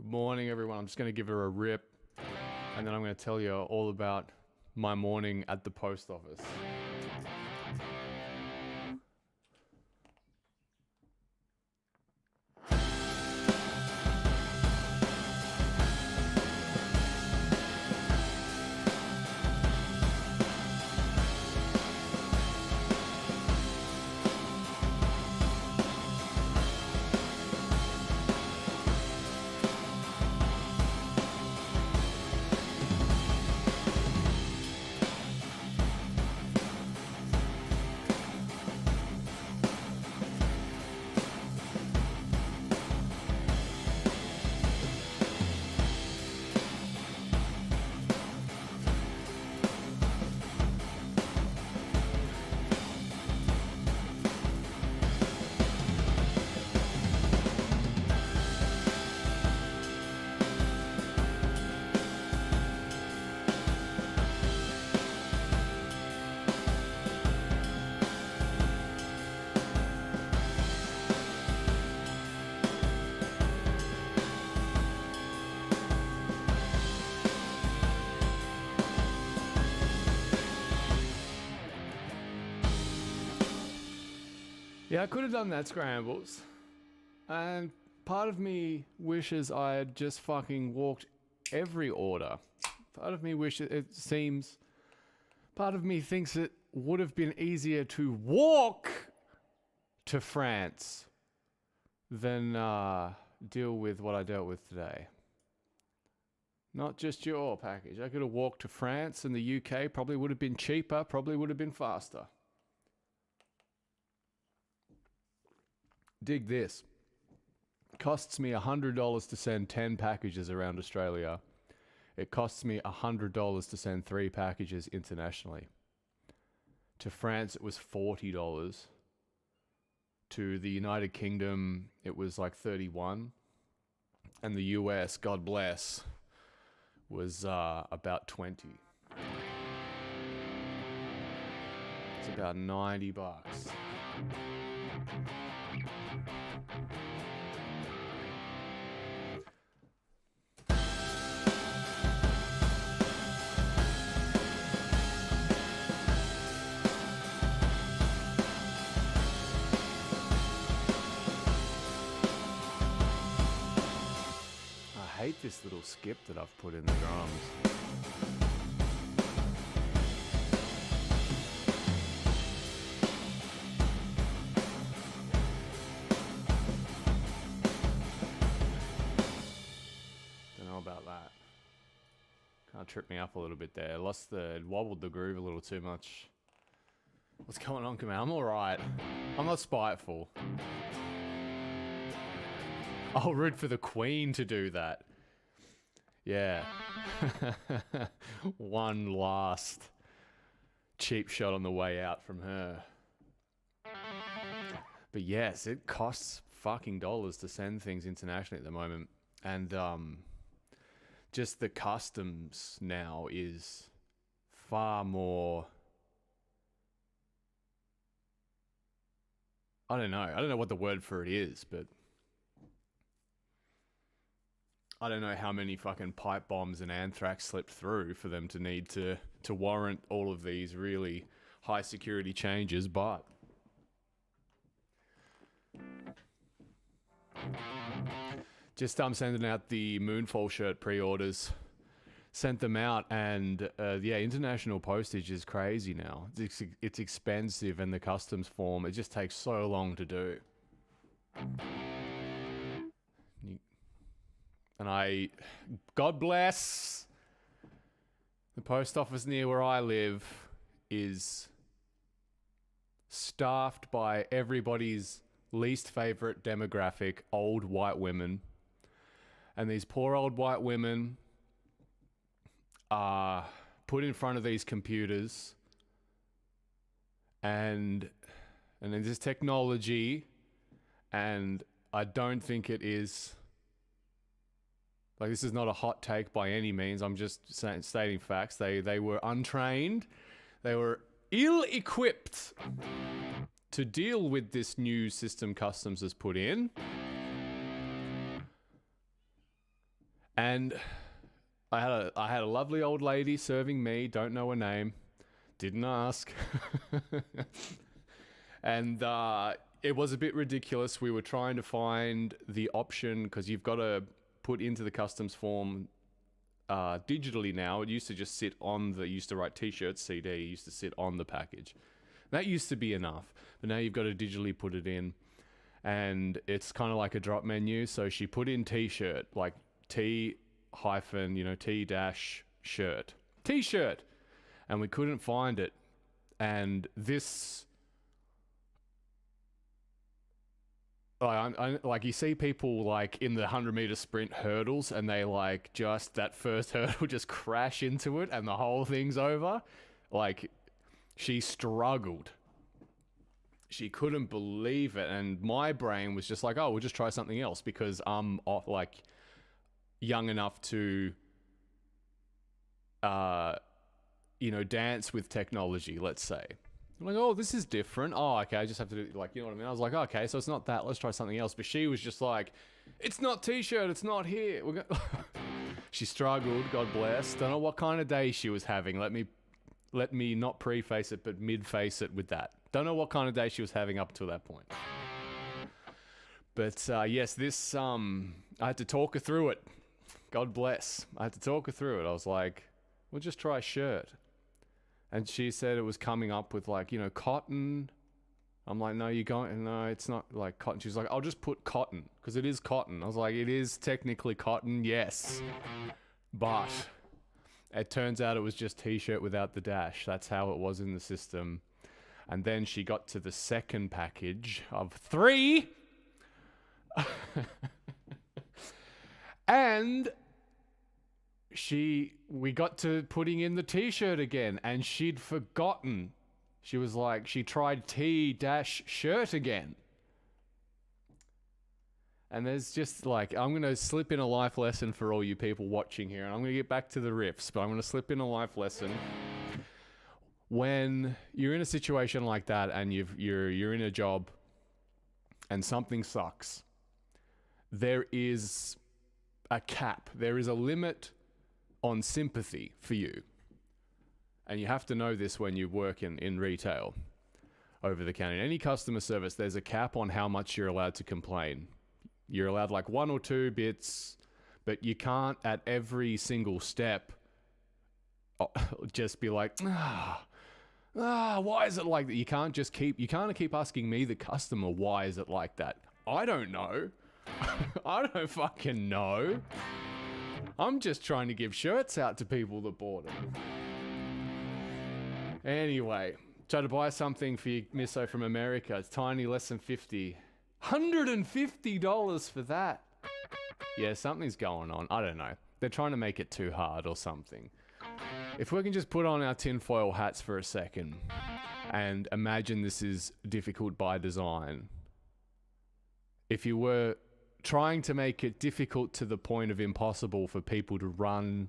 Good morning, everyone. I'm just going to give her a rip, and then I'm going to tell you all about my morning at the post office. Yeah, I could have done that, Scrambles. And part of me wishes I had just fucking walked every order. Part of me wishes, it seems, part of me thinks it would have been easier to walk to France than deal with what I dealt with today. Not just your package. I could have walked to France and the UK, probably would have been cheaper, probably would have been faster. Dig this. Costs me $100 to send 10 packages around Australia. It costs me $100 to send 3 packages internationally. To France, it was $40. To the United Kingdom, it was like $31. And the US, God bless, was about $20. It's about $90. I hate this little skip that I've put in the drums. Don't know about that. Kind of tripped me up a little bit there. It wobbled the groove a little too much. What's going on, Kamal? I'm alright. I'm not spiteful. I'll root for the Queen to do that. Yeah. One last cheap shot on the way out from her. But yes, it costs fucking dollars to send things internationally at the moment. And just the customs now is far more... I don't know what the word for it is, but... I don't know how many fucking pipe bombs and anthrax slipped through for them to need to warrant all of these really high security changes, but just sending out the Moonfall shirt pre-orders. Sent them out, and yeah, international postage is crazy now. It's expensive, and the customs form, it just takes so long to do. And God bless, the post office near where I live is staffed by everybody's least favorite demographic, old white women. And these poor old white women are put in front of these computers, and there's this technology, and I don't think it is... Like, this is not a hot take by any means. I'm just stating facts. They were untrained. They were ill-equipped to deal with this new system customs has put in. And I had a lovely old lady serving me, don't know her name, didn't ask. And it was a bit ridiculous. We were trying to find the option, because you've got to put into the customs form digitally now. It used to just sit on used to write t-shirts, CD, used to sit on the package. That used to be enough, but now you've got to digitally put it in. And it's kind of like a drop menu. So she put in t-shirt, like T-, T-shirt. T-shirt! And we couldn't find it. And this... like you see people like in the 100-meter sprint hurdles, and they like just that first hurdle just crash into it and the whole thing's over. Like, she struggled. She couldn't believe it, and my brain was just like, oh, we'll just try something else, because I'm like young enough to dance with technology, let's say. I'm like, oh, this is different. Oh, okay, I just have to do, like, you know what I mean? I was like, okay, so it's not that. Let's try something else. But she was just like, it's not t-shirt. It's not here. She struggled, God bless. Don't know what kind of day she was having. Let me not preface it, but mid-face it with that. Don't know what kind of day she was having up to that point. But yes, this, I had to talk her through it. God bless. I had to talk her through it. I was like, we'll just try a shirt. And she said it was coming up with like, cotton. I'm like, no, it's not like cotton. She's like, I'll just put cotton, because it is cotton. I was like, it is technically cotton, yes. But it turns out it was just t-shirt without the dash. That's how it was in the system. And then she got to the second package of 3. And we got to putting in the t-shirt again, and she'd forgotten. She was like, she tried T-shirt again. And there's just like, I'm going to slip in a life lesson for all you people watching here, and I'm going to get back to the riffs, but I'm going to slip in a life lesson. When you're in a situation like that, and you're in a job and something sucks, there is a cap. There is a limit on sympathy for you. And you have to know this when you work in retail, over the counter. In any customer service, there's a cap on how much you're allowed to complain. You're allowed like 1 or 2 bits, but you can't at every single step just be like, why is it like that? You can't keep asking me, the customer, why is it like that? I don't know. I don't fucking know. I'm just trying to give shirts out to people that bought them. Anyway, try to buy something for your misso from America. It's tiny, less than 50. $150 for that. Yeah, something's going on. I don't know. They're trying to make it too hard or something. If we can just put on our tinfoil hats for a second and imagine this is difficult by design. If you were trying to make it difficult to the point of impossible for people to run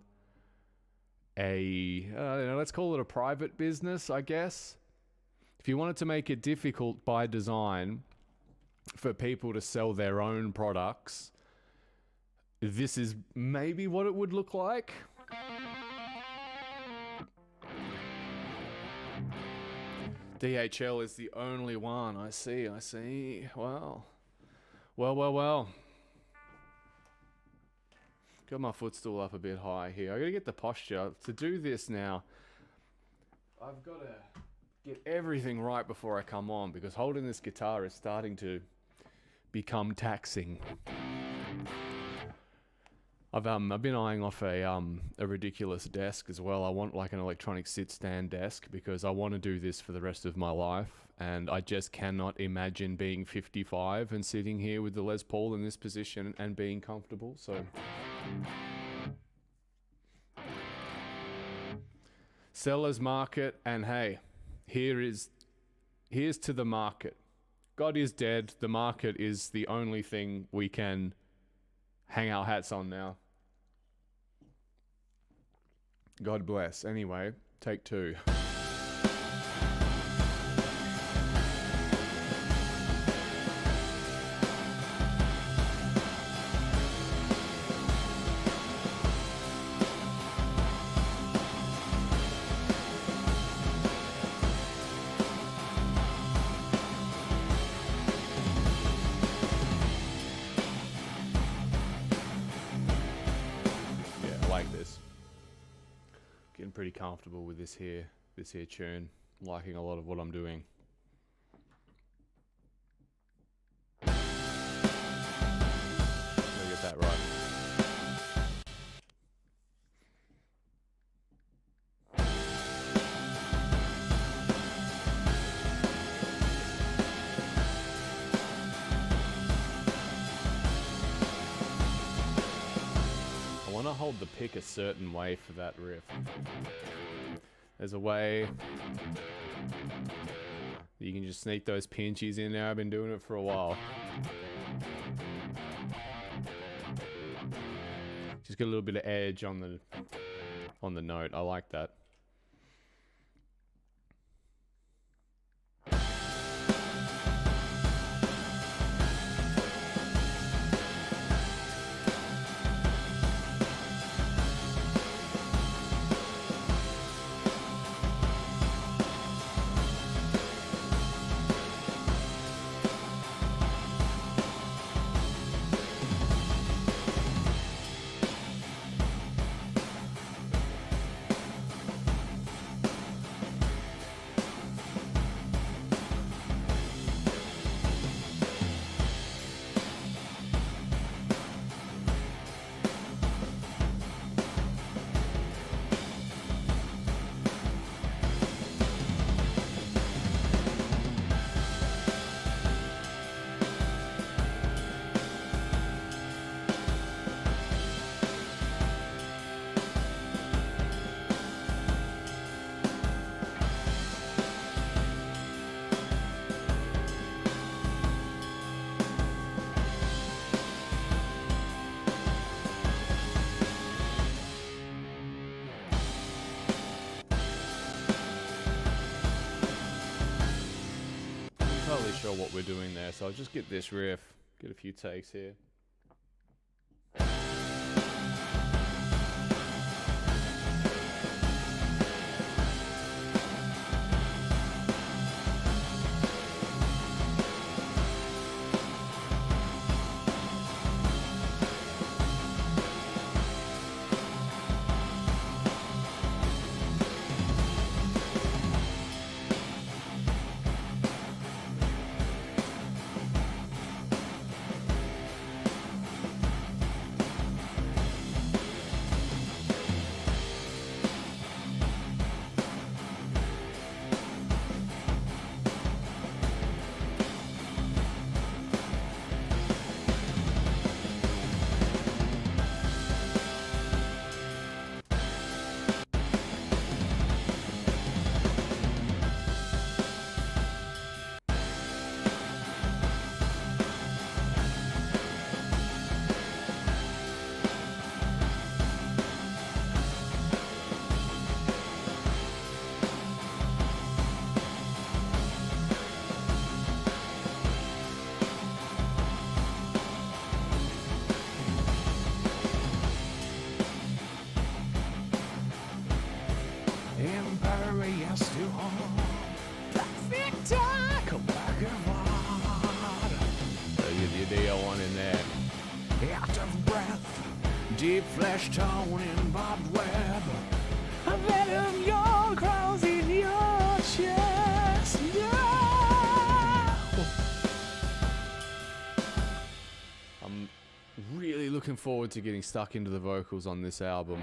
let's call it a private business, I guess. If you wanted to make it difficult by design for people to sell their own products, this is maybe what it would look like. DHL is the only one. I see. Well. Got my footstool up a bit high here. I gotta get the posture. To do this now, I've got to get everything right before I come on, because holding this guitar is starting to become taxing. I've been eyeing off a ridiculous desk as well. I want like an electronic sit-stand desk, because I want to do this for the rest of my life. And I just cannot imagine being 55 and sitting here with the Les Paul in this position and being comfortable. So, seller's market, and hey, here's to the market. God is dead. The market is the only thing we can hang our hats on now. God bless. Anyway, take 2. feeling pretty comfortable with this here tune. I'm liking a lot of what I'm doing. Gotta get that right. I want to hold the pick a certain way for that riff. There's a way you can just sneak those pinchies in there. I've been doing it for a while. Just get a little bit of edge on the note. I like that. Sure what we're doing there, so I'll just get this riff, get a few takes here. Deep flesh tone in barbed web. A venom yawn crawls in your chest. Yeah. I'm really looking forward to getting stuck into the vocals on this album.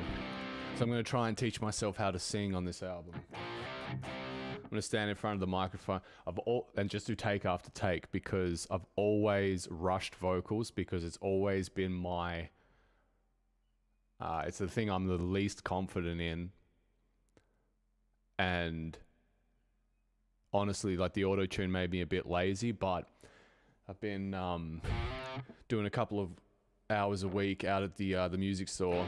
So I'm going to try and teach myself how to sing on this album. I'm going to stand in front of the microphone and just do take after take, because I've always rushed vocals, because it's always been my... it's the thing I'm the least confident in. And honestly, like, the auto-tune made me a bit lazy, but I've been doing a couple of hours a week out at the music store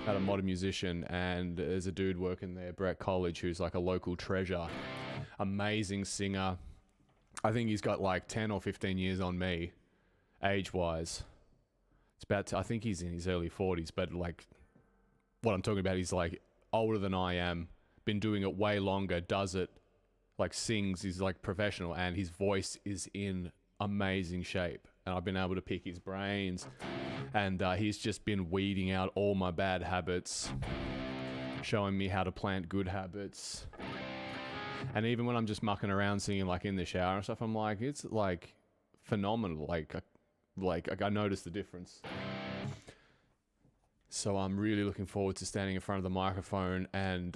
at a Modern Musician, and there's a dude working there, Brett College, who's like a local treasure. Amazing singer. I think he's got like 10 or 15 years on me, age-wise. I think he's in his early 40s, but like, what I'm talking about, he's like older than I am, been doing it way longer, does it, like sings, he's like professional, and his voice is in amazing shape. And I've been able to pick his brains, and he's just been weeding out all my bad habits. showing me how to plant good habits. And even when I'm just mucking around singing like in the shower and stuff, I'm like, it's like phenomenal. Like I noticed the difference. So I'm really looking forward to standing in front of the microphone and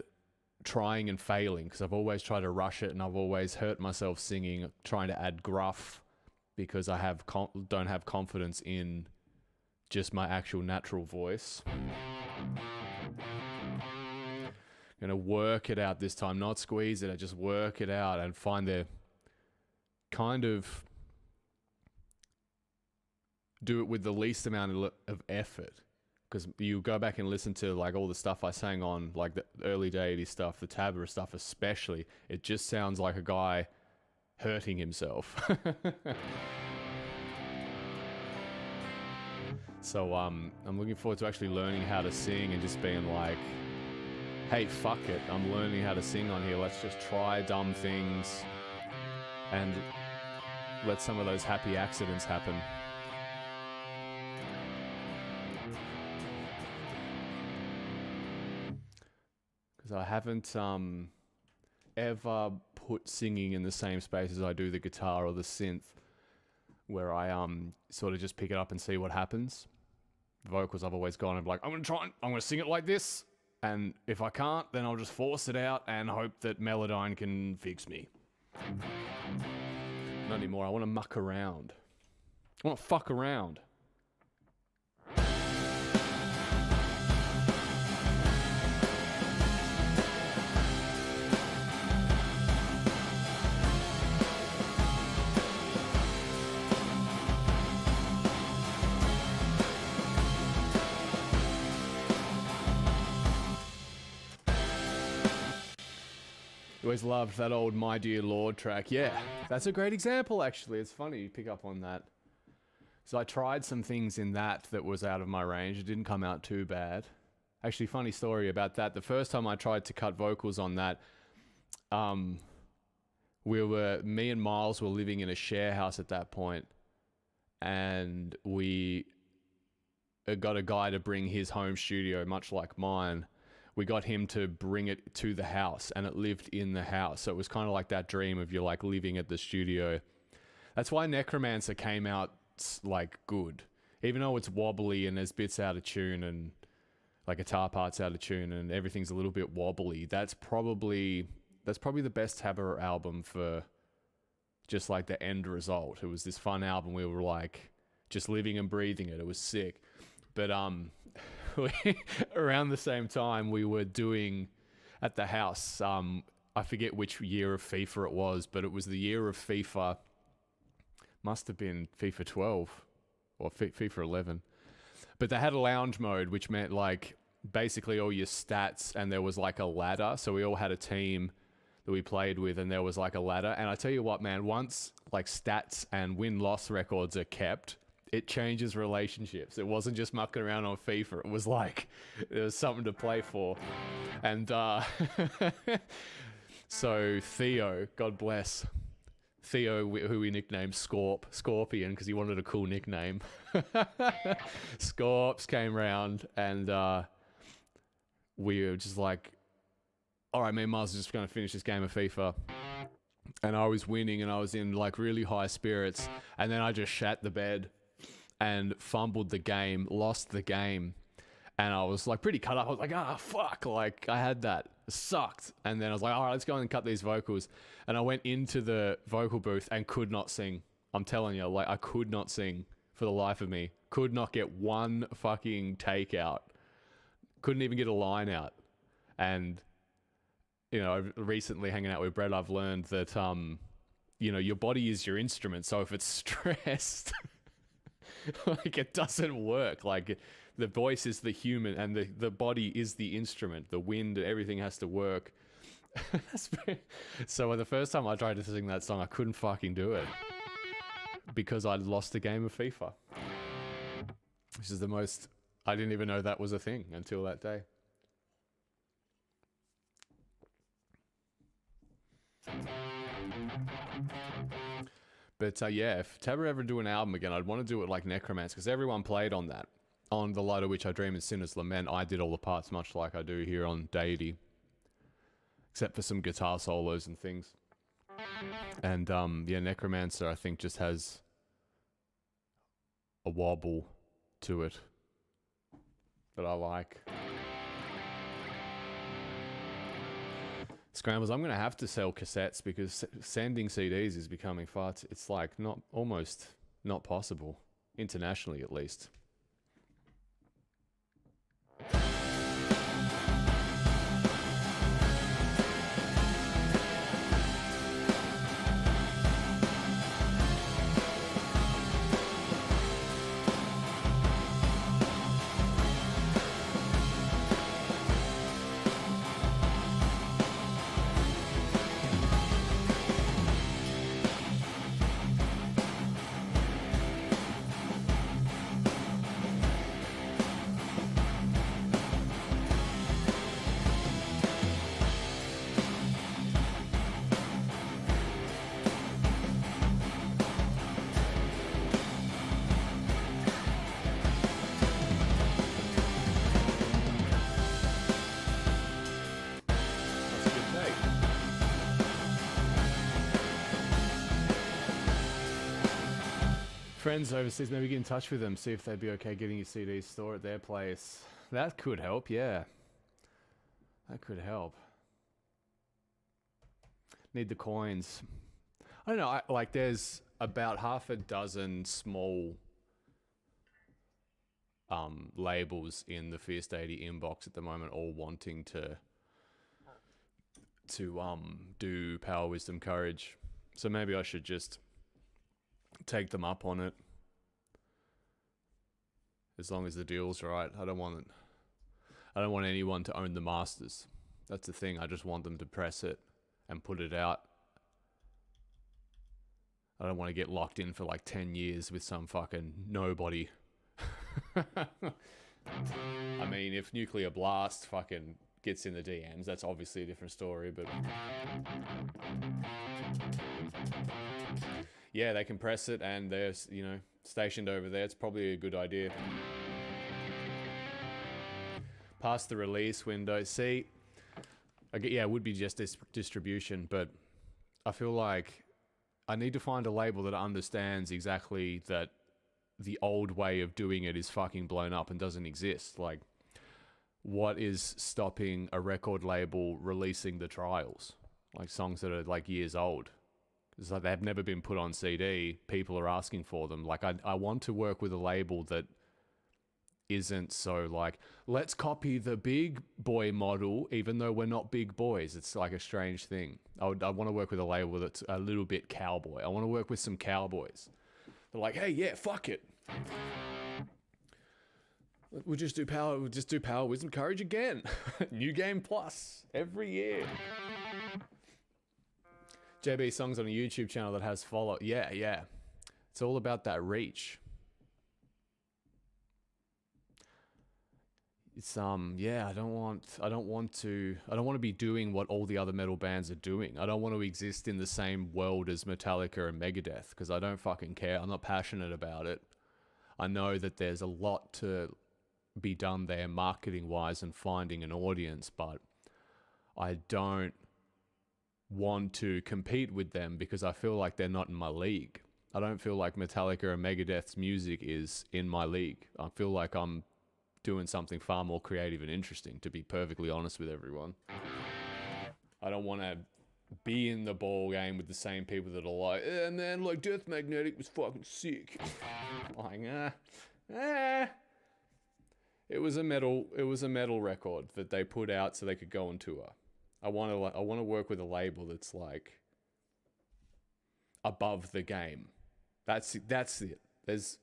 trying and failing, because I've always tried to rush it and I've always hurt myself singing, trying to add gruff, because I don't have confidence in just my actual natural voice. Gonna work it out this time, not squeeze it, I just work it out and find the kind of do it with the least amount of effort. Because you go back and listen to like all the stuff I sang on, like the early Deity stuff, the Tabra stuff especially, it just sounds like a guy hurting himself. So I'm looking forward to actually learning how to sing and just being like, hey, fuck it, I'm learning how to sing on here, let's just try dumb things and let some of those happy accidents happen. I haven't ever put singing in the same space as I do the guitar or the synth, where I sort of just pick it up and see what happens. Vocals, I've always gone and be like, I'm gonna sing it like this, and if I can't, then I'll just force it out and hope that Melodyne can fix me. Not anymore. I want to muck around. I want to fuck around. Always loved that old My Dear Lord track. Yeah, that's a great example, actually. It's funny you pick up on that. So I tried some things in that was out of my range. It didn't come out too bad. Actually, funny story about that. The first time I tried to cut vocals on that, me and Miles were living in a share house at that point, and we got a guy to bring his home studio, much like mine. We got him to bring it to the house, and it lived in the house. So it was kind of like that dream of you're like living at the studio. That's why Necromancer came out like good, even though it's wobbly and there's bits out of tune and like guitar parts out of tune and everything's a little bit wobbly. That's probably the best Tabra album for just like the end result. It was this fun album. We were like just living and breathing it. It was sick. But around the same time we were doing at the house, I forget which year of FIFA it was, but it was the year of FIFA, must have been FIFA 12 or FIFA 11. But they had a lounge mode, which meant like basically all your stats, and there was like a ladder. So we all had a team that we played with, and there was like a ladder. And I tell you what, man, once like stats and win-loss records are kept, it changes relationships. It wasn't just mucking around on FIFA. It was like there was something to play for. And so Theo, God bless Theo, who we nicknamed Scorpion, because he wanted a cool nickname. Scorps came round, and we were just like, all right, me and Mars are just going to finish this game of FIFA. And I was winning, and I was in like really high spirits. And then I just shat the bed and fumbled the game, lost the game. And I was like pretty cut up. I was like, fuck. Like I had that. It sucked. And then I was like, all right, let's go and cut these vocals. And I went into the vocal booth and could not sing. I'm telling you, like I could not sing for the life of me. Could not get one fucking take out. Couldn't even get a line out. And, you know, recently hanging out with Brett, I've learned that, you know, your body is your instrument. So if it's stressed, like it doesn't work. Like the voice is the human, and the body is the instrument. The wind, everything has to work. So the first time I tried to sing that song, I couldn't fucking do it because I'd lost a game of FIFA, which is the most, I didn't even know that was a thing until that day. But yeah, if Tabra ever do an album again, I'd want to do it like Necromancer, because everyone played on that. on The Light of Which I Dream and Sinner's Lament, I did all the parts much like I do here on Deity, except for some guitar solos and things. And yeah, Necromancer I think just has a wobble to it that I like. Scrambles, I'm going to have to sell cassettes because sending CDs is becoming it's like almost not possible, internationally at least. Friends overseas, maybe get in touch with them, see if they'd be okay getting your CDs stored at their place. That could help, yeah. That could help. Need the coins. I don't know, like there's about half a dozen small labels in the Fierce Deity inbox at the moment, all wanting to do Power, Wisdom, Courage. So maybe I should just take them up on it, as long as the deal's right. I don't want anyone to own the masters. That's the thing. I just want them to press it and put it out. I don't want to get locked in for like 10 years with some fucking nobody. I mean, if Nuclear Blast fucking gets in the DMs, that's obviously a different story, but yeah, they can press it and they're, you know, stationed over there. It's probably a good idea. Past the release window. See, yeah, it would be just this distribution, but I feel like I need to find a label that understands exactly that the old way of doing it is fucking blown up and doesn't exist. Like, what is stopping a record label releasing the trials? Like songs that are like years old. It's like they've never been put on CD. People are asking for them. Like, I want to work with a label that isn't so like, let's copy the big boy model, even though we're not big boys. It's like a strange thing. I want to work with a label that's a little bit cowboy. I want to work with some cowboys. They're like, hey, yeah, fuck it. We'll just do Power, Wisdom, Courage again. New Game Plus every year. JB Songs on a YouTube channel that has follow. Yeah. It's all about that reach. It's yeah, I don't want to be doing what all the other metal bands are doing. I don't want to exist in the same world as Metallica and Megadeth because I don't fucking care. I'm not passionate about it. I know that there's a lot to be done there marketing wise and finding an audience, but I don't want to compete with them because I feel like they're not in my league. I don't feel like Metallica and Megadeth's music is in my league. I feel like I'm doing something far more creative and interesting, to be perfectly honest with everyone. I don't want to be in the ball game with the same people that are like, man, like Death Magnetic was fucking sick. Like, It was a metal record that they put out so they could go on tour. I want to work with a label that's like above the game. That's it. There's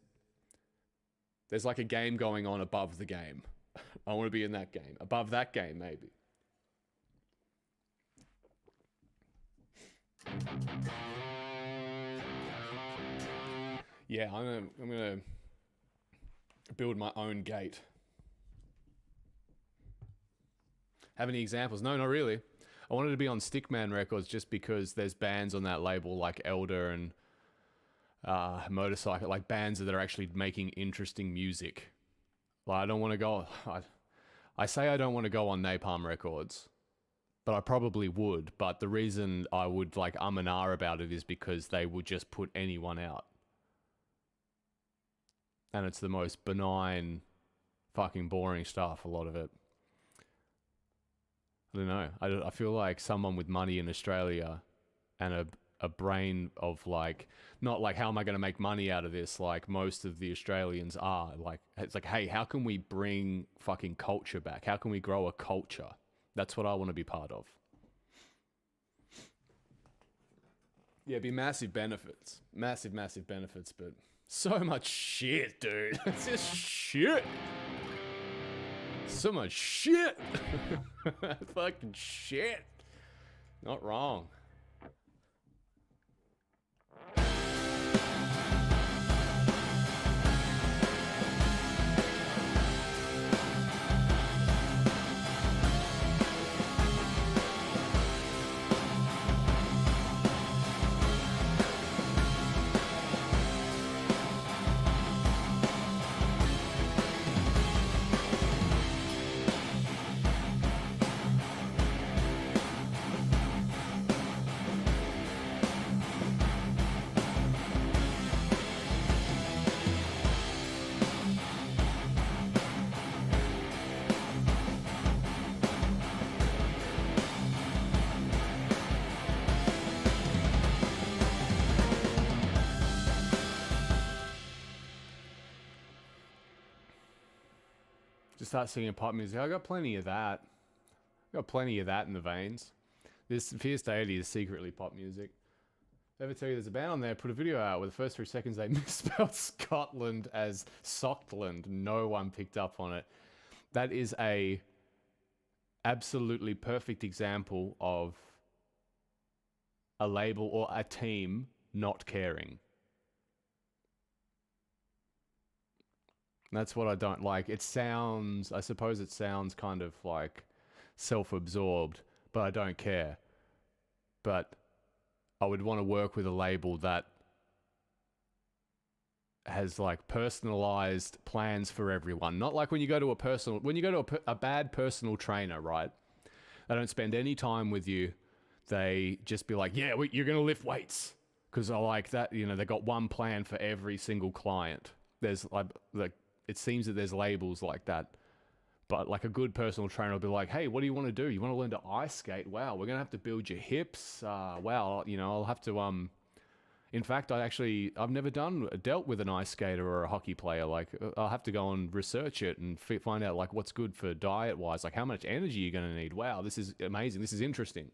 like a game going on above the game. I want to be in that game. Above that game, maybe. Yeah, I'm gonna build my own gate. Have any examples? No, not really. I wanted to be on Stickman Records just because there's bands on that label like Elder and Motorcycle, like bands that are actually making interesting music. Like, I don't want to go. I say I don't want to go on Napalm Records, but I probably would. But the reason I would like and ah about it is because they would just put anyone out. And it's the most benign, fucking boring stuff, a lot of it. I don't know. I feel like someone with money in Australia and a brain of like, not like, how am I going to make money out of this? Like most of the Australians are. Like, it's like, hey, how can we bring fucking culture back? How can we grow a culture? That's what I want to be part of. Yeah, it'd be massive benefits. Massive, massive benefits, but so much shit, dude. It's just shit. So much shit. Fucking shit. Not wrong. Just start singing pop music. I got plenty of that. Got plenty of that in the veins. This Fierce Deity is secretly pop music. Ever tell you there's a band on there put a video out where the first 3 seconds they misspelled Scotland as Sockland. No one picked up on it. That is a absolutely perfect example of a label or a team not caring. That's what I don't like. It sounds, I suppose it sounds kind of like self-absorbed, but I don't care. But I would want to work with a label that has like personalized plans for everyone. Not like when you go to a bad personal trainer, right? They don't spend any time with you. They just be like, yeah, you're going to lift weights. Because I like that, you know, they got one plan for every single client. There's like it seems that there's labels like that. But like a good personal trainer will be like, hey, what do you want to do? You want to learn to ice skate? Wow, we're going to have to build your hips. Wow, you know, I'll have to... In fact, I've never dealt with an ice skater or a hockey player. Like, I'll have to go and research it and find out like what's good for diet-wise. Like, how much energy you're going to need. Wow, this is amazing. This is interesting.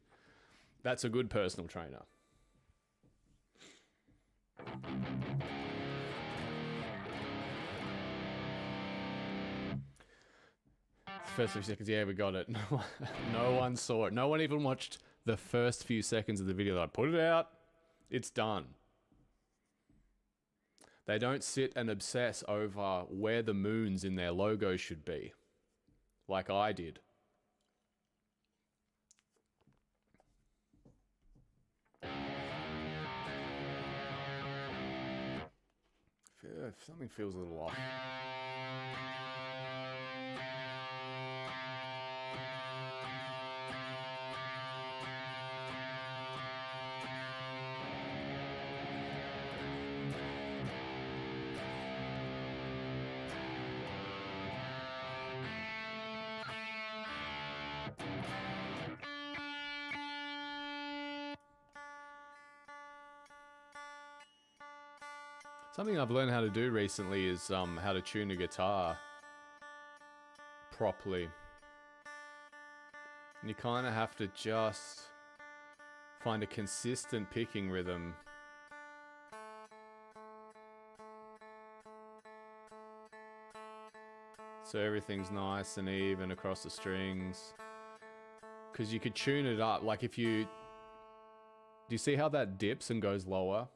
That's a good personal trainer. First few seconds, yeah, we got it. No one saw it. No one even watched the first few seconds of the video. I put it out. It's done. They don't sit and obsess over where the moons in their logo should be, like I did. Something feels a little off. Something I've learned how to do recently is how to tune a guitar properly. And you kind of have to just find a consistent picking rhythm. So everything's nice and even across the strings. Because you could tune it up. Like if you... Do you see how that dips and goes lower?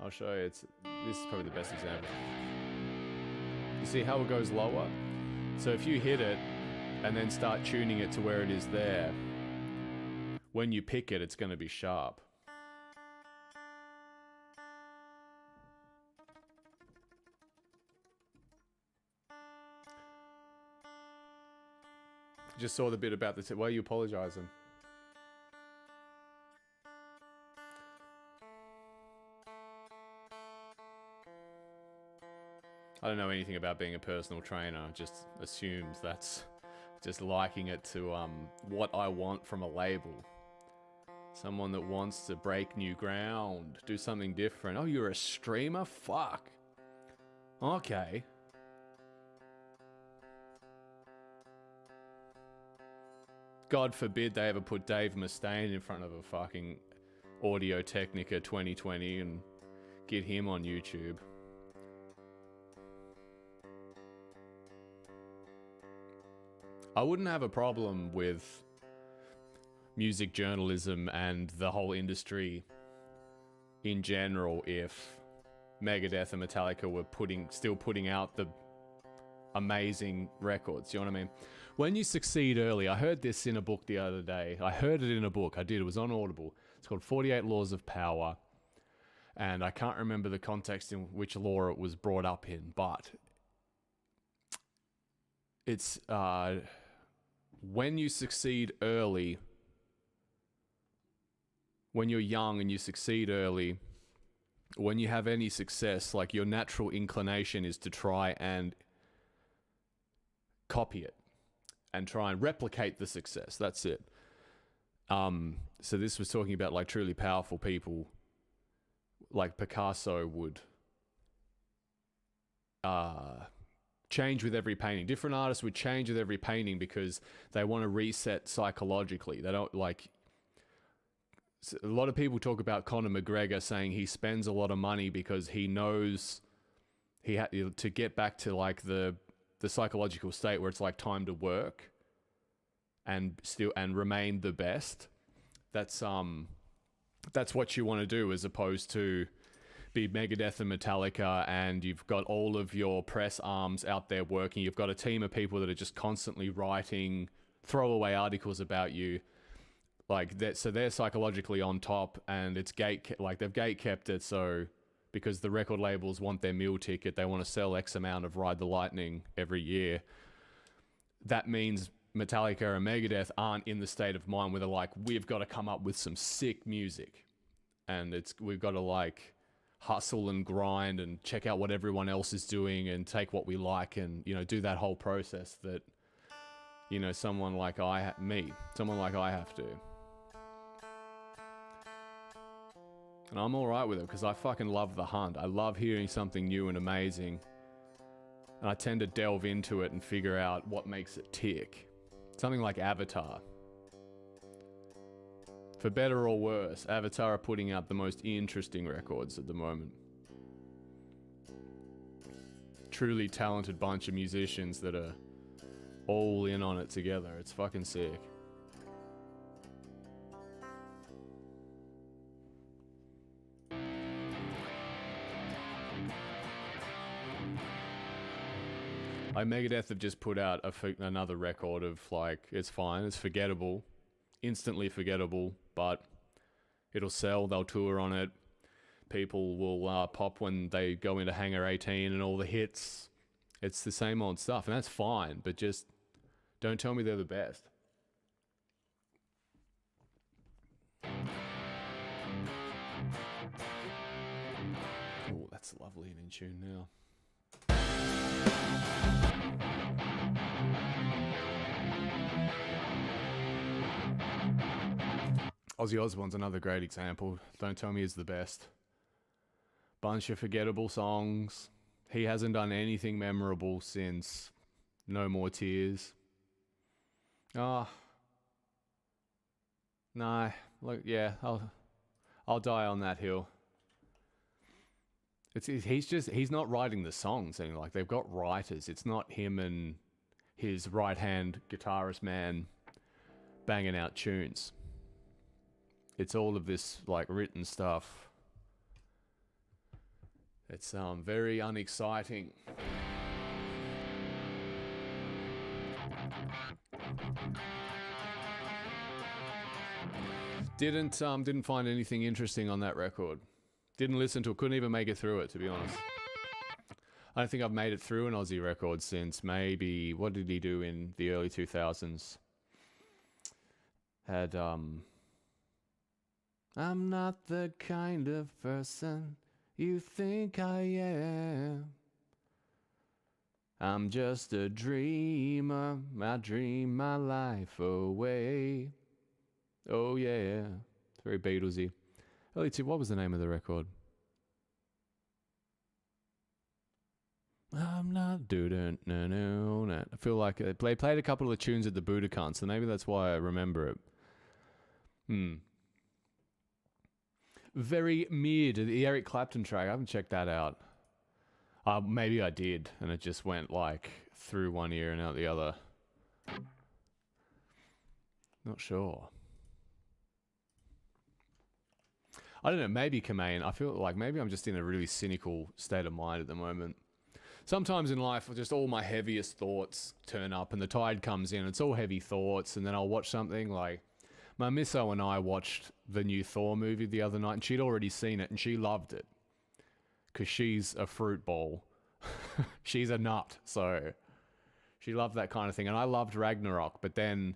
I'll show you. This is probably the best example. You see how it goes lower? So if you hit it and then start tuning it to where it is there, when you pick it, it's going to be sharp. Just saw the bit about the... Why are you apologising? I don't know anything about being a personal trainer. Just assumes that's just liking it to what I want from a label. Someone that wants to break new ground, do something different. Oh, you're a streamer? Fuck. Okay. God forbid they ever put Dave Mustaine in front of a fucking Audio Technica 2020 and get him on YouTube. I wouldn't have a problem with music journalism and the whole industry in general if Megadeth and Metallica were still putting out the amazing records. You know what I mean? When you succeed early, I heard this in a book the other day. I heard it in a book. I did. It was on Audible. It's called 48 Laws of Power. And I can't remember the context in which law it was brought up in, but it's when you succeed early, when you're young and you succeed early, when you have any success, like your natural inclination is to try and copy it and try and replicate the success. That's it. So this was talking about like truly powerful people, like Picasso would change with every painting. Different artists would change with every painting because they want to reset psychologically. They don't like... A lot of people talk about Conor McGregor saying he spends a lot of money because he knows he had to get back to like the psychological state where it's like time to work and remain the best. That's what you want to do, as opposed to be Megadeth and Metallica and you've got all of your press arms out there working. You've got a team of people that are just constantly writing throwaway articles about you. Like that, so they're psychologically on top, and it's they've gatekept it. So because the record labels want their meal ticket, they want to sell X amount of Ride the Lightning every year. That means Metallica and Megadeth aren't in the state of mind where they're like, we've got to come up with some sick music, and we've got to like hustle and grind and check out what everyone else is doing and take what we like and do that whole process that someone like I have to. And I'm alright with it because I fucking love the hunt. I love hearing something new and amazing. And I tend to delve into it and figure out what makes it tick. Something like Avatar. For better or worse, Avatar are putting out the most interesting records at the moment. Truly talented bunch of musicians that are all in on it together. It's fucking sick. Like Megadeth have just put out another record of like, it's fine, it's forgettable, instantly forgettable, but it'll sell, they'll tour on it, people will pop when they go into Hangar 18 and all the hits. It's the same old stuff, and that's fine, but just don't tell me they're the best. Oh, that's lovely and in tune now. Ozzy Osbourne's another great example. Don't tell me he's the best. Bunch of forgettable songs. He hasn't done anything memorable since No More Tears. No. Look, yeah, I'll die on that hill. He's not writing the songs anymore. Like, they've got writers. It's not him and his right-hand guitarist man banging out tunes. It's all of this like written stuff. It's very unexciting. Didn't find anything interesting on that record. Didn't listen to it. Couldn't even make it through it, to be honest. I don't think I've made it through an Aussie record since maybe, what did he do in the early 2000s? had I'm not the kind of person you think I am. I'm just a dreamer. I dream my life away. Oh yeah. It's very Beatlesy. Ellie T, what was the name of the record? I'm not doing no. I feel like they played a couple of tunes at the Budokan, so maybe that's why I remember it. Very mid. The Eric Clapton track. I haven't checked that out. Maybe I did, and it just went like through one ear and out the other. Not sure. I don't know. Maybe Kamain. I feel like maybe I'm just in a really cynical state of mind at the moment. Sometimes in life, just all my heaviest thoughts turn up, and the tide comes in. It's all heavy thoughts, and then I'll watch something like. My misso and I watched the new Thor movie the other night, and she'd already seen it, and she loved it. Because she's a fruit bowl. She's a nut, so she loved that kind of thing. And I loved Ragnarok, but then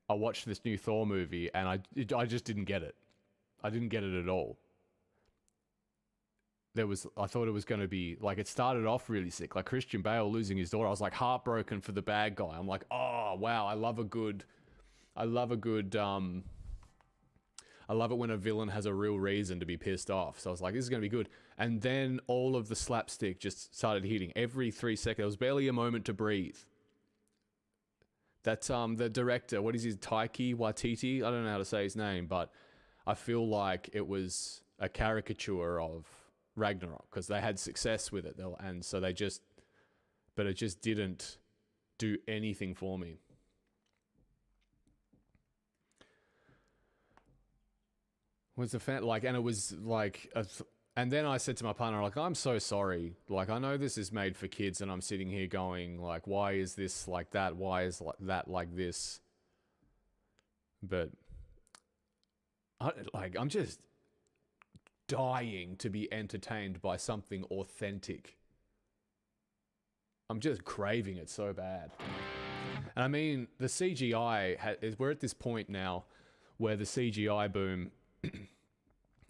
I watched this new Thor movie, and I just didn't get it. I didn't get it at all. I thought it was going to be, like, it started off really sick. Like, Christian Bale losing his daughter. I was, like, heartbroken for the bad guy. I'm like, oh, wow, I love it when a villain has a real reason to be pissed off. So I was like, this is going to be good. And then all of the slapstick just started hitting. Every 3 seconds, there was barely a moment to breathe. That's the director, what is his, Taiki Waititi? I don't know how to say his name, but I feel like it was a caricature of Ragnarok because they had success with it. And so but it just didn't do anything for me. Was the fan like, and it was like, and then I said to my partner, like, I'm so sorry. Like, I know this is made for kids, and I'm sitting here going, like, why is this like that? Why is that like this? But I'm just dying to be entertained by something authentic. I'm just craving it so bad. And I mean, the CGI, we're at this point now where the CGI boom,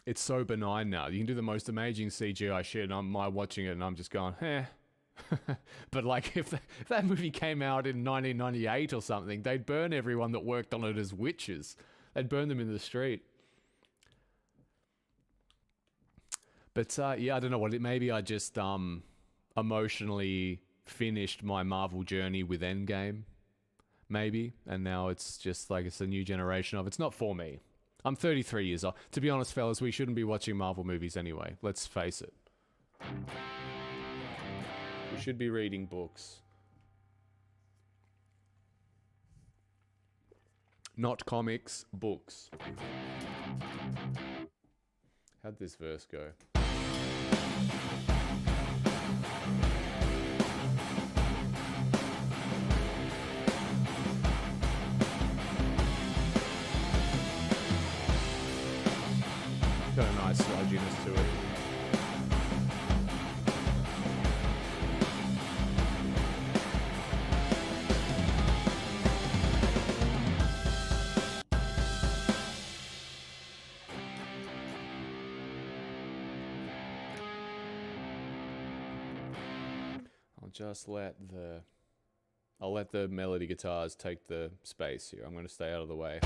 it's so benign now. You can do the most amazing CGI shit, and I'm watching it and I'm just going, eh. But like, if that movie came out in 1998 or something, they'd burn everyone that worked on it as witches. They'd burn them in the street. But yeah, I don't know maybe I just emotionally finished my Marvel journey with Endgame, maybe, and now it's just like it's a new generation of. It's not for me. I'm 33 years old. To be honest, fellas, we shouldn't be watching Marvel movies anyway. Let's face it. We should be reading books. Not comics, books. How'd this verse go? Got a nice sludginess to it. I'll let the melody guitars take the space here. I'm going to stay out of the way.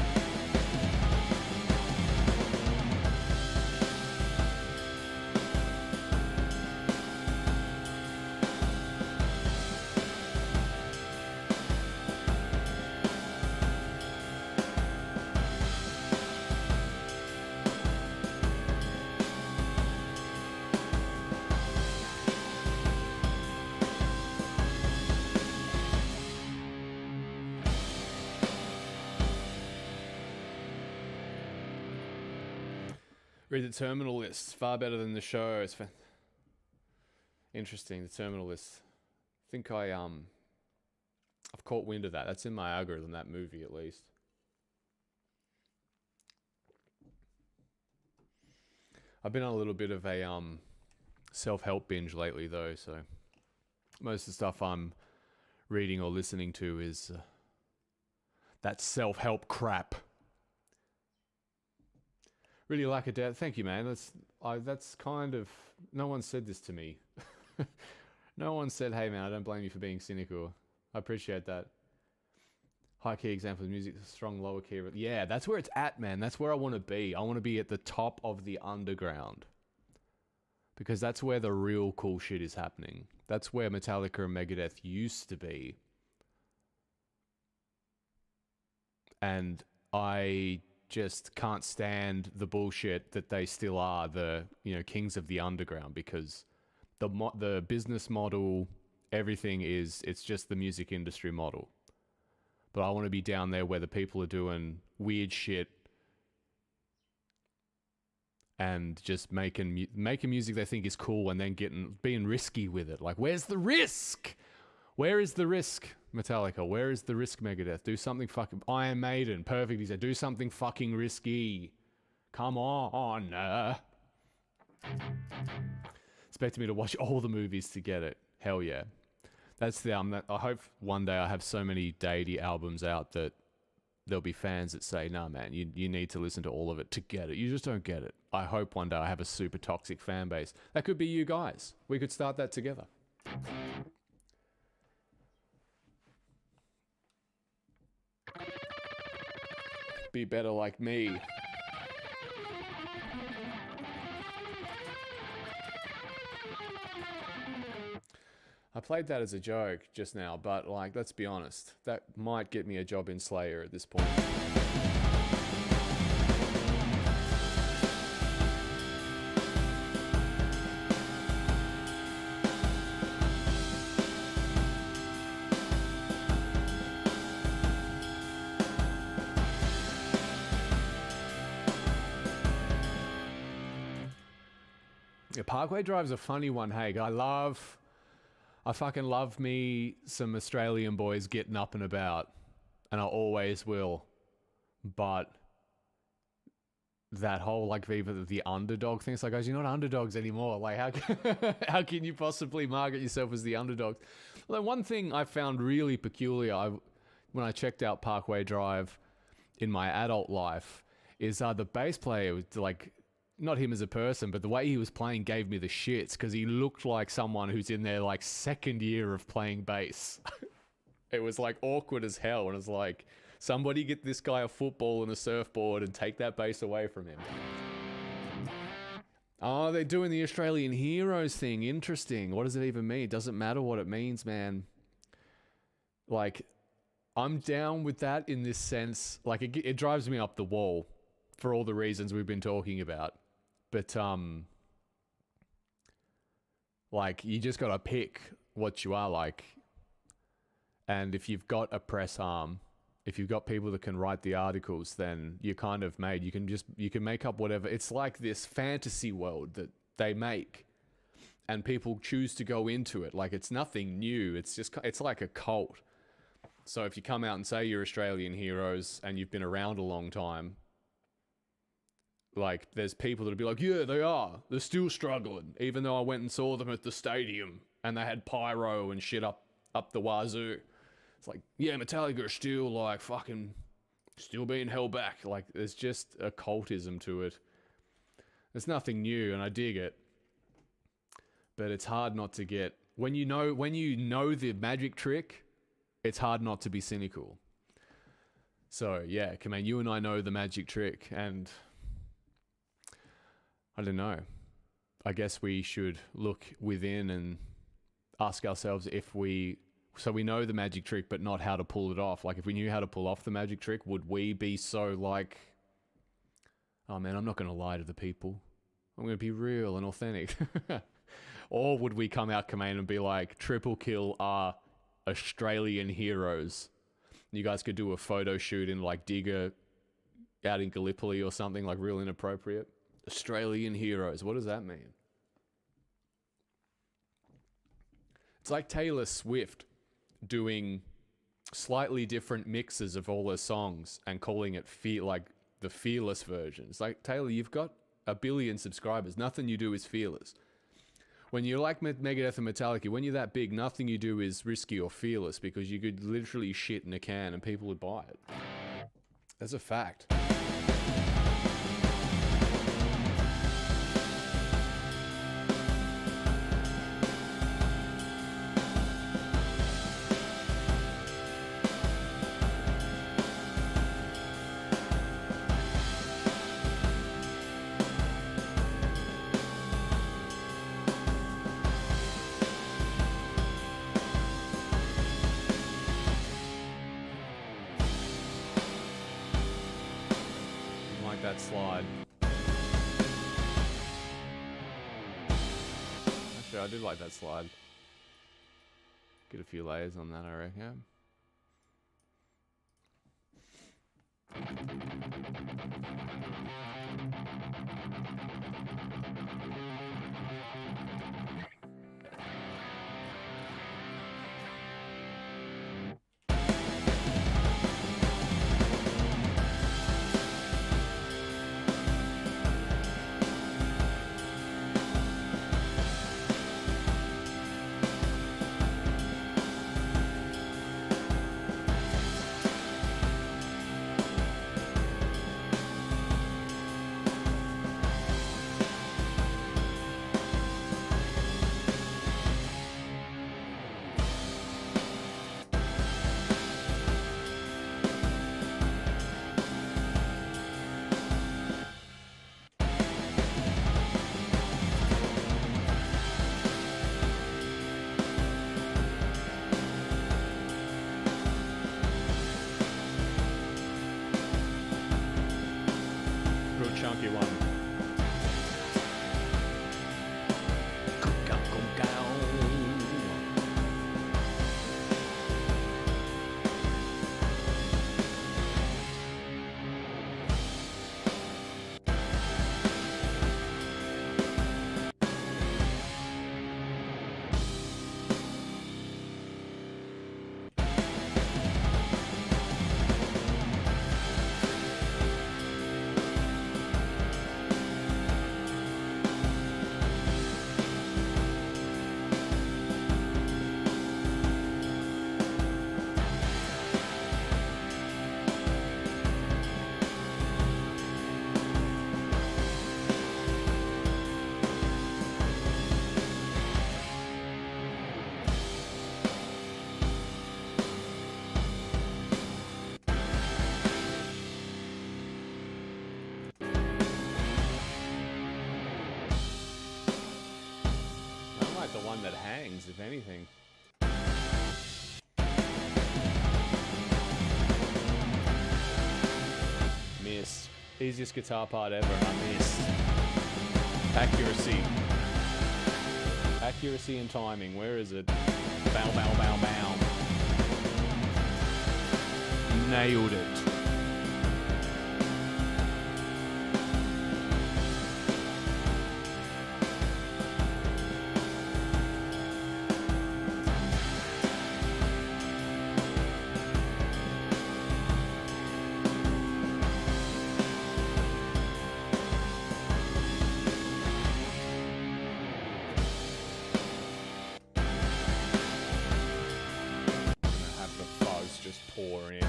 Read the terminal list. Far better than the show. It's interesting, the terminal list. I think I've caught wind of that. That's in my algorithm, that movie at least. I've been on a little bit of a self-help binge lately though, so most of the stuff I'm reading or listening to is that self-help crap. Really lack a doubt. Thank you, man. That's kind of, no one said this to me. No one said, hey man, I don't blame you for being cynical. I appreciate that. High key example of music, strong lower key. Yeah, that's where it's at, man. That's where I want to be. I want to be at the top of the underground. Because that's where the real cool shit is happening. That's where Metallica and Megadeth used to be. And I just can't stand the bullshit that they still are the, kings of the underground, because the business model, everything it's just the music industry model. But I want to be down there where the people are doing weird shit and just making music they think is cool, and then being risky with it. Like, where's the risk? Where is the risk, Metallica? Where is the risk, Megadeth? Do something fucking... Iron Maiden, perfect. He said, do something fucking risky. Come on. Expecting me to watch all the movies to get it. Hell yeah. That's the... I hope one day I have so many Deity albums out that there'll be fans that say, nah, man, you need to listen to all of it to get it. You just don't get it. I hope one day I have a super toxic fan base. That could be you guys. We could start that together. Be better like me. I played that as a joke just now, but like, let's be honest, that might get me a job in Slayer at this point. Yeah, Parkway Drive's a funny one, hey. I fucking love me some Australian boys getting up and about, and I always will. But that whole, like, Viva the underdog thing, it's like, guys, you're not underdogs anymore. Like, how can you possibly market yourself as the underdogs? Well, one thing I found really peculiar when I checked out Parkway Drive in my adult life is the bass player was like... Not him as a person, but the way he was playing gave me the shits, because he looked like someone who's in their like second year of playing bass. It was like awkward as hell, and it was like, somebody get this guy a football and a surfboard and take that bass away from him. Oh, they're doing the Australian Heroes thing. Interesting. What does it even mean? It doesn't matter what it means, man. Like, I'm down with that in this sense. Like, it drives me up the wall for all the reasons we've been talking about. But, like, you just got to pick what you are like. And if you've got a press arm, if you've got people that can write the articles, then you're kind of made. You can make up whatever. It's like this fantasy world that they make, and people choose to go into it. Like, it's nothing new. It's like a cult. So if you come out and say you're Australian Heroes and you've been around a long time, like, there's people that'll be like, yeah, they are. They're still struggling. Even though I went and saw them at the stadium and they had pyro and shit up the wazoo. It's like, yeah, Metallica are still, like, fucking still being held back. Like, there's just a cultism to it. There's nothing new, and I dig it. But it's hard not to get... When you know the magic trick, it's hard not to be cynical. So, yeah, man, you and I know the magic trick, and... I don't know. I guess we should look within and ask ourselves so we know the magic trick, but not how to pull it off. Like, if we knew how to pull off the magic trick, would we be so like, oh man, I'm not going to lie to the people. I'm going to be real and authentic. Or would we come out, Command, and be like, Triple Kill are Australian heroes. You guys could do a photo shoot in like Digger out in Gallipoli or something, like real inappropriate. Australian heroes. What does that mean? It's like Taylor Swift doing slightly different mixes of all her songs and calling it like the Fearless version. It's like, Taylor, you've got 1 billion subscribers. Nothing you do is fearless. When you're like Megadeth and Metallica, when you're that big, nothing you do is risky or fearless, because you could literally shit in a can and people would buy it. That's a fact. that slide. Actually, I do like that slide. Get a few layers on that, I reckon. Chunky one. The one that hangs, if anything. Missed. Easiest guitar part ever, and I missed. Accuracy. Accuracy and timing. Where is it? Bow, bow, bow, bow. Nailed it. Pour in.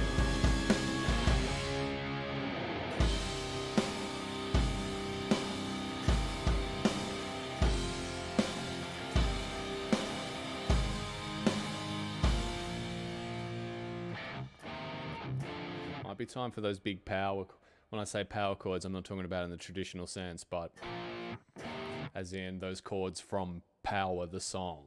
Might be time for those big power. When I say power chords, I'm not talking about in the traditional sense, but as in those chords from Power the song.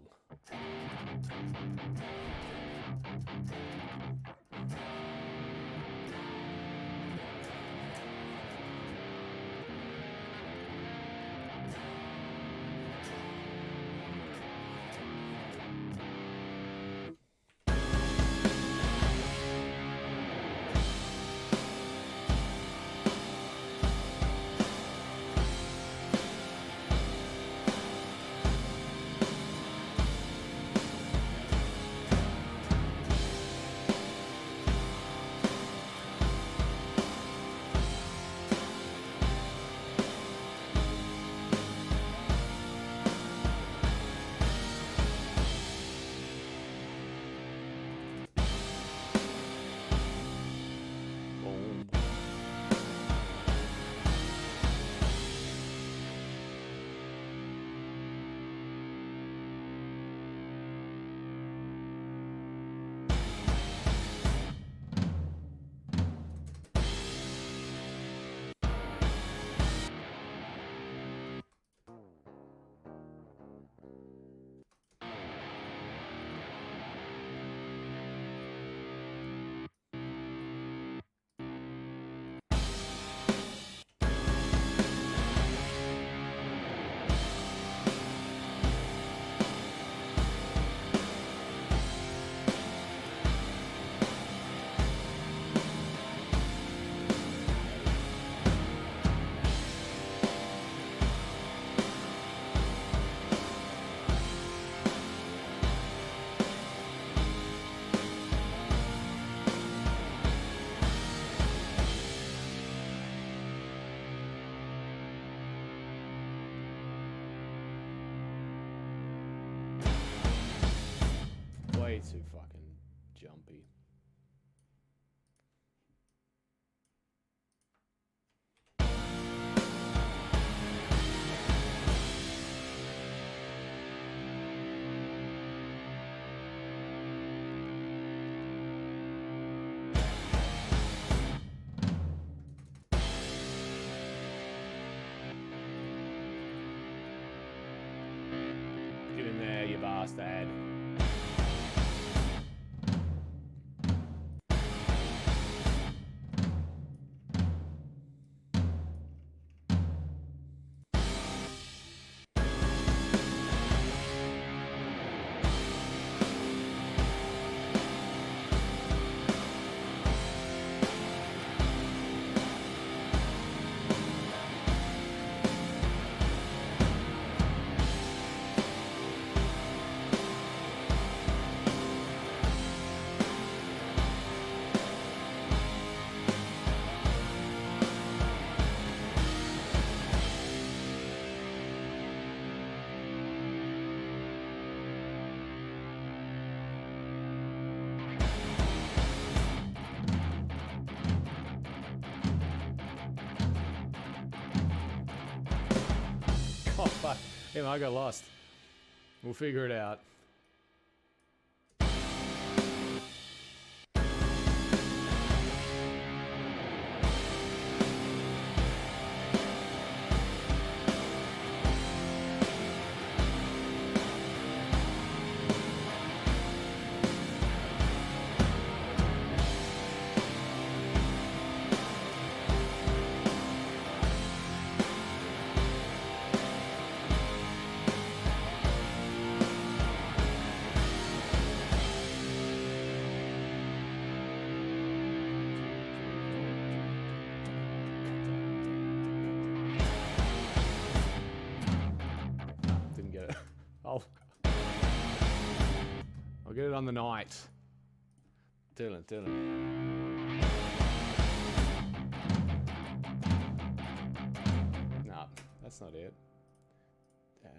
too fucking jumpy. Get in there, you bastard. Oh fuck, hey, I got lost. We'll figure it out. Didn't get it. I'll get it on the night. Dylan. Nah, that's not it. Down.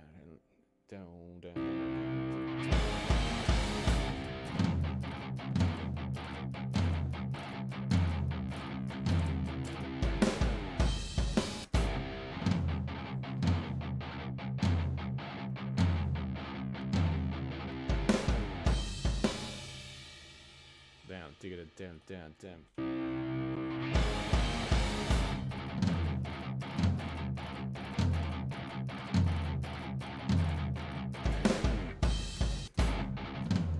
Down, dig it down.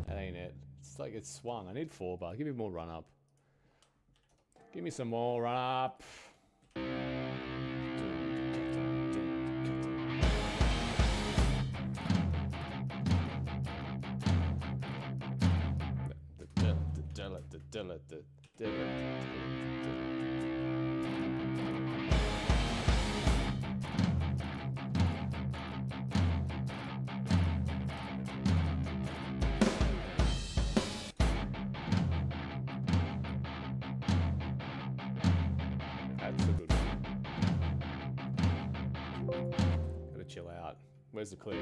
That ain't it. It's like it's swung. I need 4 bar. Give me more run up. Give me some more run up. That's a good one. Gotta chill out. Where's the clip?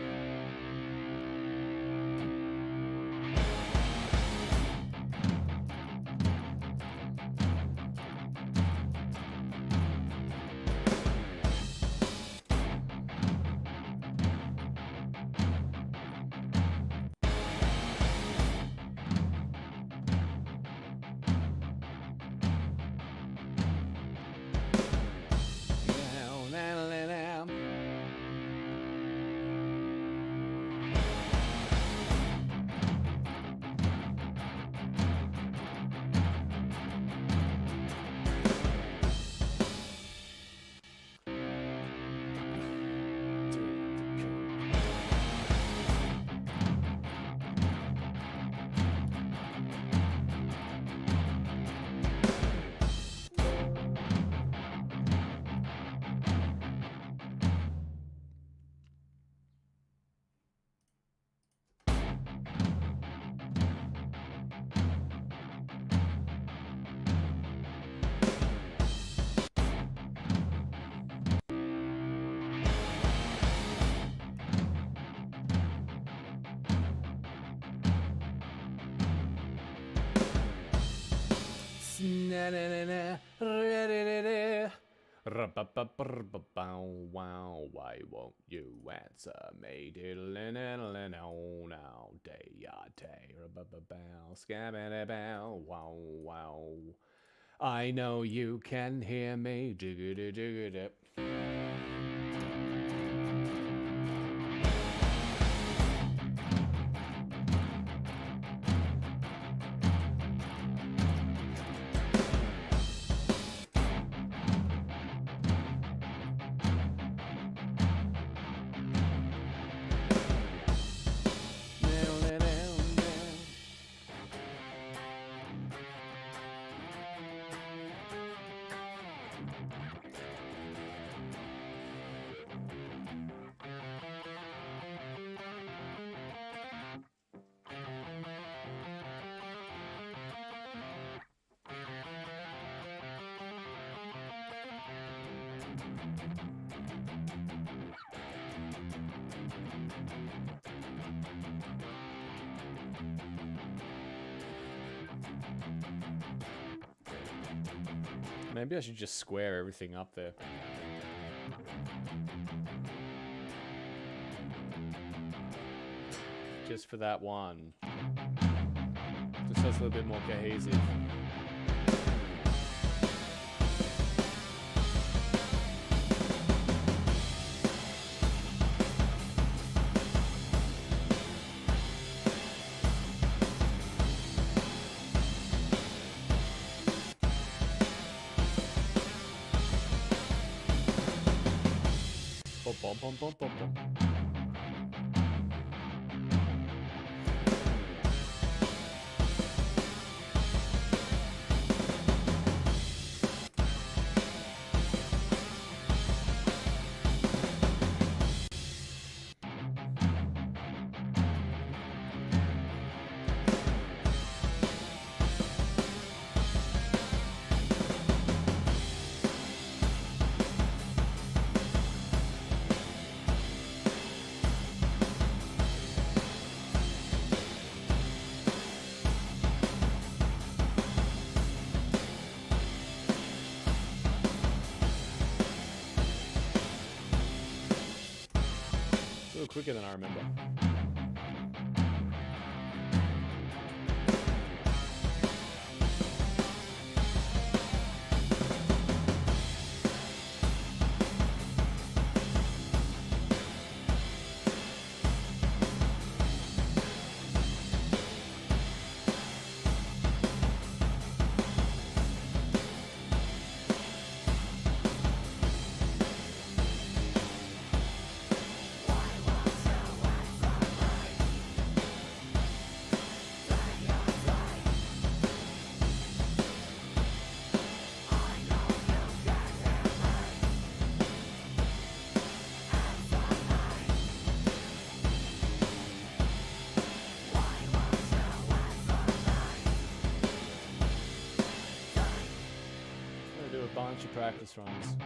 Why won't you answer me? Now, I know you can hear me. Maybe I should just square everything up there. Just for that one. Just so it's a little bit more cohesive. Bum, bum, bum, bum, bum. A little quicker than I remember. Bunch of practice runs.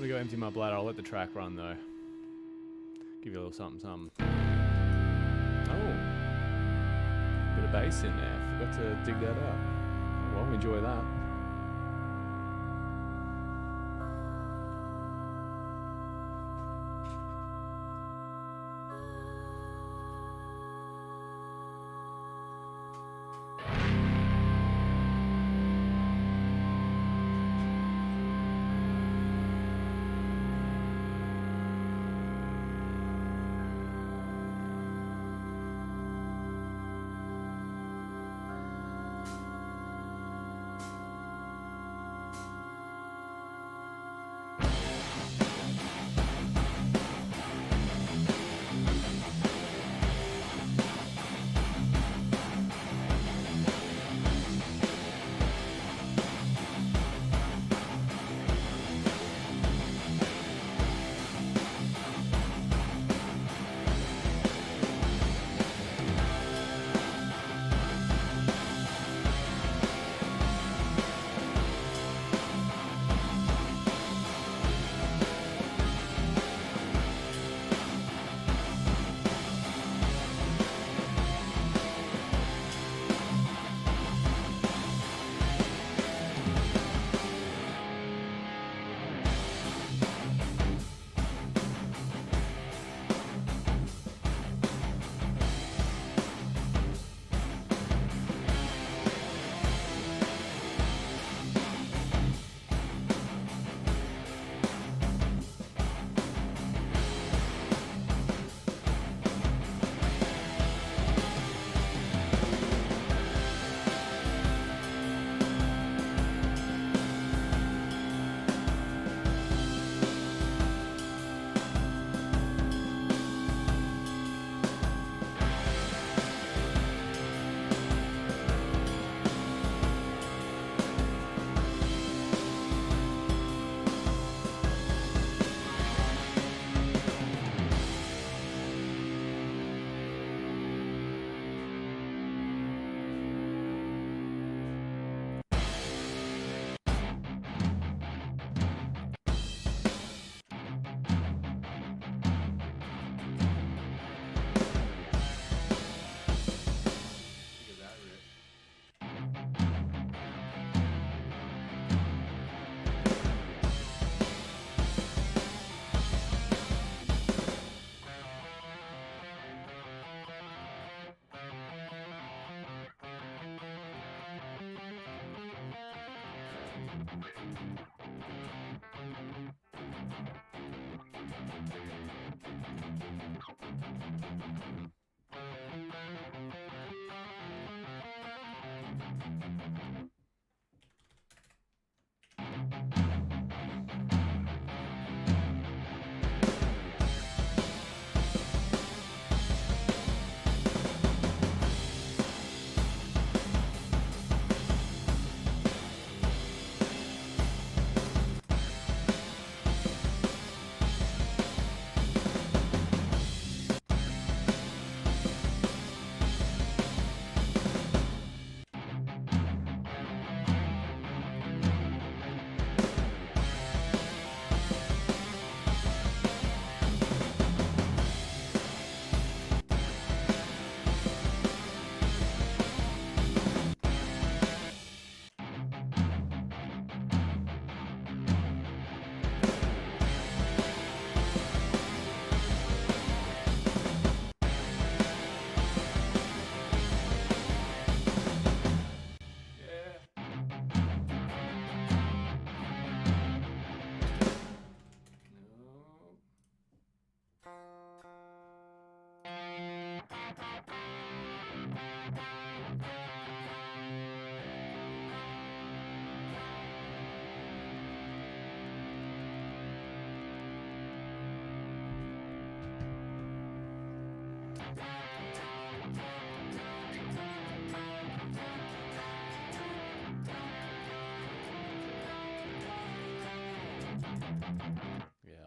me go empty my bladder. I'll let the track run though. Give you a little something, something. Oh, bit of bass in there. Forgot to dig that up. Well, enjoy that.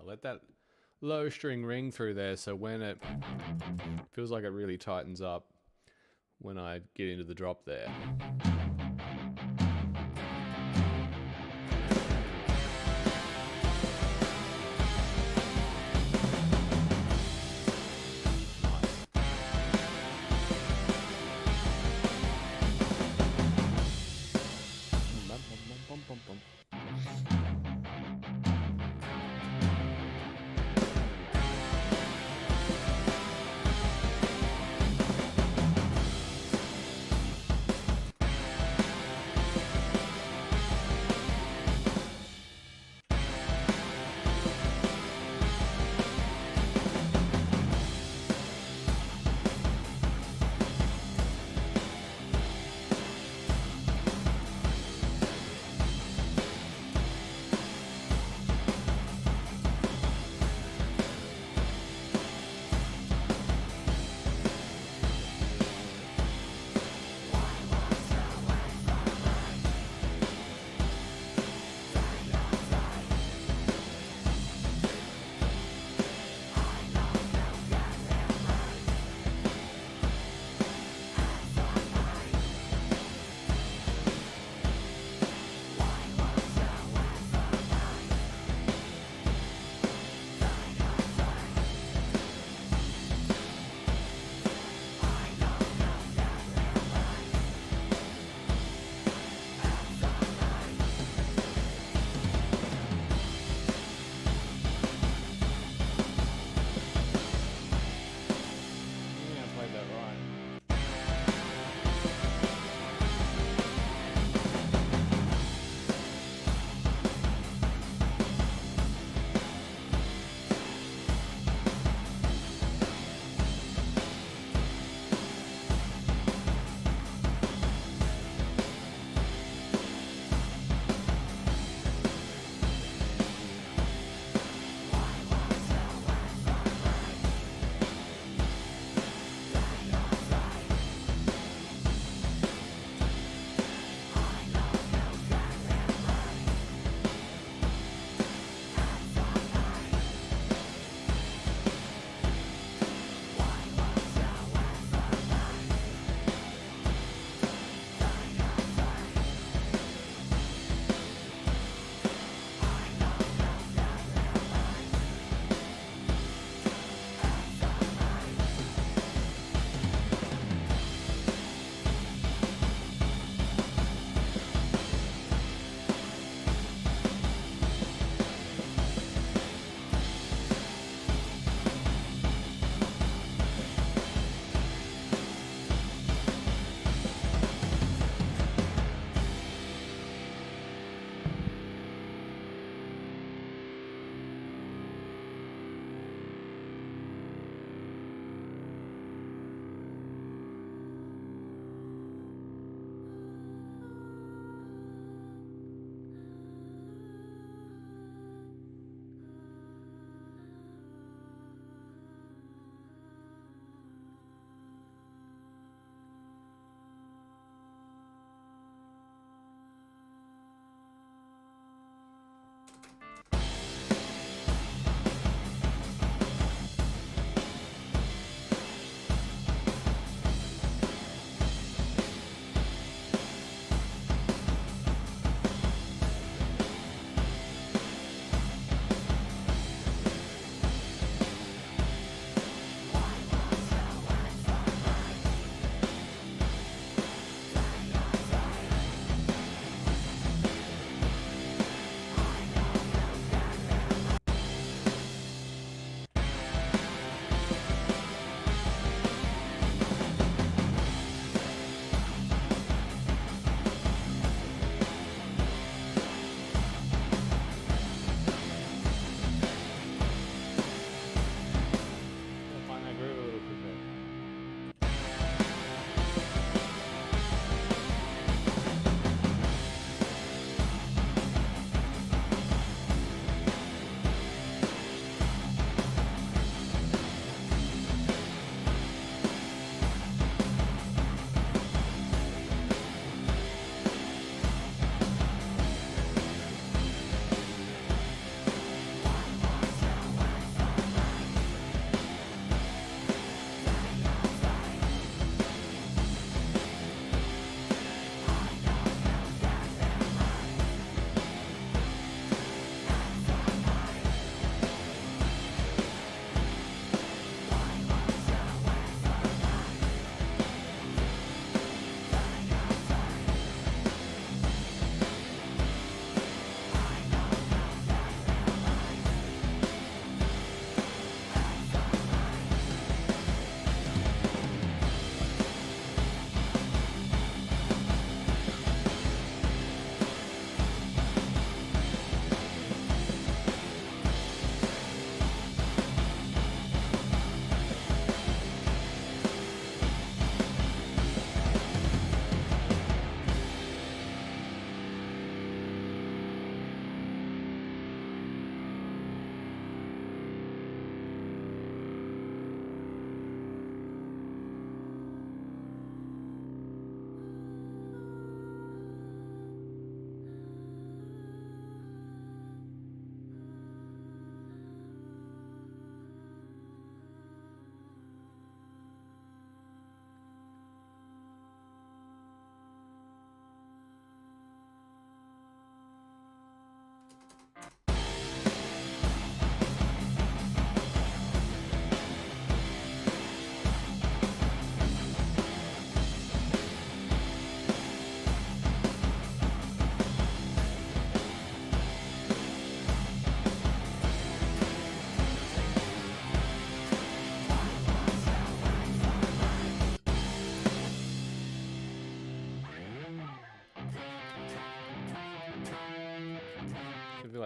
Let that low string ring through there, so when it feels like it really tightens up when I get into the drop there.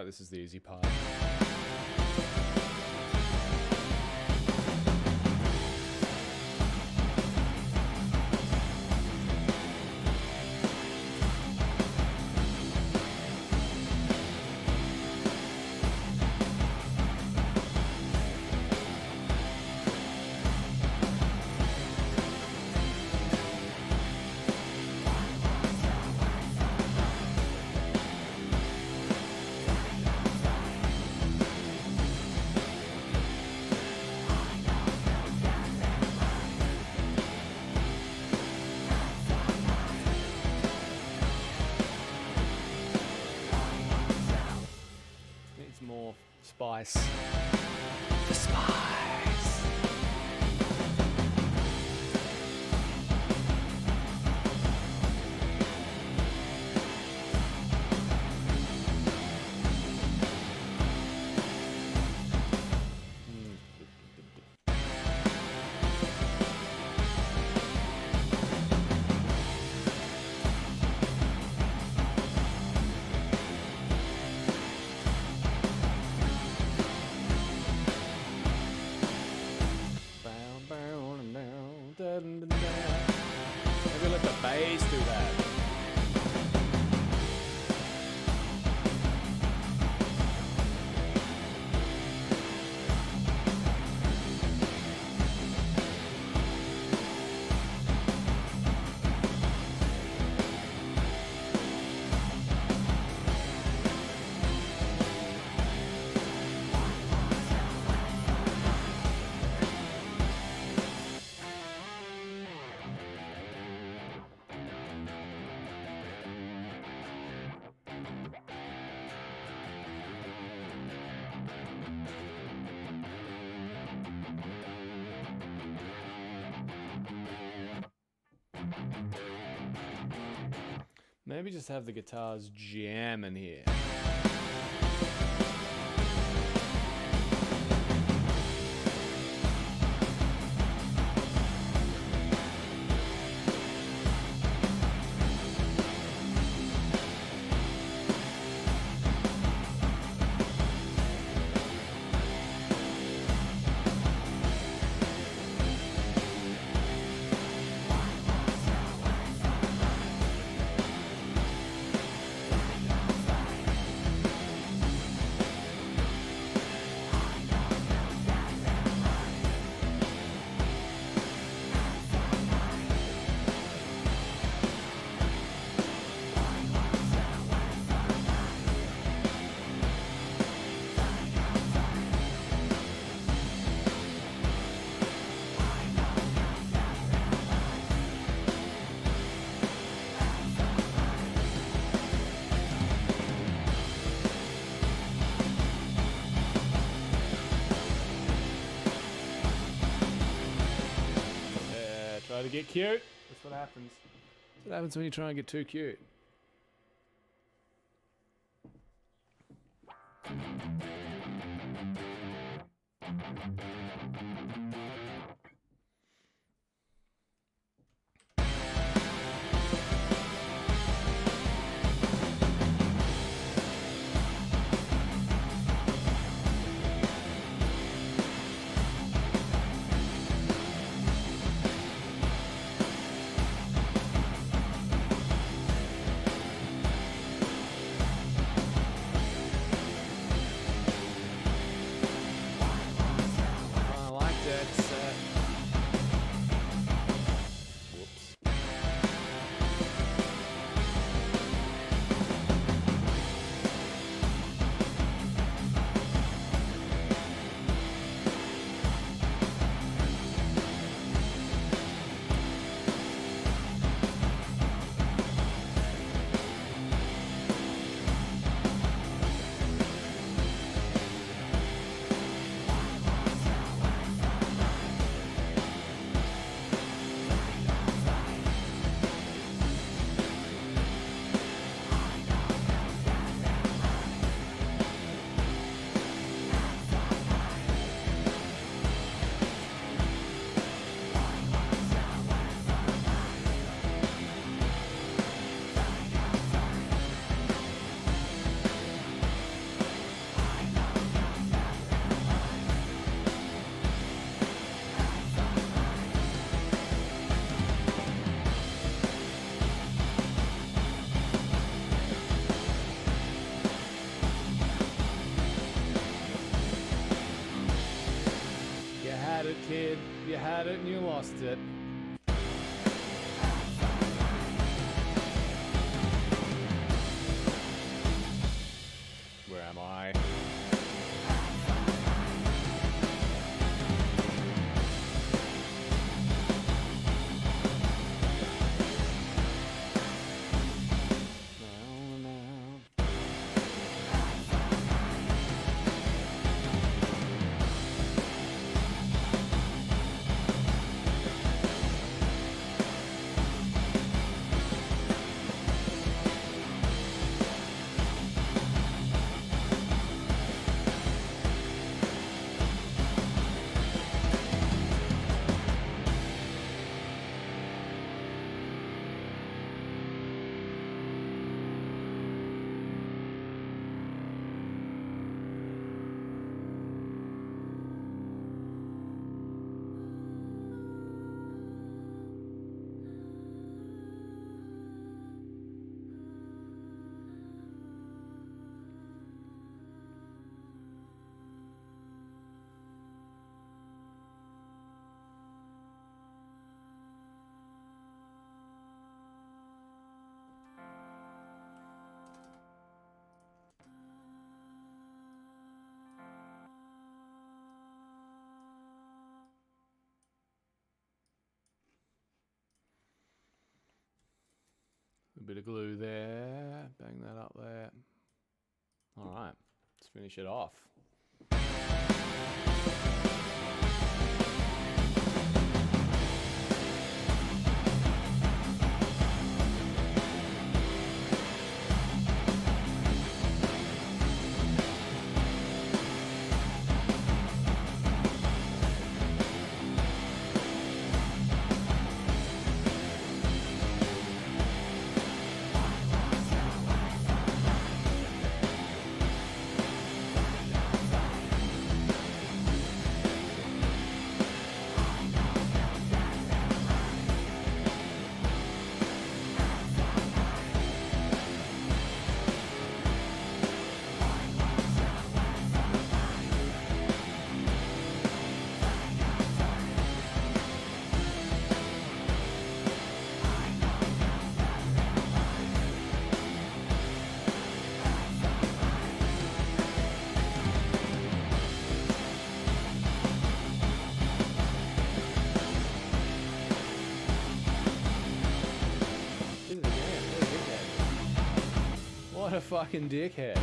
like this is the easy part. More spice. The spice. Maybe let the bass do that. Maybe just have the guitars jamming here. Try to get cute. That's what happens. That's what happens when you try and get too cute. I like that. had it and you lost it. Where am I? A bit of glue there, bang that up there. All right, let's finish it off. What a fucking dickhead.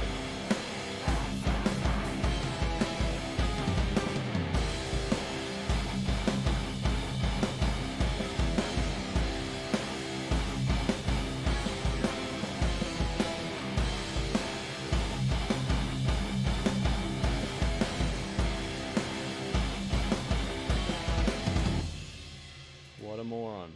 What a moron.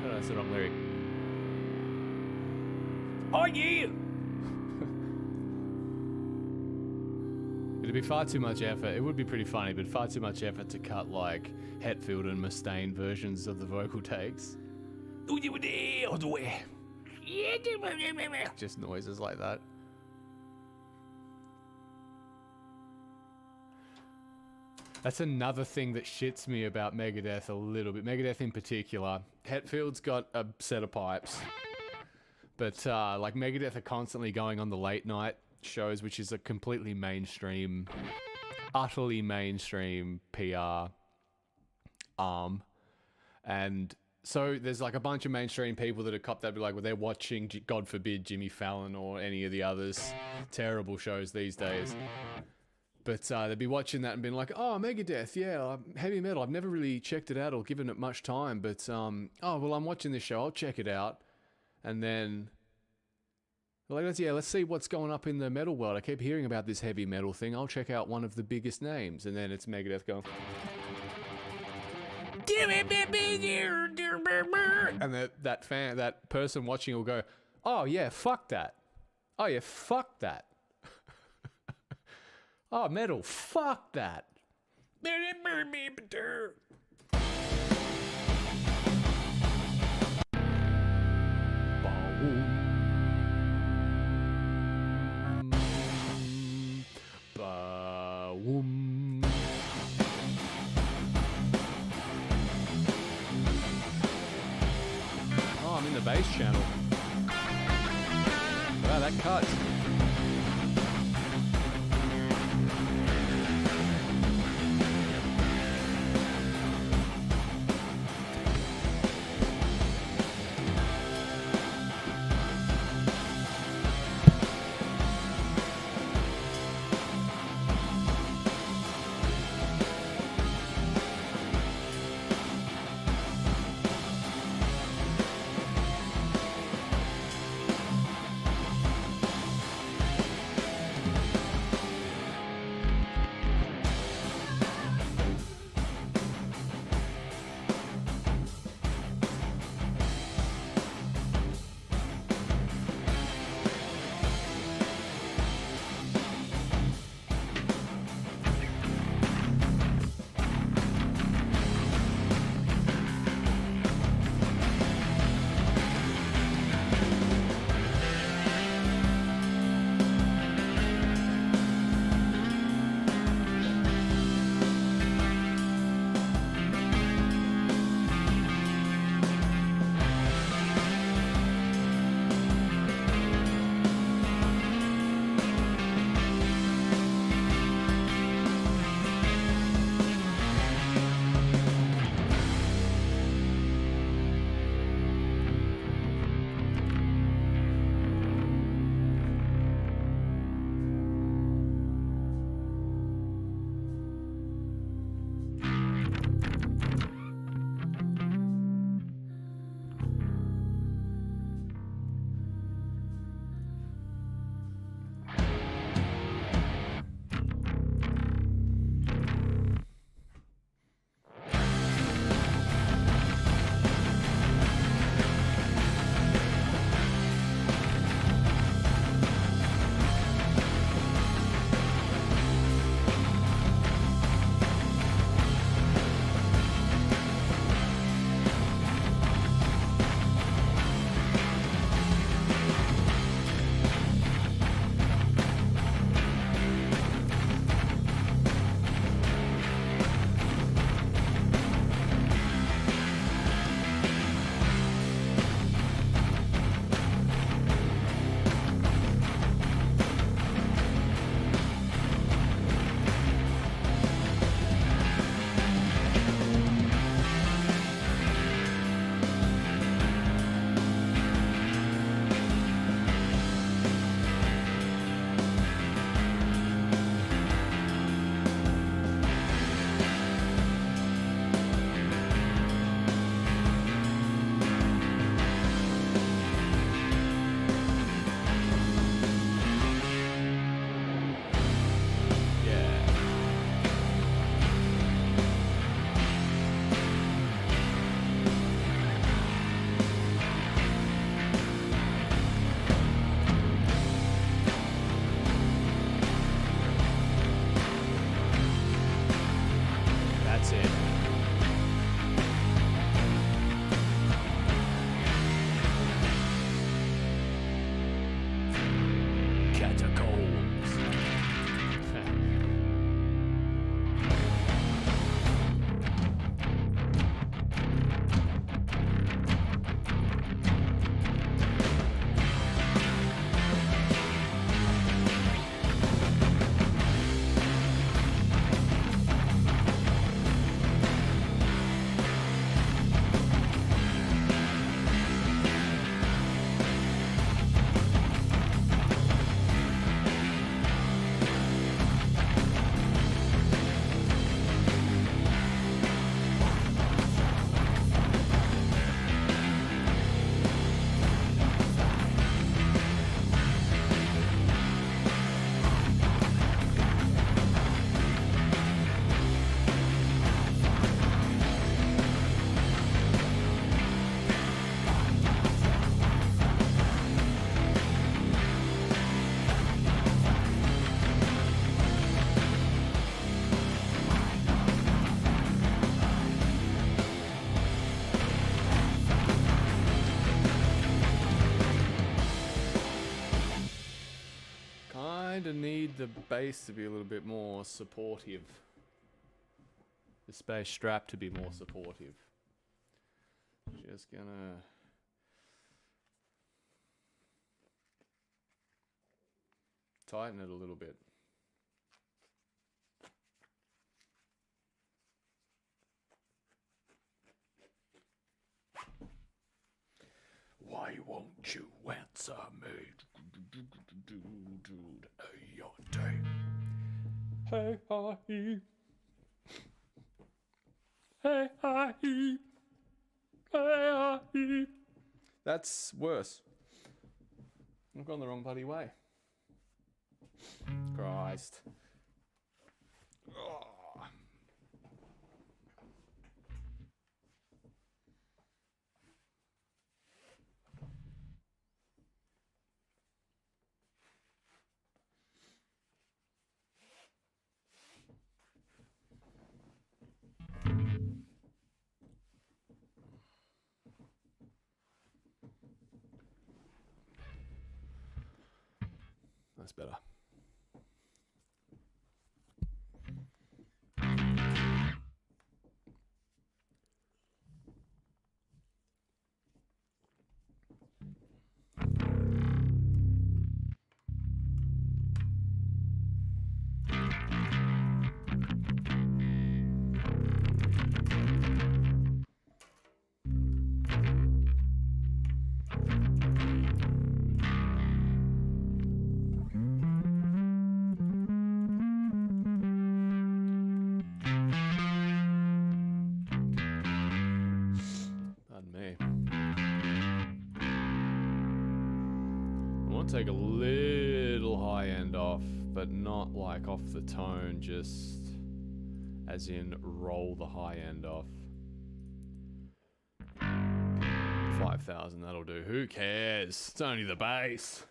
That's the wrong lyric. Oh yeah! It'd be far too much effort. It would be pretty funny, but far too much effort to cut like Hetfield and Mustaine versions of the vocal takes. Just noises like that. That's another thing that shits me about Megadeth a little bit. Megadeth in particular. Hetfield's got a set of pipes. But, like, Megadeth are constantly going on the late night shows, which is a completely mainstream, utterly mainstream PR arm. And so there's, like, a bunch of mainstream people that are copped that, be like, well, they're watching, God forbid, Jimmy Fallon or any of the others. Terrible shows these days. But they'd be watching that and being like, oh, Megadeth, yeah, heavy metal. I've never really checked it out or given it much time. But, oh, well, I'm watching this show. I'll check it out. And then, like, let's see what's going up in the metal world. I keep hearing about this heavy metal thing. I'll check out one of the biggest names. And then it's Megadeth going... And that person watching will go, oh, yeah, fuck that. Oh, yeah, fuck that. Oh, metal, fuck that. Oh, I'm in the bass channel. Wow, that cut. kind of need the base to be a little bit more supportive. The space strap to be more supportive. Just gonna... tighten it a little bit. Why won't you answer me? Hey, hi. Hey, hi. Hey, hi. That's worse. I've gone the wrong bloody way. Christ. Oh. That's better. Take a little high end off, but not like off the tone, just as in roll the high end off. 5,000, that'll do. Who cares? It's only the bass.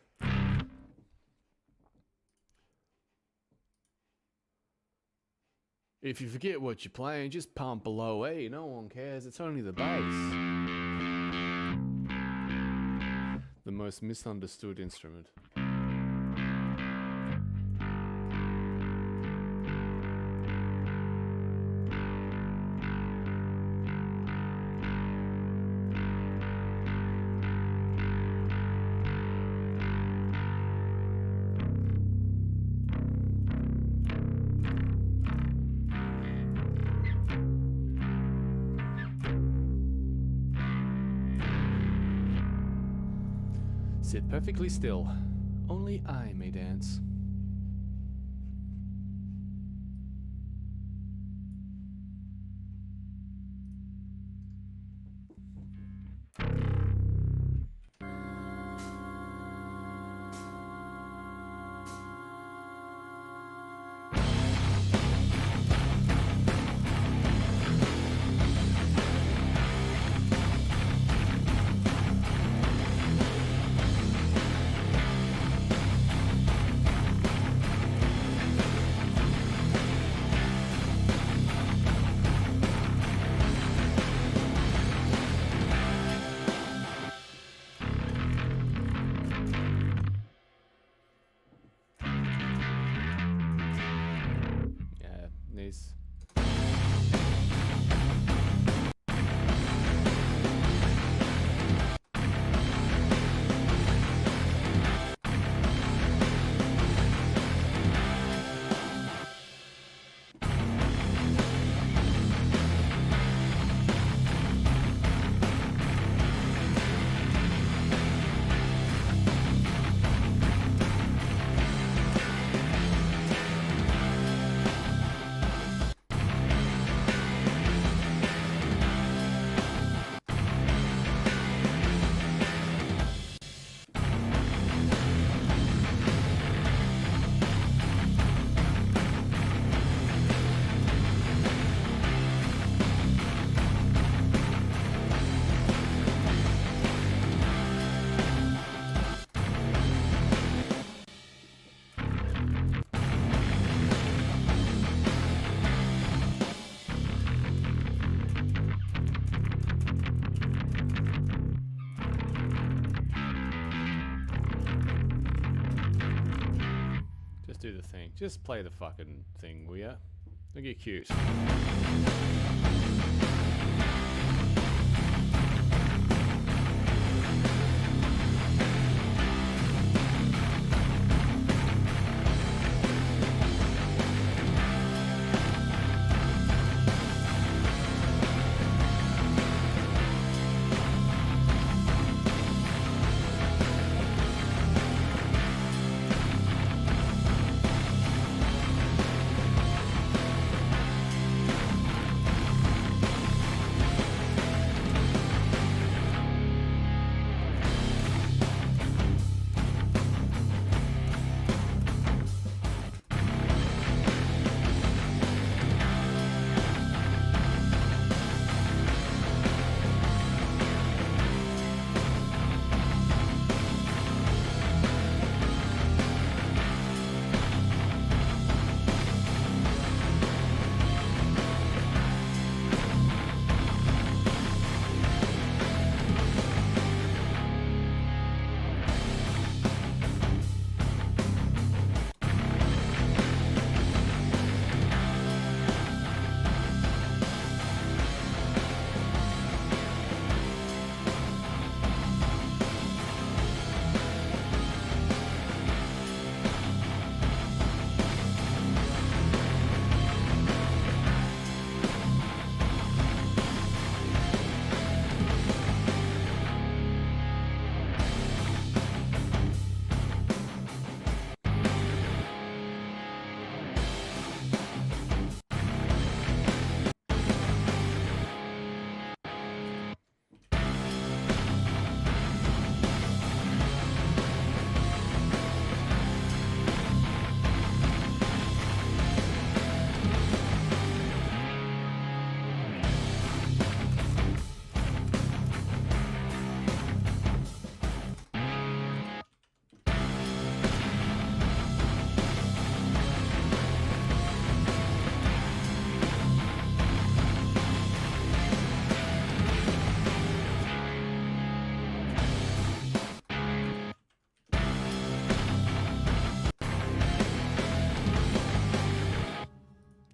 If you forget what you're playing, just pump below E. No one cares. It's only the bass. The most misunderstood instrument. Sit perfectly still. Only I may dance. Just do the thing. Just play the fucking thing, will ya? Don't get cute.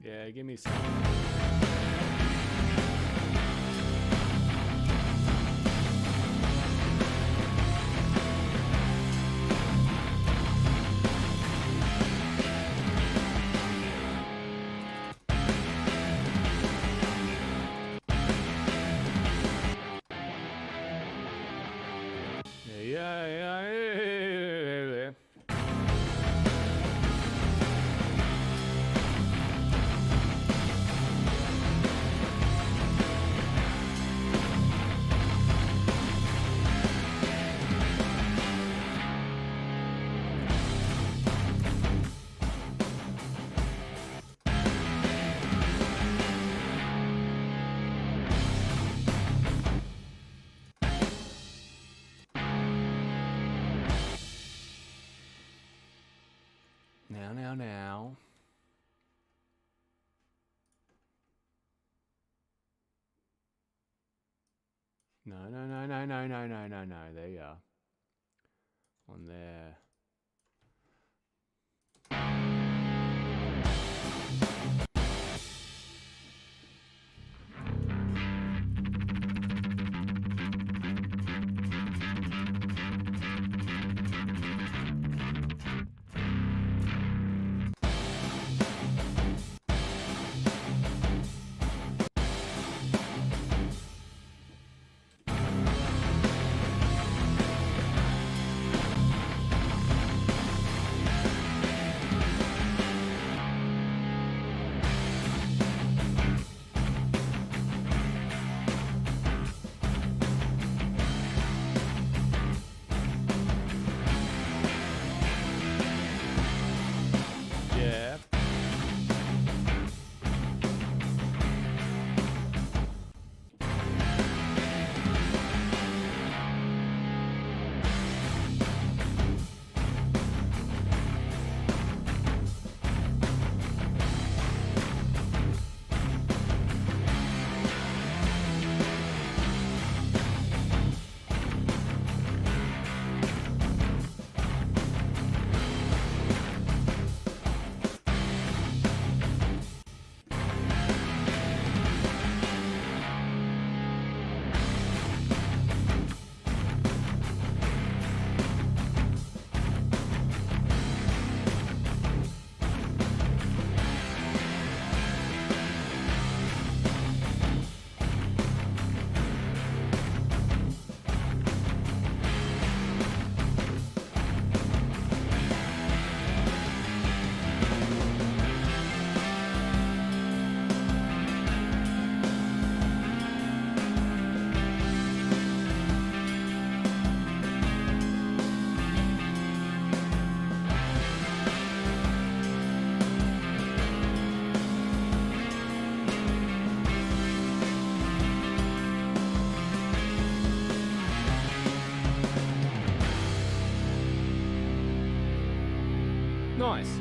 Yeah, give me some. Yeah. Now. No. There you are. On there. Nice.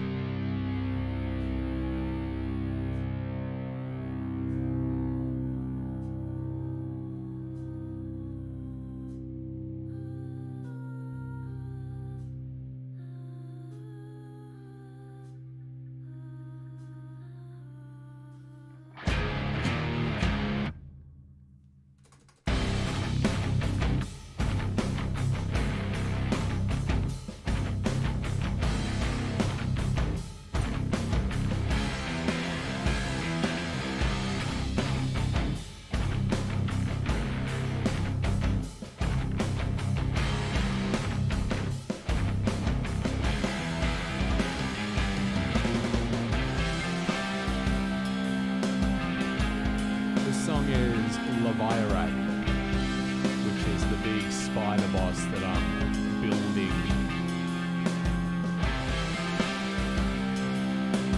Which is the big spider boss that I'm building.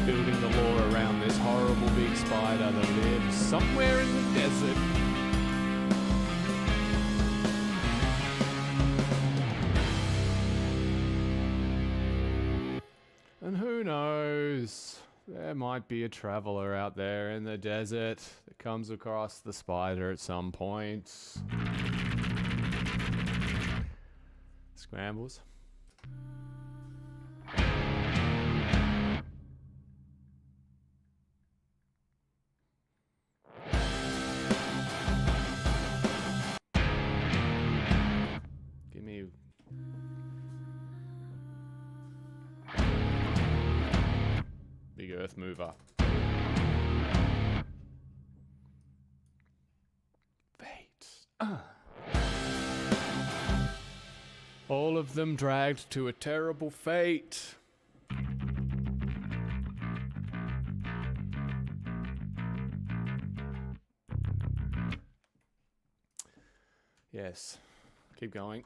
Building the lore around this horrible big spider that lives somewhere in the desert. And who knows? There might be a traveler out there in the desert that comes across the spider at some point. Scrambles. Give me... Big earth mover. Fate. All of them dragged to a terrible fate. Yes. Keep going.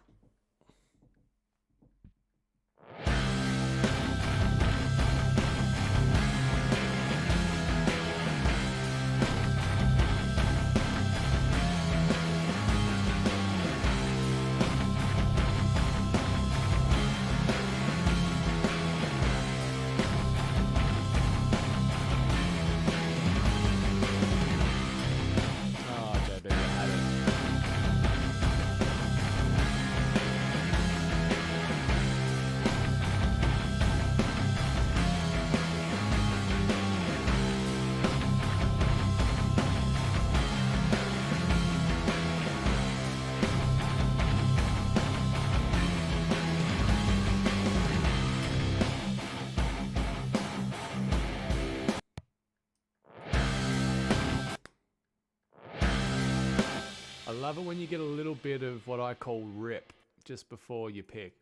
I love it when you get a little bit of what I call rip just before you pick.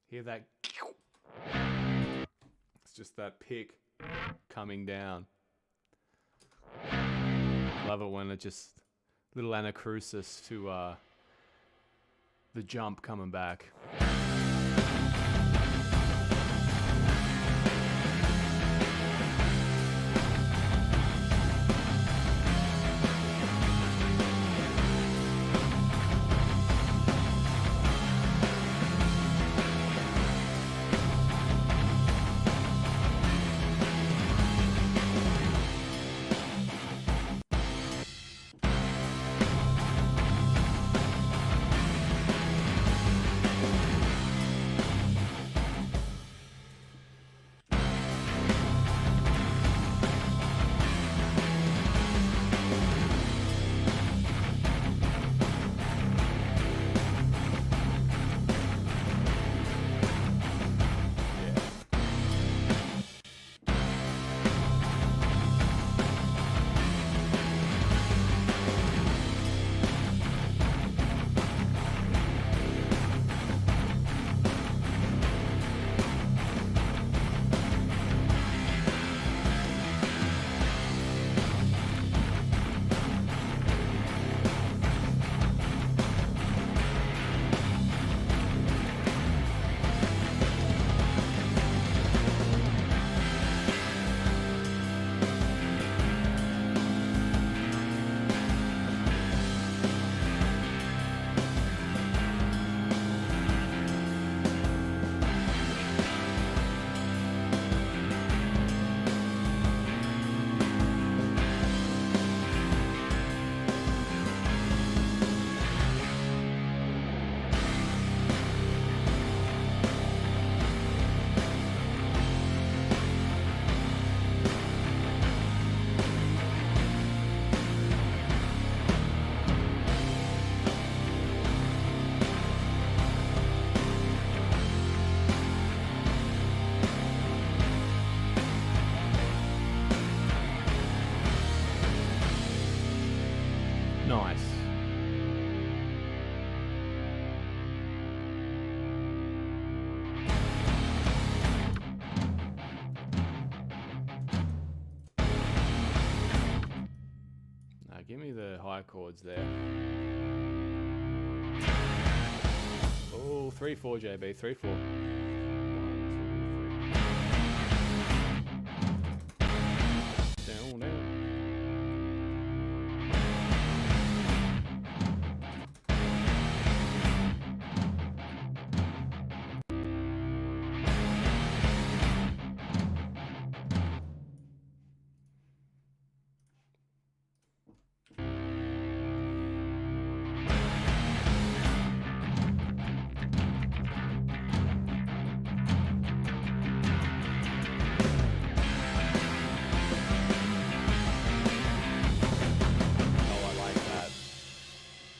Hear that? It's just that pick coming down. Love it when it just little anacrusis to the jump coming back. give me the high chords there. Oh, 3/4 JB, 3/4. 1, 2, 3. Down, down.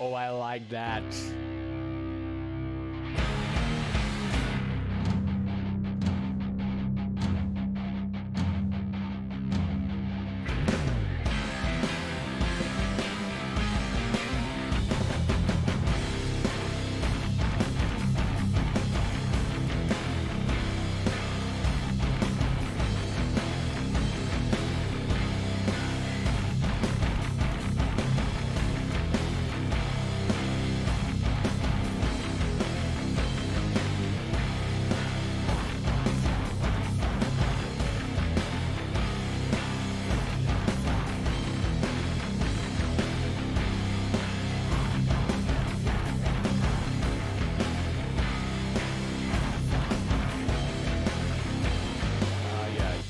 Oh, I like that.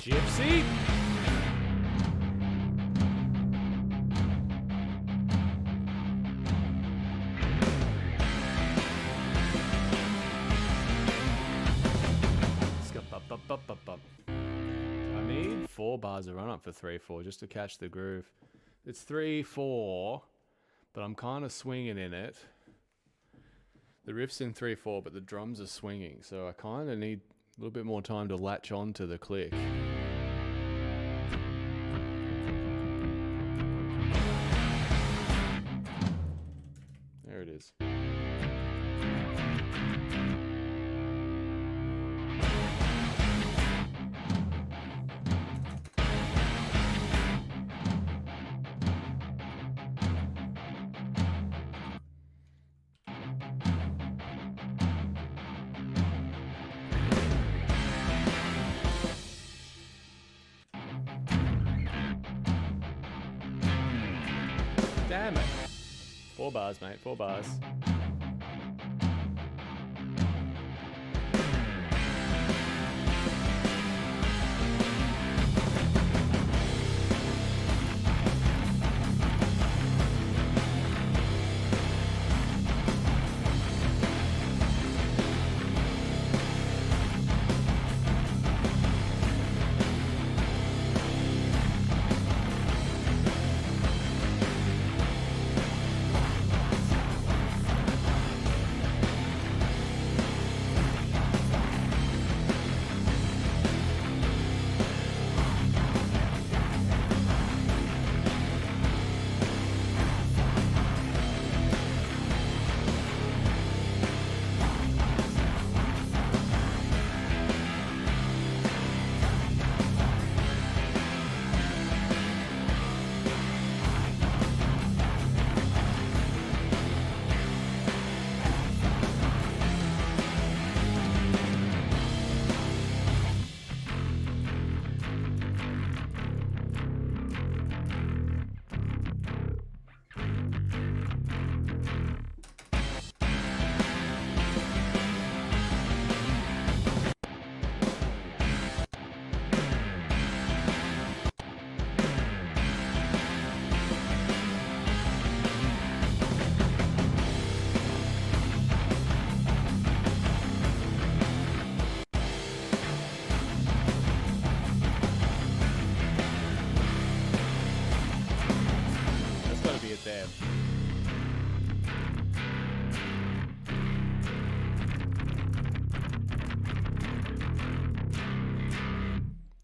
Gypsy? I need 4 bars of run up for 3/4 just to catch the groove. It's 3/4, but I'm kind of swinging in it. The riff's in 3/4, but the drums are swinging, so I kind of need a little bit more time to latch on to the click. There it is. Damn it. 4 bars, mate. 4 bars. There.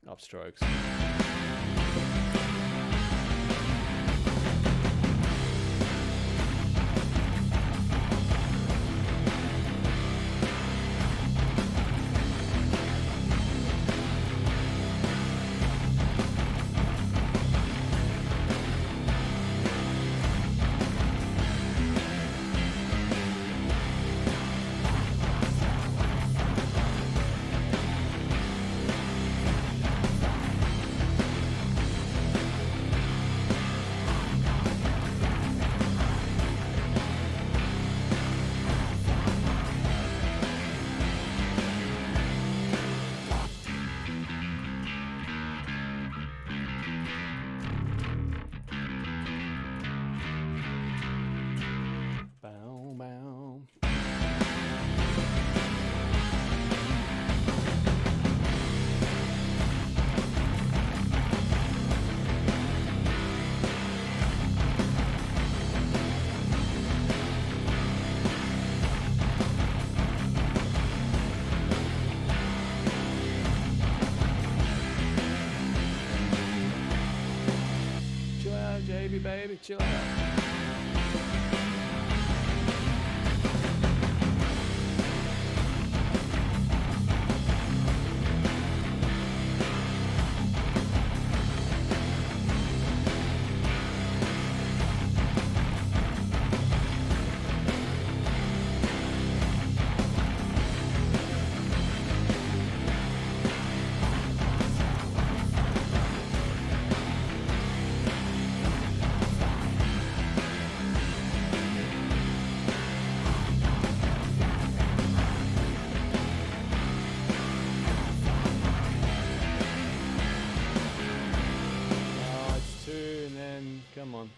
Upstrokes. you, baby. Chill out.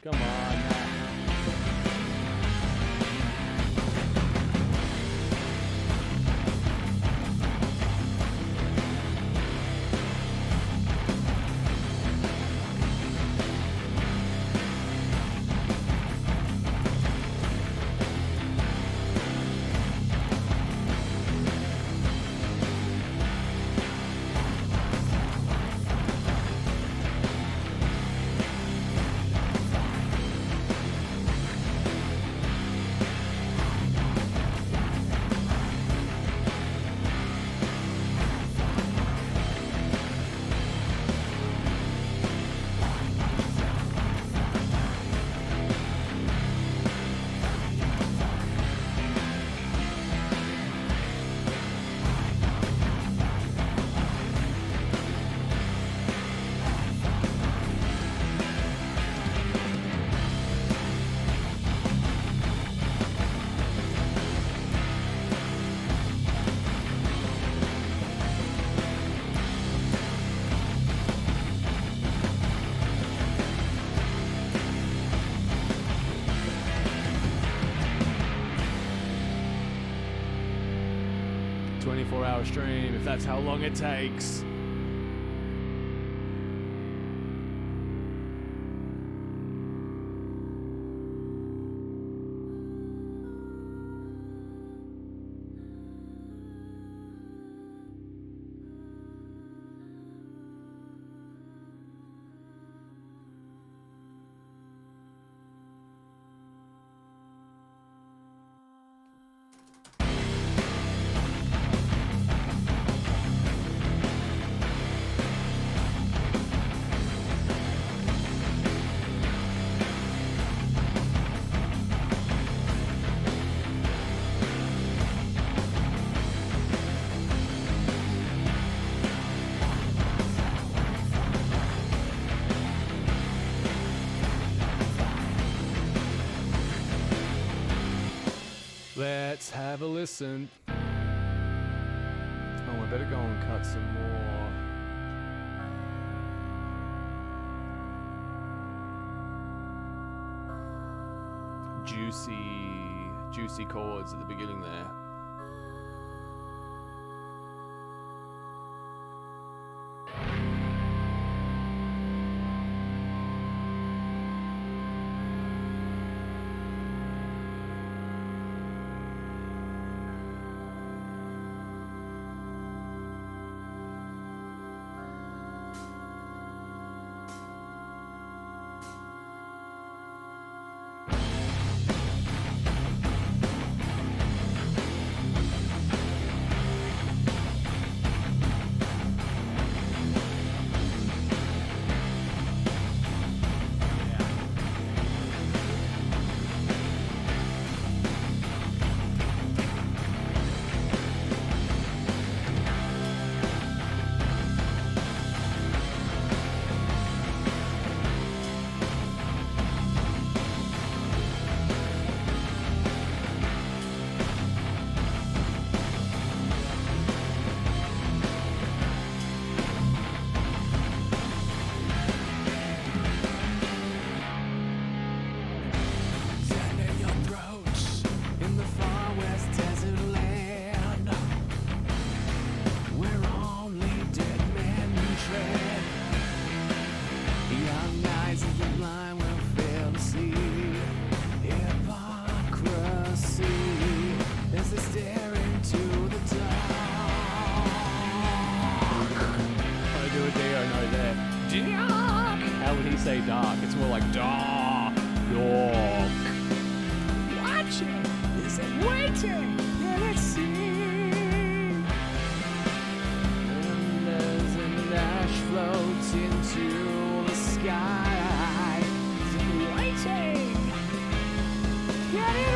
Come on. Hour stream, if that's how long it takes. Let's have a listen. Oh, I better go and cut some more. Juicy chords at the beginning there. How would he say dark? It's more like dark. waiting, and it seems. And as an ash floats into the sky, I'm waiting, can it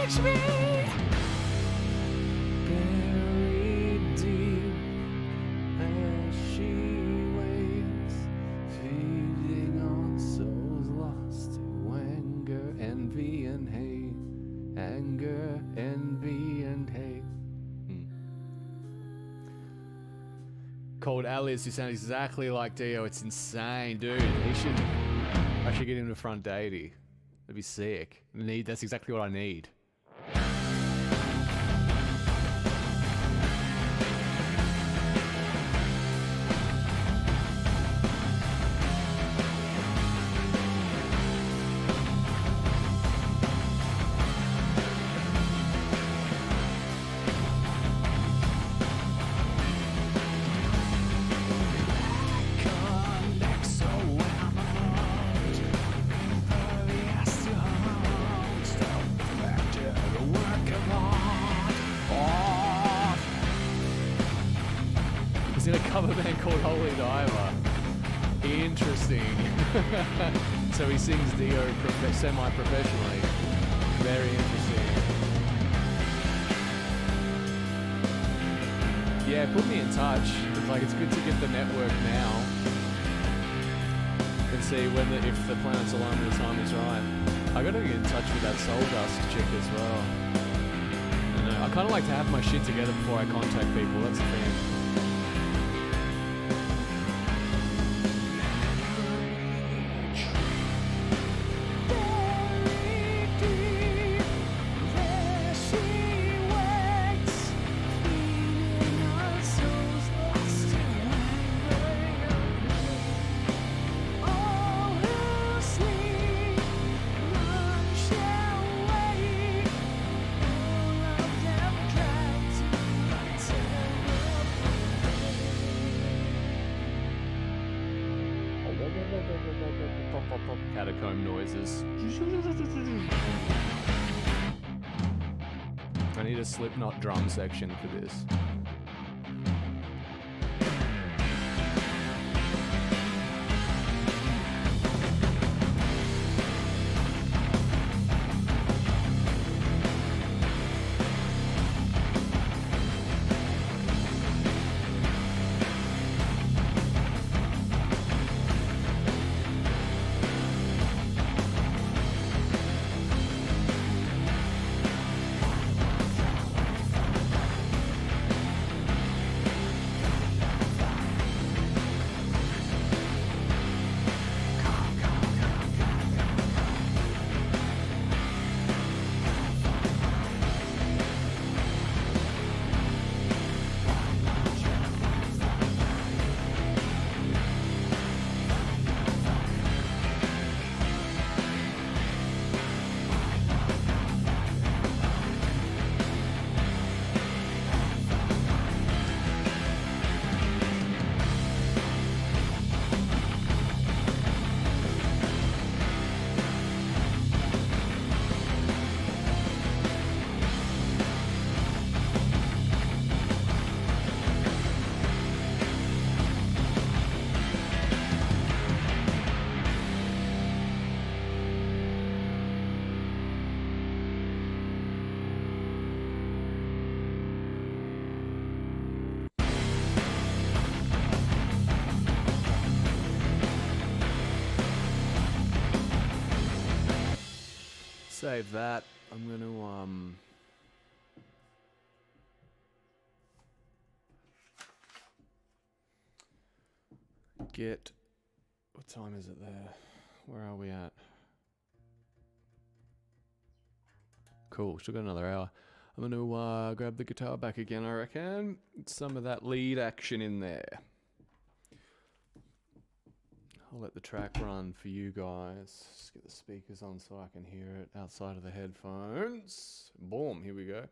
reach me? Buried deep as she waits, feeding on souls lost to anger, envy, and hate. Anger, envy, and hate. Called Alice, who sounds exactly like Dio. It's insane, dude. I should get him to front Deity. That'd be sick. That's exactly what I need. He's in a cover band called Holy Diver. Interesting. So he sings Dio semi-professionally. Very interesting. Yeah, put me in touch. It's good to get the network now and see if the planets align when the time is right. I gotta get in touch with that Soul Dust chick as well. I kind of like to have my shit together before I contact people. That's the thing. Catacomb noises. I need a Slipknot drum section for this. Save that. I'm gonna get, what time is it there? Where are we at? Cool, still got another hour. I'm gonna grab the guitar back again, I reckon. Some of that lead action in there. I'll let the track run for you guys. Just get the speakers on so I can hear it outside of the headphones. Boom, here we go.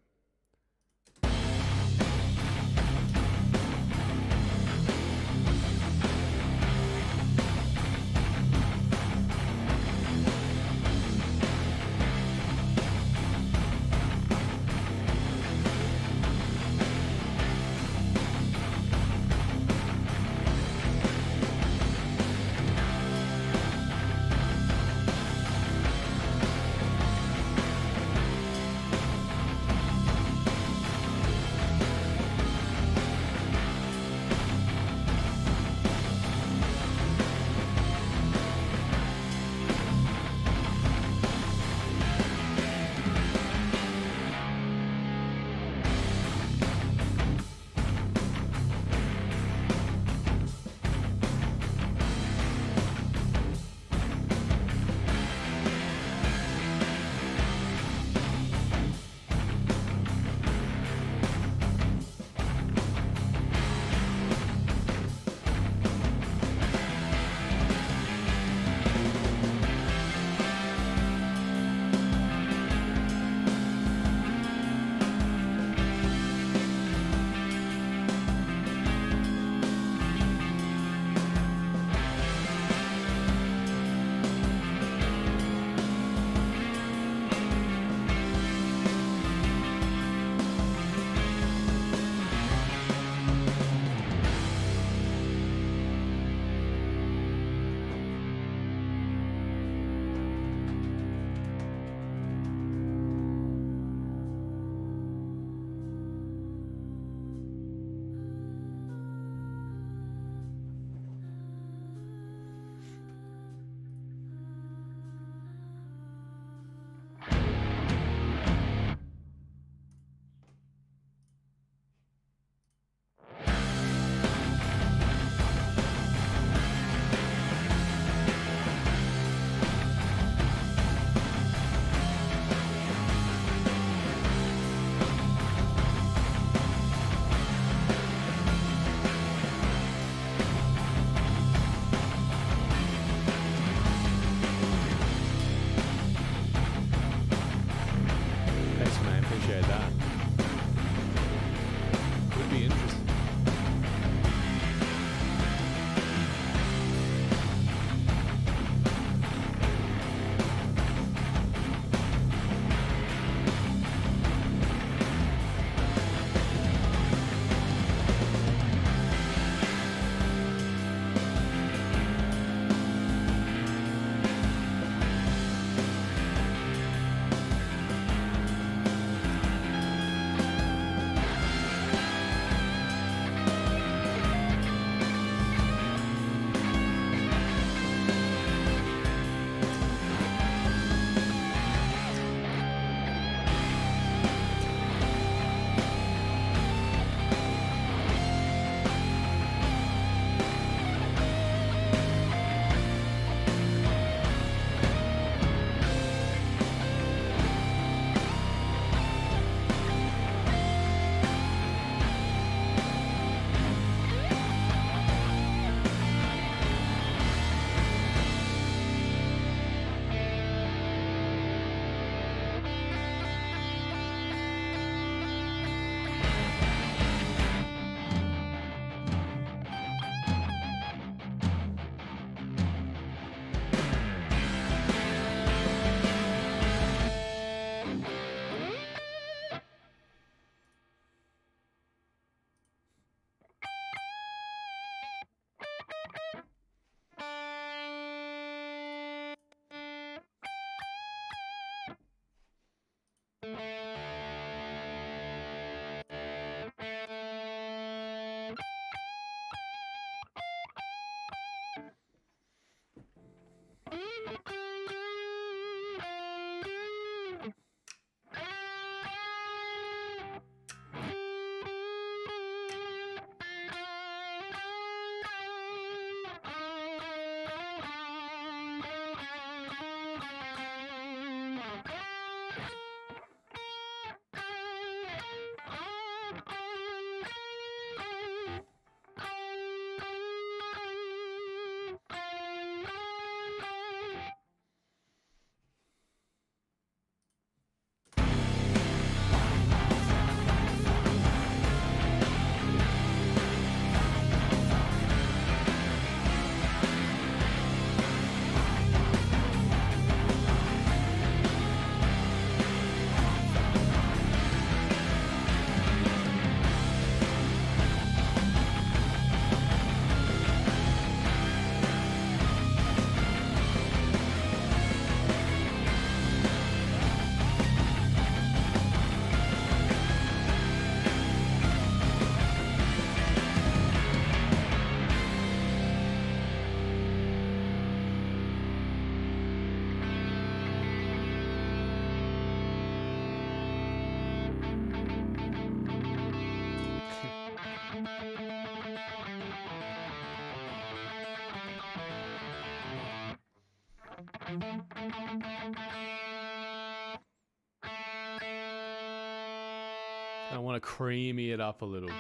I want to creamy it up a little.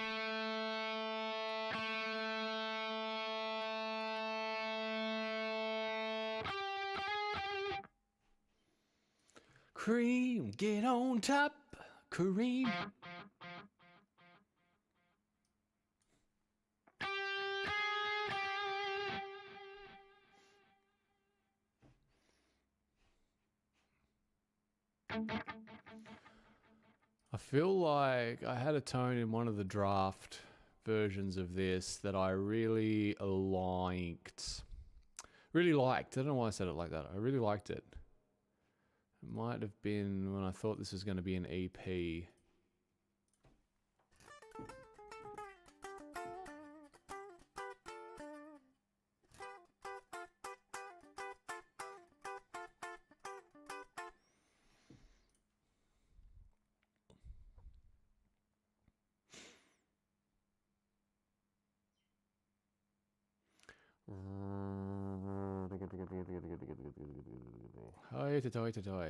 Cream, get on top, cream. I feel like I had a tone in one of the draft versions of this that I really liked. Really liked. I don't know why I said it like that. I really liked it. It might have been when I thought this was going to be an EP.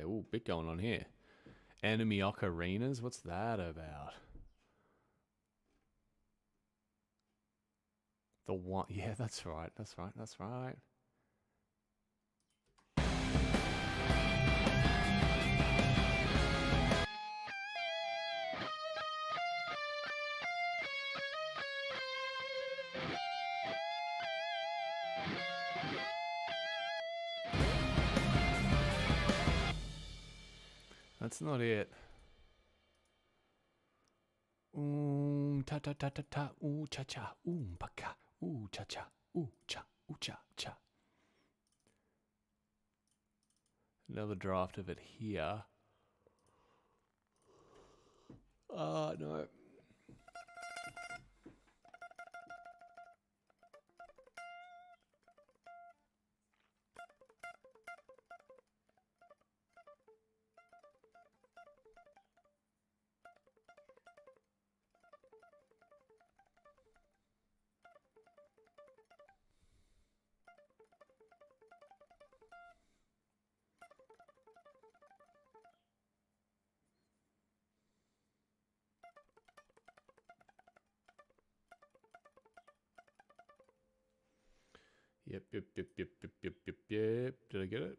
Oh, bit going on here. Enemy ocarinas? What's that about? The one, yeah, that's right, that's right, that's right. That's not it. Ta ta ta ta ta, cha cha, paka, cha cha, cha cha. Another draft of it here. No. Yep. Did I get it?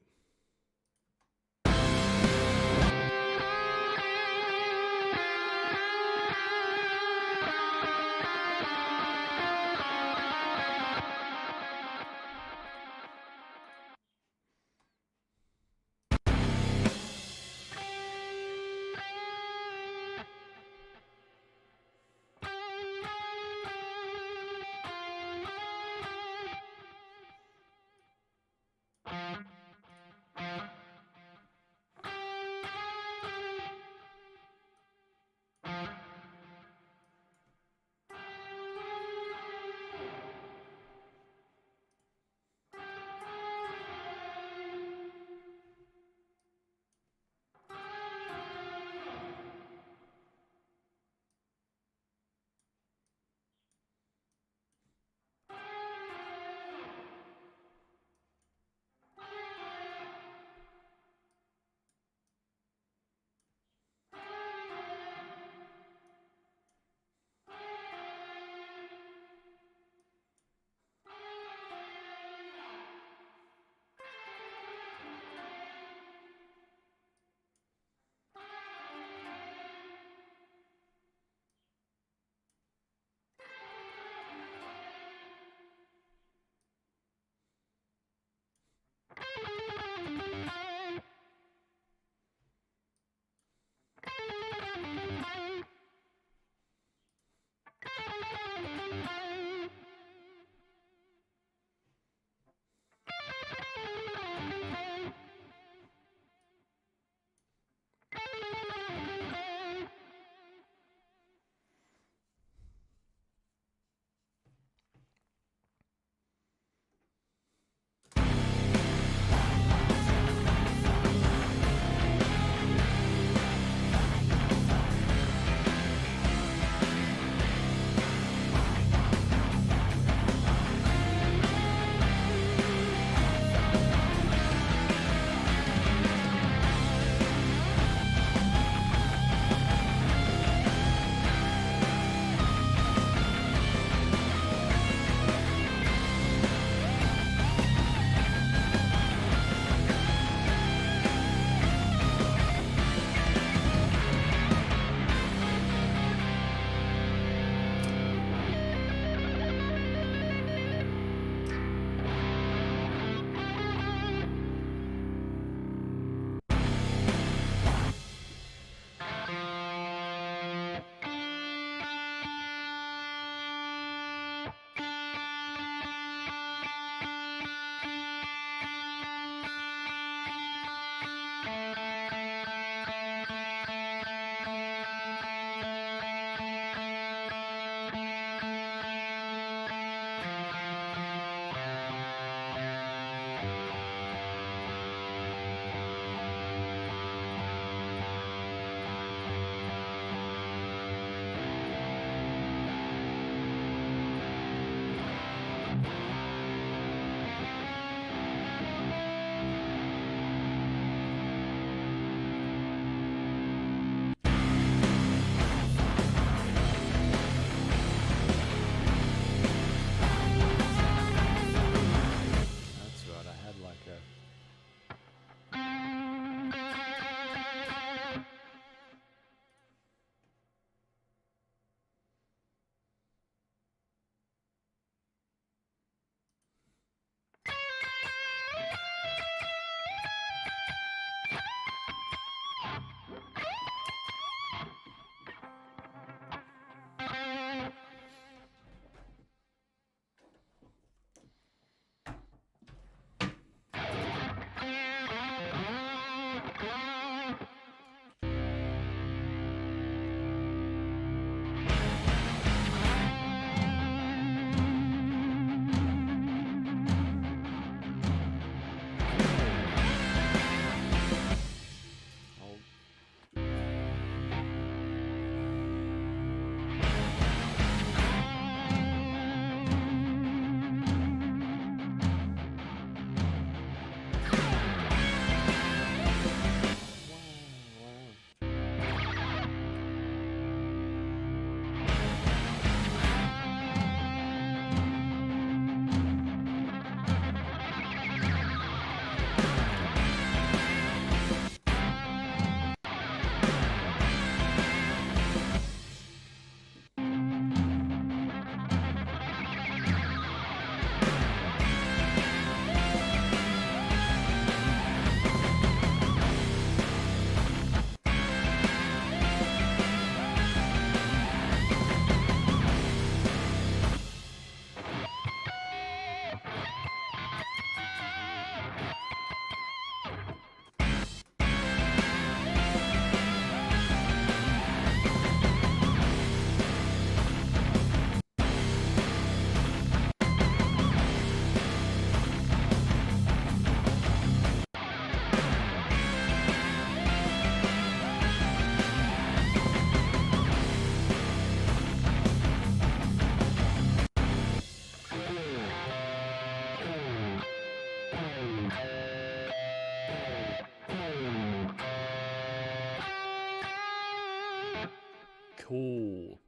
Cool.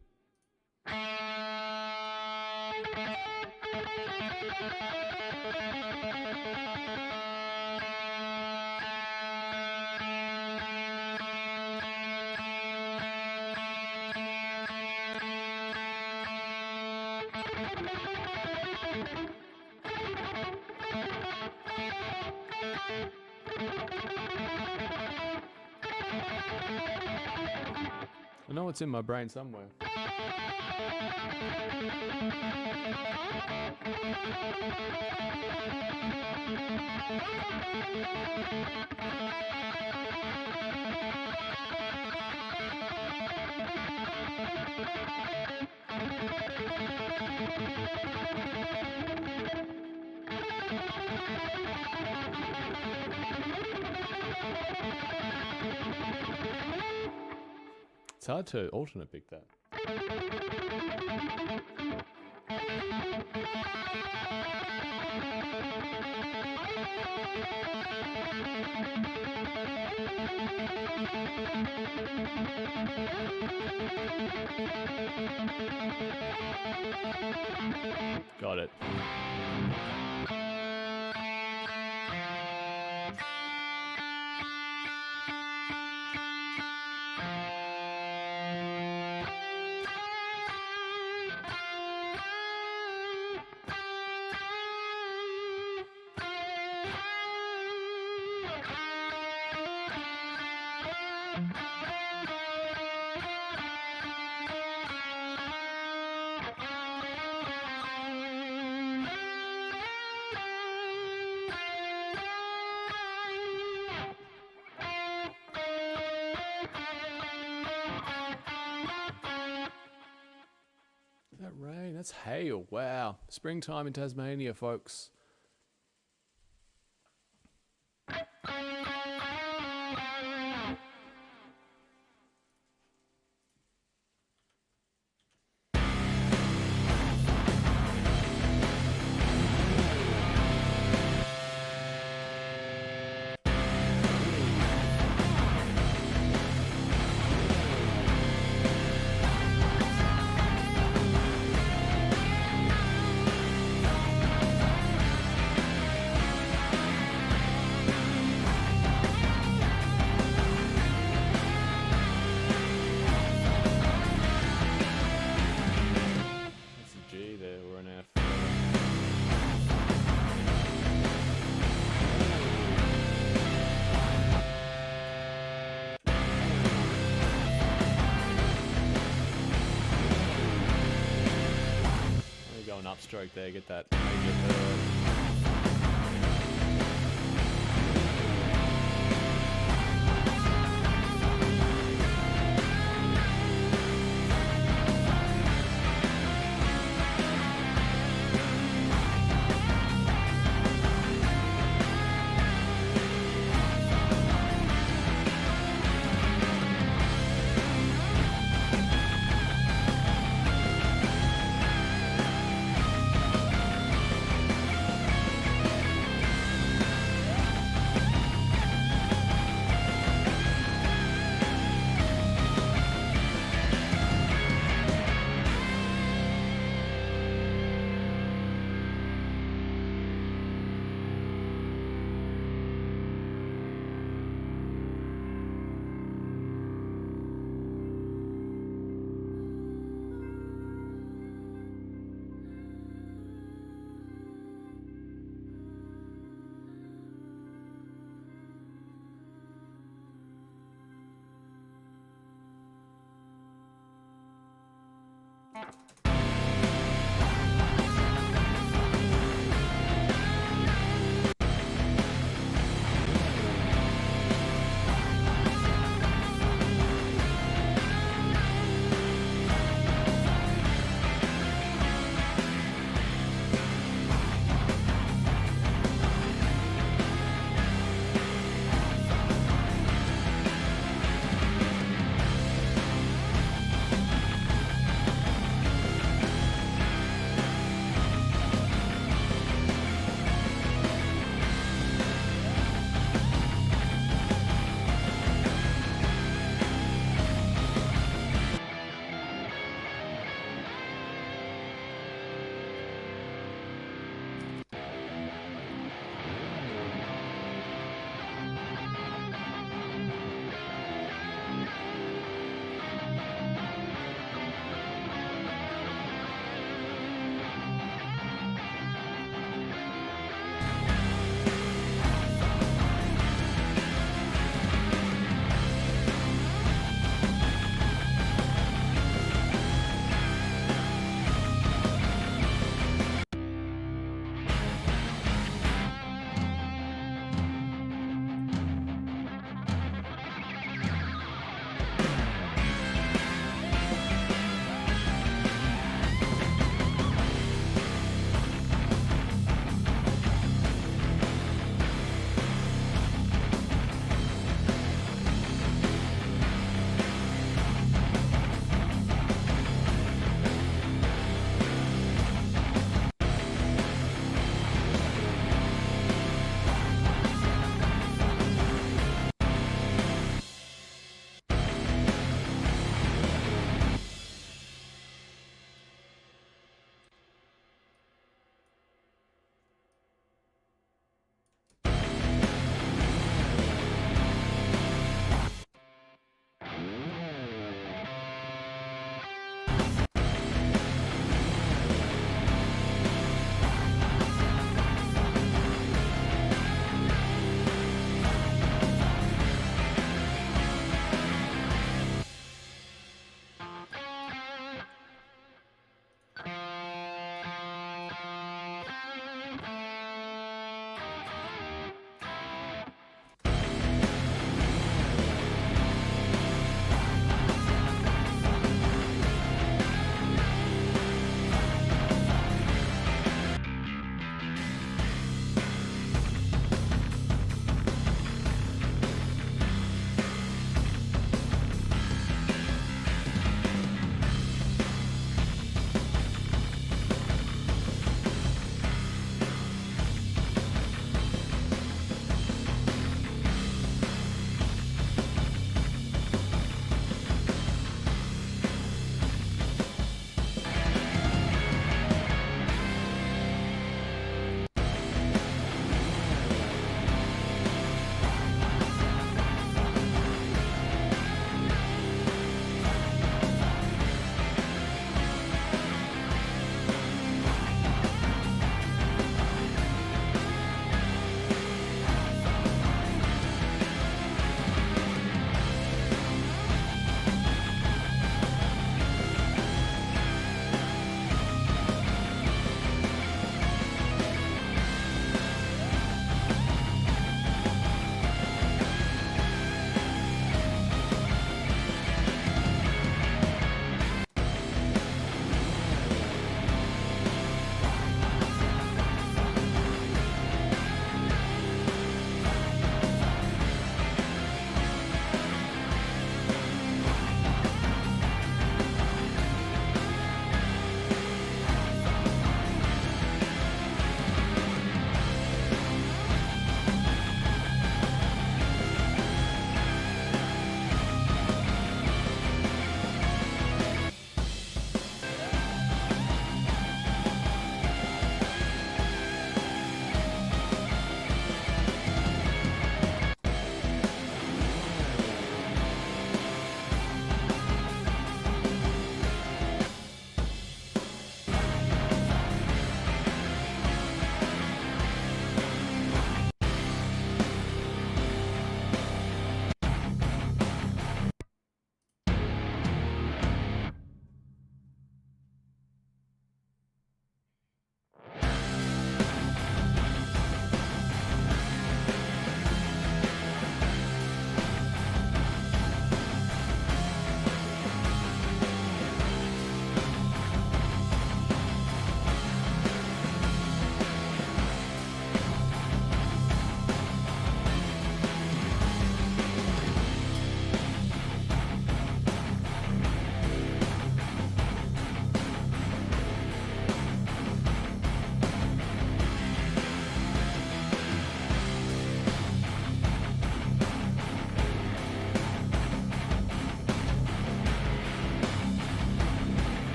I know it's in my brain somewhere. It's hard to alternate pick that. Got it. That rain, that's hail. Wow. Springtime in Tasmania, folks. Upstroke there, get that major third.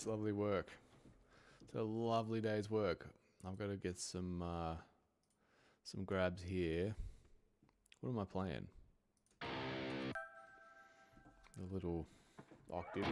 Nice, lovely work. It's a lovely day's work. I've got to get some grabs here. What am I playing? A little octave.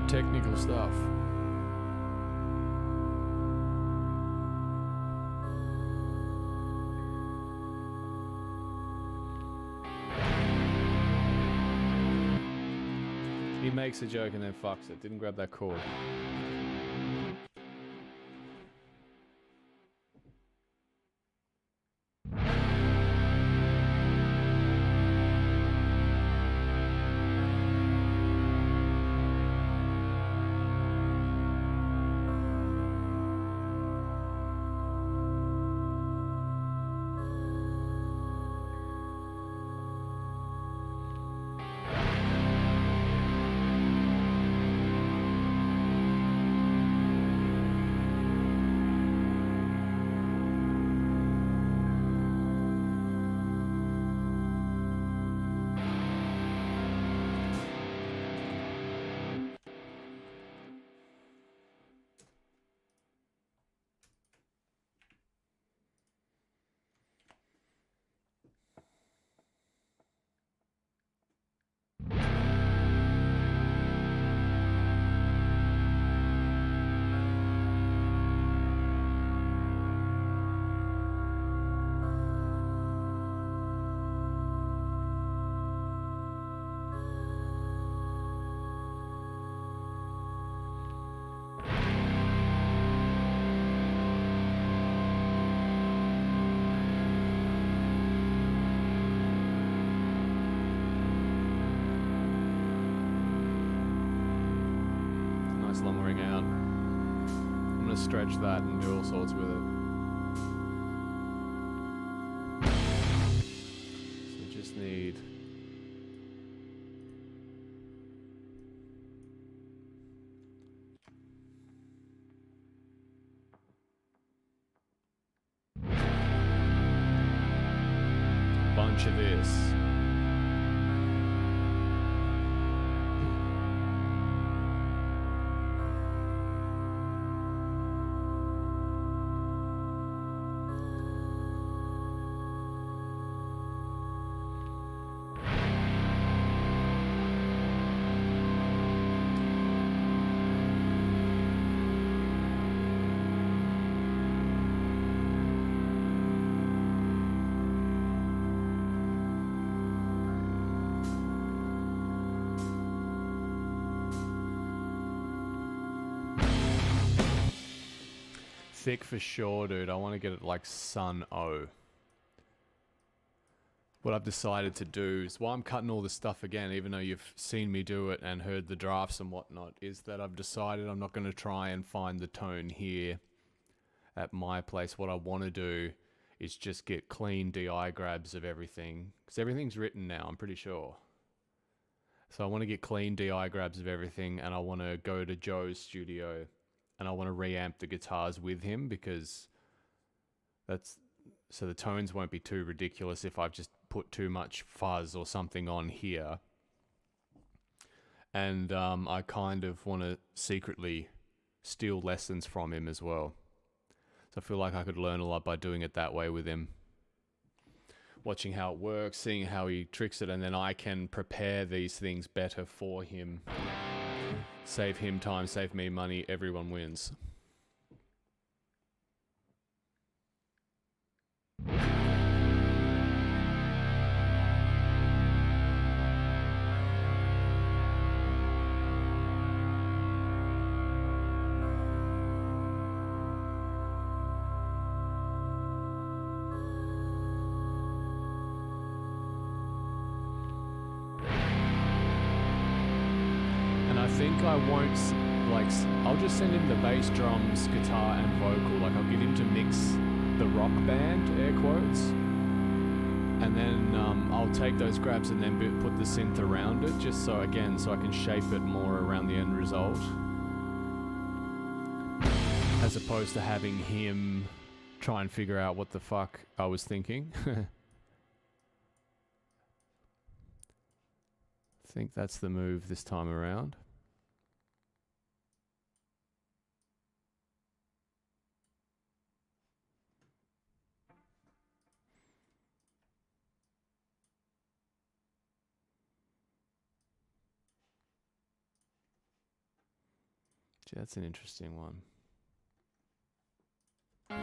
Technical stuff. He makes a joke and then fucks it. Didn't grab that chord. Long ring out. I'm going to stretch that and do all sorts with it. So just need a bunch of this. thick for sure, dude. I want to get it like Sun O. What I've decided to do is, while I'm cutting all this stuff again, even though you've seen me do it and heard the drafts and whatnot, is that I've decided I'm not going to try and find the tone here at my place. What I want to do is just get clean DI grabs of everything, because everything's written now, I'm pretty sure. So I want to get clean DI grabs of everything, and I want to go to Joe's studio and I want to reamp the guitars with him, because that's so the tones won't be too ridiculous if I've just put too much fuzz or something on here. And I kind of want to secretly steal lessons from him as well. So I feel like I could learn a lot by doing it that way with him. Watching how it works, seeing how he tricks it, and then I can prepare these things better for him. Save him time, save me money, everyone wins. I won't, I'll just send him the bass, drums, guitar, and vocal. Like, I'll get him to mix the rock band, air quotes. And then I'll take those grabs and then put the synth around it, just so, again, so I can shape it more around the end result. As opposed to having him try and figure out what the fuck I was thinking. I think that's the move this time around. Gee, that's an interesting one. I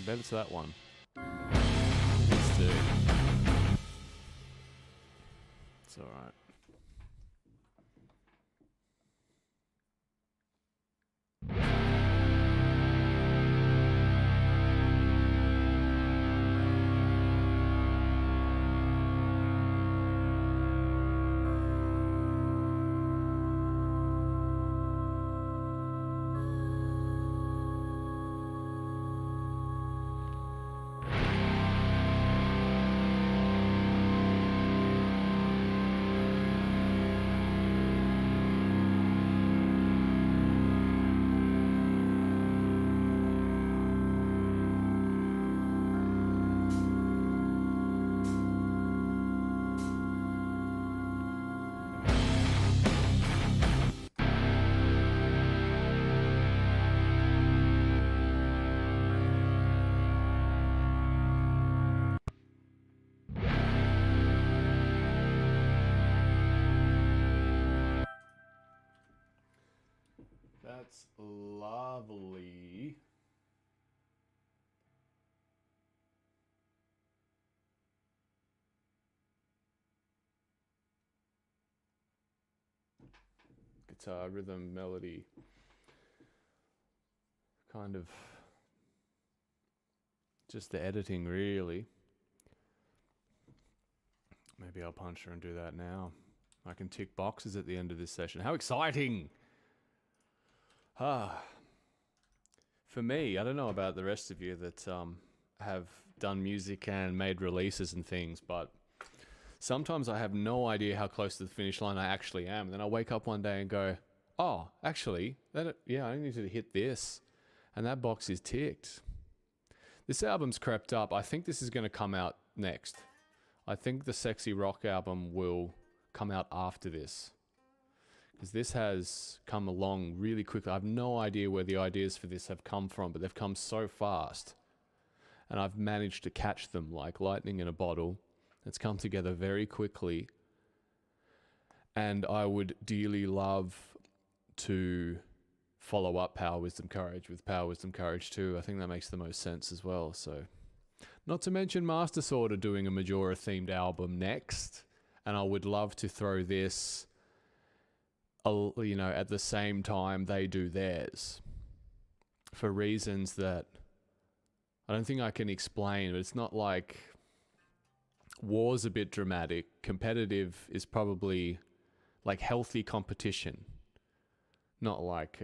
bet it's that one. Let's do. It's alright. That's lovely. Guitar, rhythm, melody. Kind of just the editing, really. Maybe I'll punch her and do that now. I can tick boxes at the end of this session. How exciting! For me, I don't know about the rest of you that have done music and made releases and things, but sometimes I have no idea how close to the finish line I actually am. And then I wake up one day and go, oh, actually, I need to hit this. And that box is ticked. This album's crept up. I think this is going to come out next. I think the Sexy Rock album will come out after this. Because this has come along really quickly. I have no idea where the ideas for this have come from, but they've come so fast. And I've managed to catch them like lightning in a bottle. It's come together very quickly. And I would dearly love to follow up Power, Wisdom, Courage with Power, Wisdom, Courage 2. I think that makes the most sense as well. So, not to mention Master Sword are doing a Majora themed album next. And I would love to throw this you know, at the same time they do theirs for reasons that I don't think I can explain. But it's not like war's a bit dramatic. Competitive is probably like healthy competition, not like.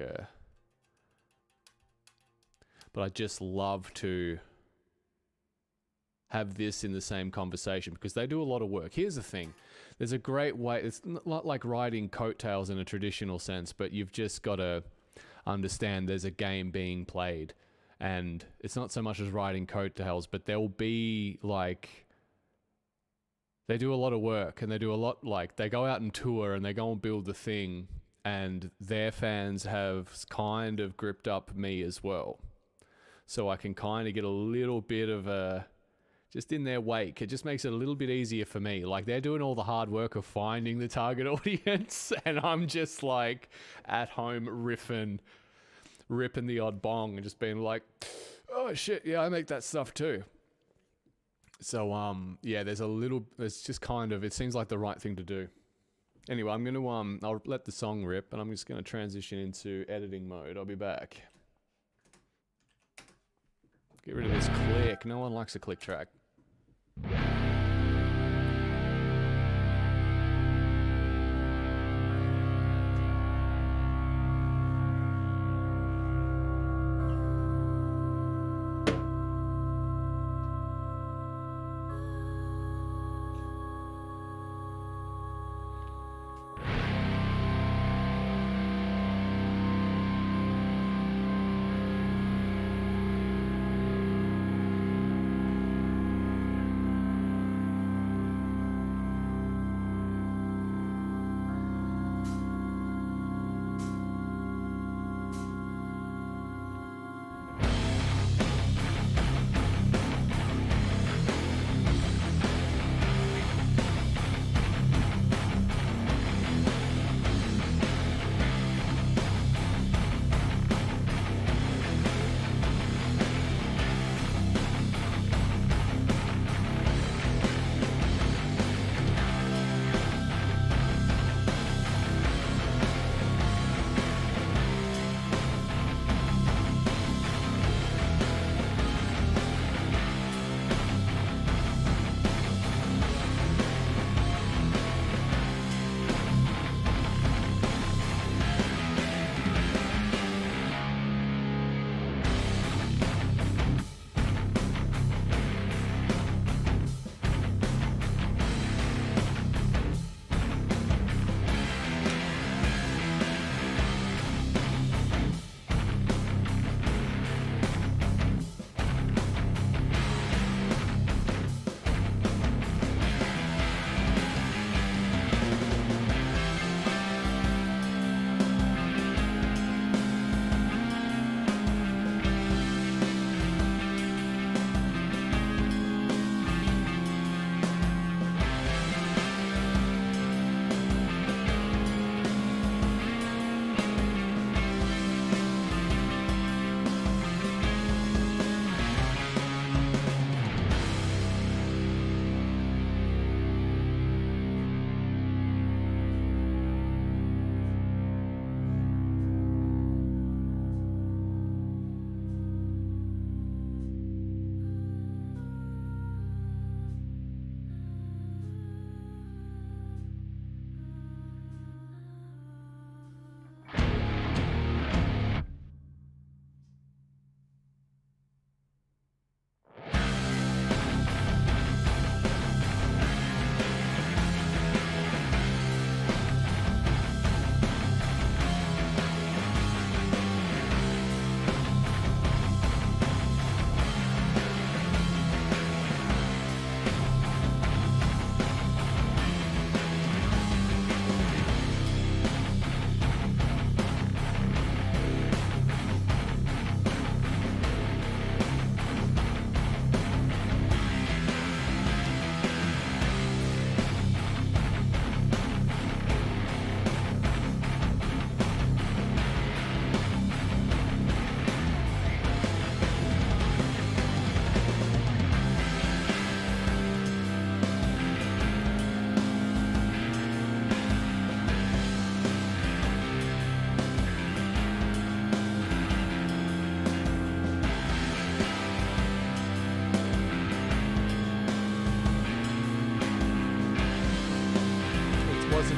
But I just love to have this in the same conversation because they do a lot of work. Here's the thing. There's a great way. It's not like riding coattails in a traditional sense, but you've just got to understand there's a game being played. And it's not so much as riding coattails, but there'll be like, they do a lot of work and they do a lot, like they go out and tour and they go and build the thing, and their fans have kind of gripped up me as well. So I can kind of get a little bit of a, just in their wake. It just makes it a little bit easier for me. Like they're doing all the hard work of finding the target audience and I'm just like at home ripping the odd bong and just being like, oh shit, yeah, I make that stuff too. So yeah, there's just kind of, it seems like the right thing to do. Anyway, I'm gonna I'll let the song rip and I'm just gonna transition into editing mode. I'll be back. Get rid of this click. No one likes a click track.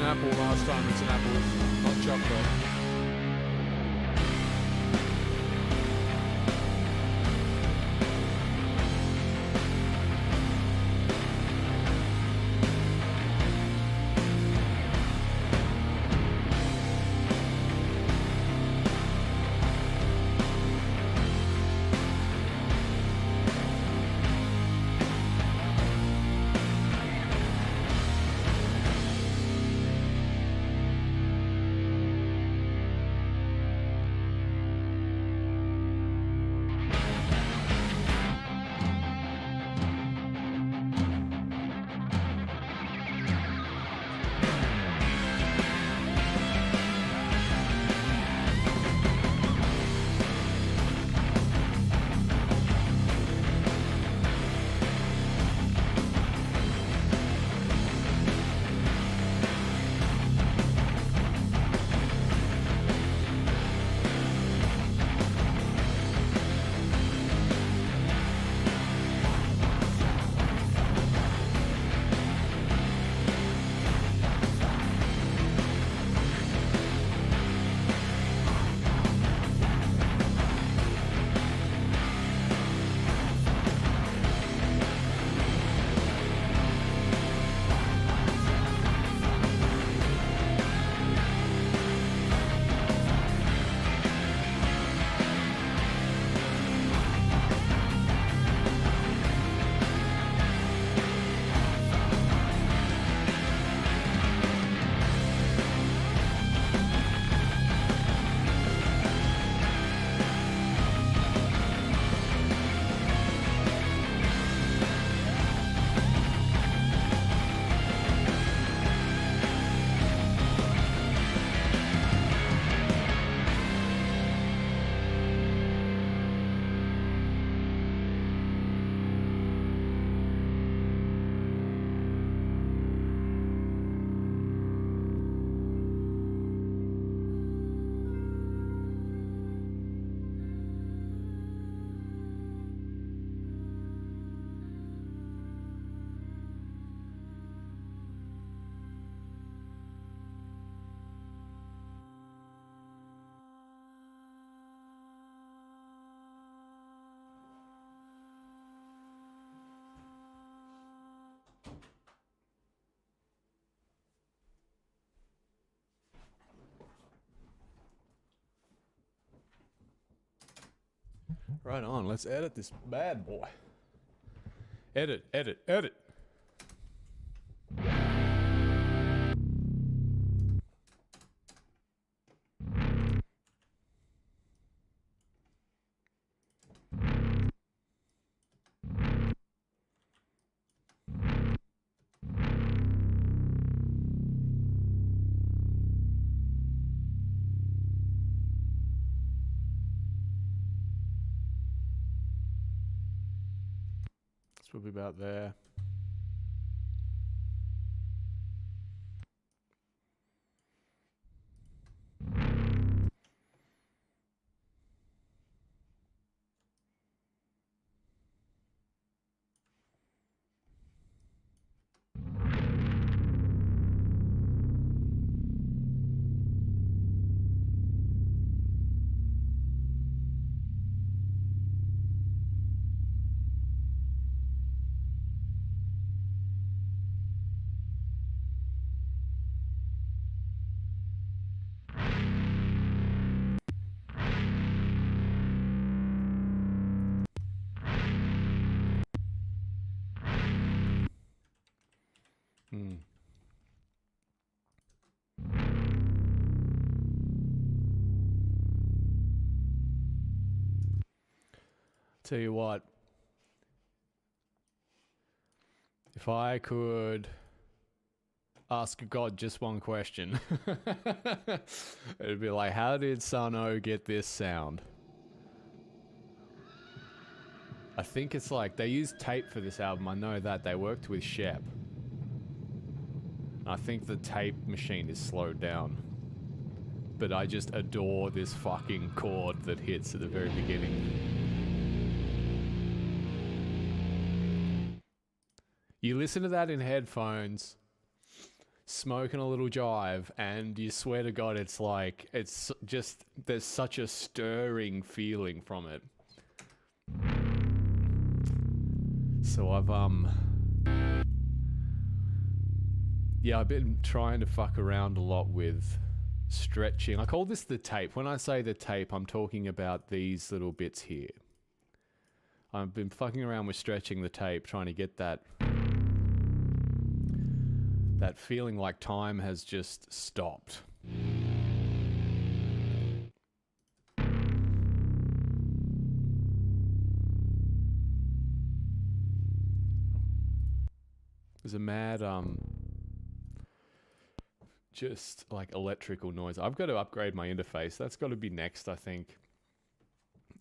an apple last time. It's an apple, not chocolate. Right on, let's edit this bad boy. Edit, edit, edit. This will be about there. Tell you what, if I could ask God just one question, it'd be like, how did Sano get this sound? I think it's like, they used tape for this album, I know that. They worked with Shep. I think the tape machine is slowed down. But I just adore this fucking chord that hits at the very beginning. You listen to that in headphones, smoking a little jive, and you swear to God, it's like, it's just, there's such a stirring feeling from it. So yeah, I've been trying to fuck around a lot with stretching. I call this the tape. When I say the tape, I'm talking about these little bits here. I've been fucking around with stretching the tape, trying to get that feeling like time has just stopped. There's a mad just like electrical noise. I've got to upgrade my interface. That's got to be next, I think.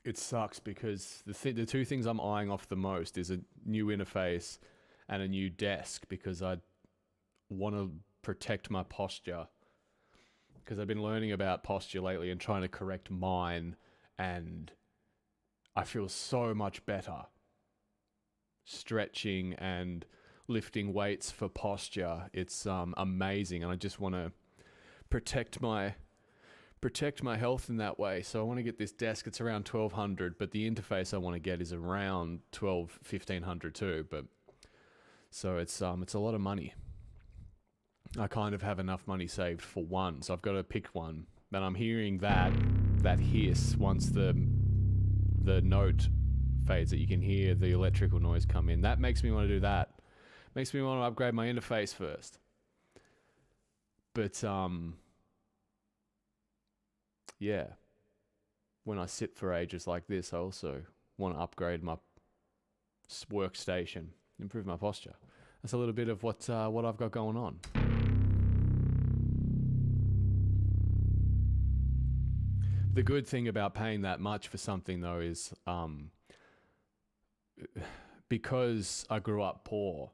It sucks because the two things I'm eyeing off the most is a new interface and a new desk, because I want to protect my posture, because I've been learning about posture lately and trying to correct mine, and I feel so much better stretching and lifting weights for posture. It's amazing, and I just want to protect my health in that way. So I want to get this desk. It's around $1,200, but the interface I want to get is around $1,500 too. But so it's a lot of money. I kind of have enough money saved for one, so I've got to pick one. And I'm hearing that hiss once the note fades, that you can hear the electrical noise come in. That makes me want to do that. Makes me want to upgrade my interface first. But yeah, when I sit for ages like this, I also want to upgrade my workstation, improve my posture. That's a little bit of what I've got going on. The good thing about paying that much for something, though, is because I grew up poor,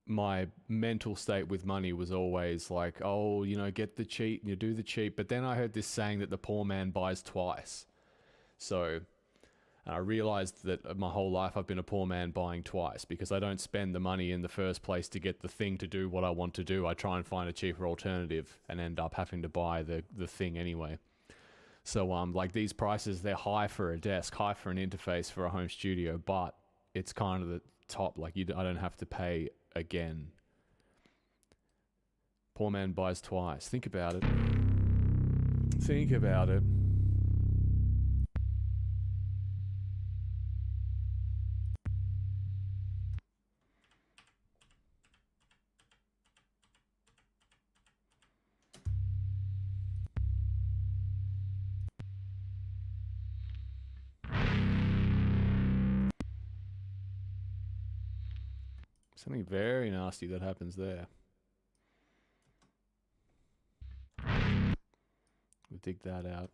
my mental state with money was always like, oh, you know, get the cheap, you do the cheap. But then I heard this saying that the poor man buys twice. So I realized that my whole life I've been a poor man buying twice, because I don't spend the money in the first place to get the thing to do what I want to do. I try and find a cheaper alternative and end up having to buy the thing anyway. So like these prices, they're high for a desk, high for an interface for a home studio, but it's kind of the top. Like I don't have to pay again. Poor man buys twice. Think about it. Think about it. Something very nasty that happens there. We'll dig that out.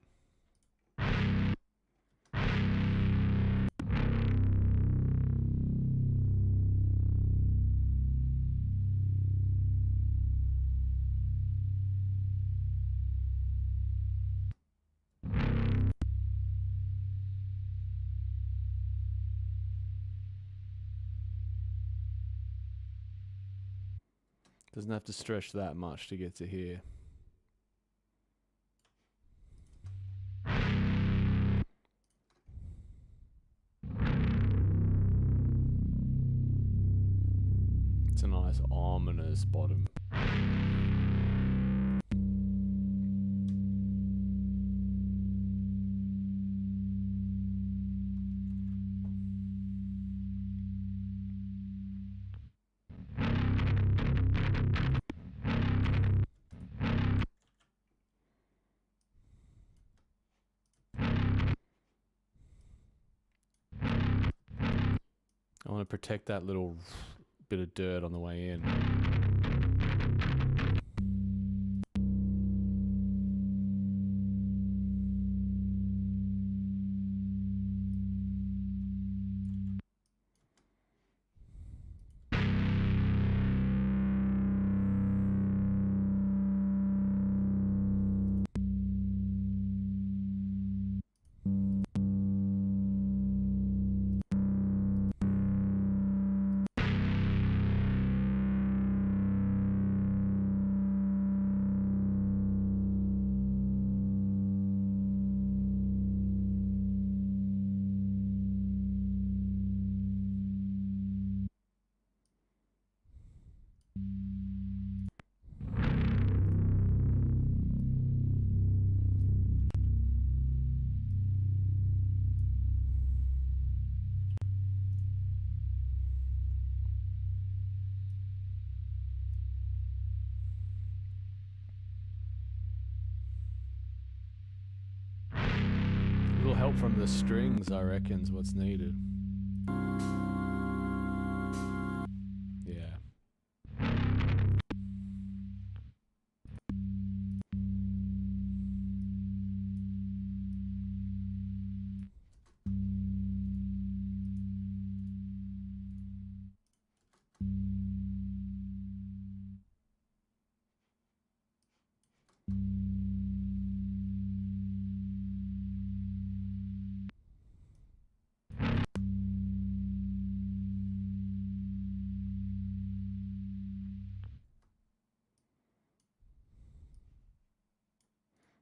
Doesn't have to stretch that much to get to here. It's a nice ominous bottom. I want to protect that little bit of dirt on the way in. little help from the strings, I reckon, is what's needed. Yeah.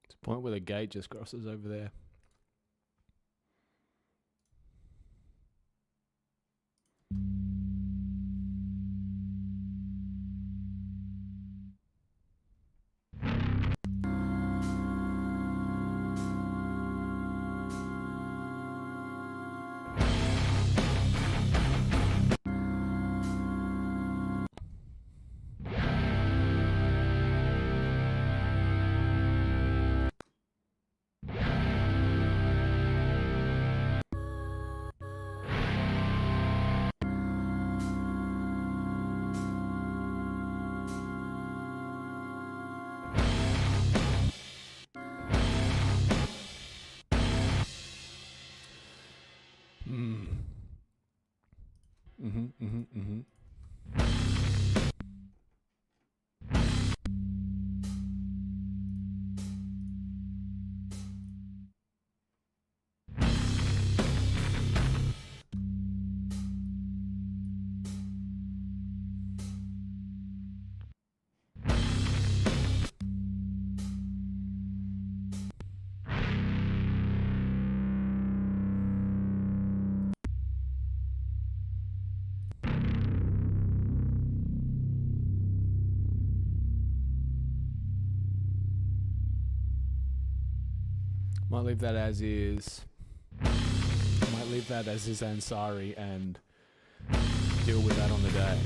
It's a point where the gate just crosses over there. Might leave that as is. Might leave that as is Ansari and deal with that on the day.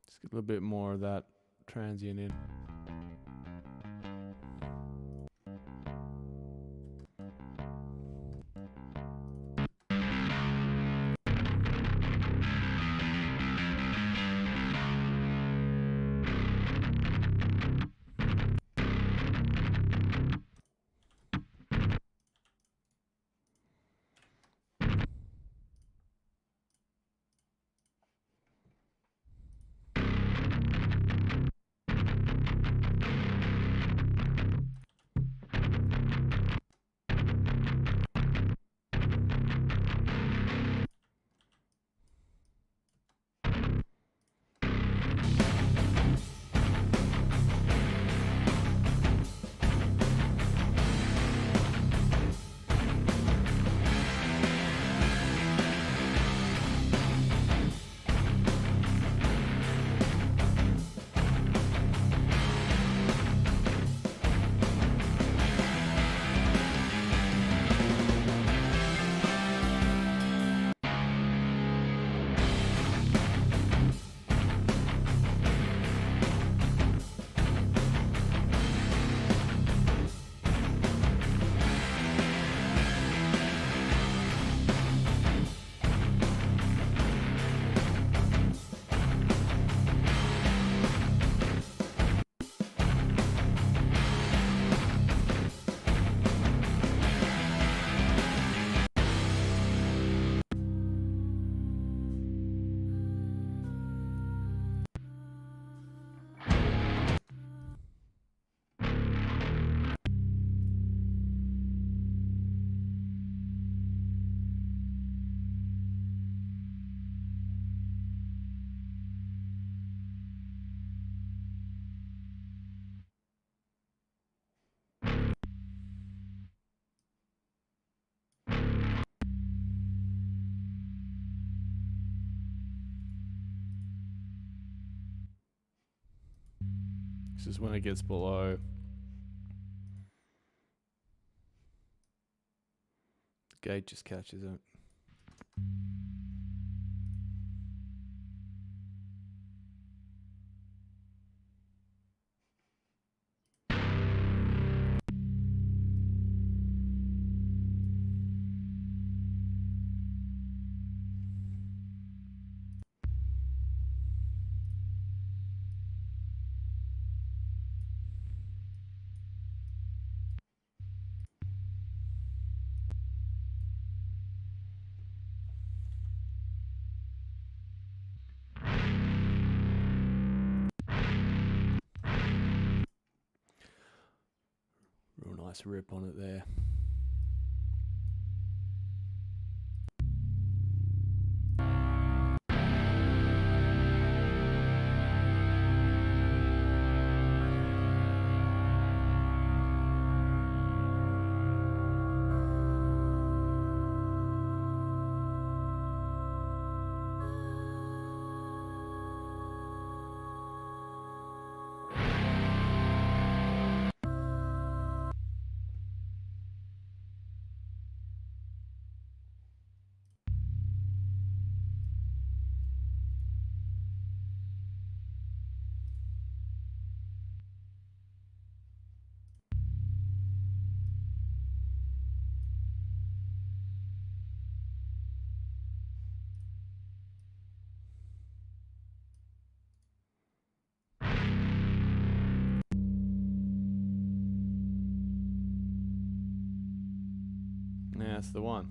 Just get a little bit more of that transient in. This is when it gets below. The gate just catches it. Real nice rip on it there. Yeah, that's the one.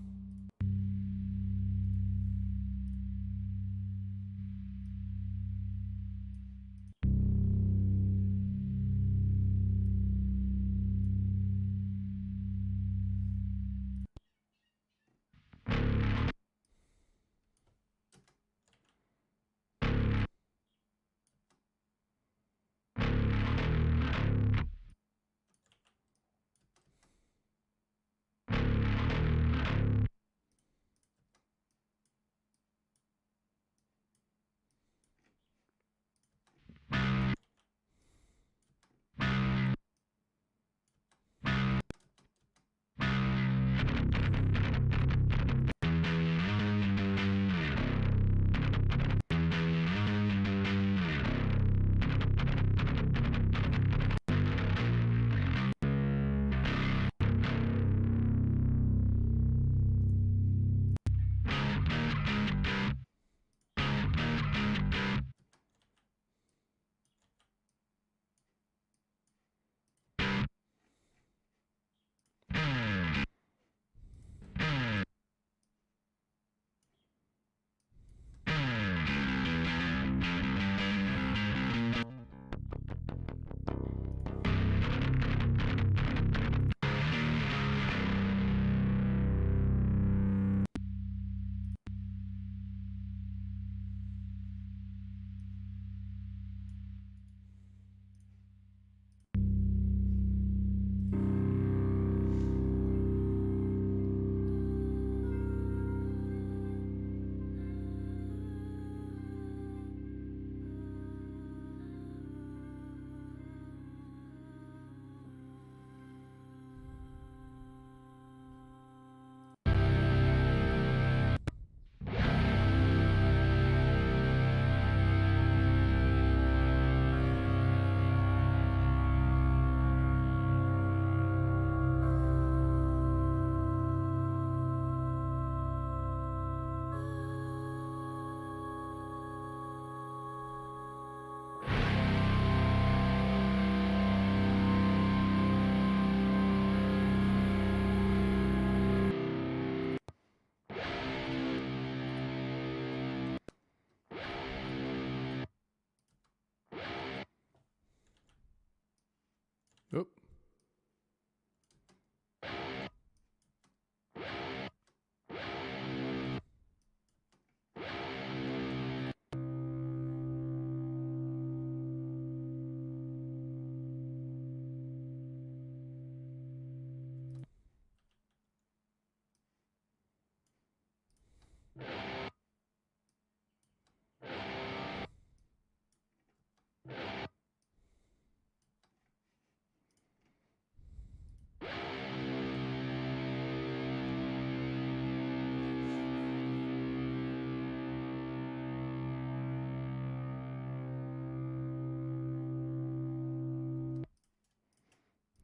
Oop.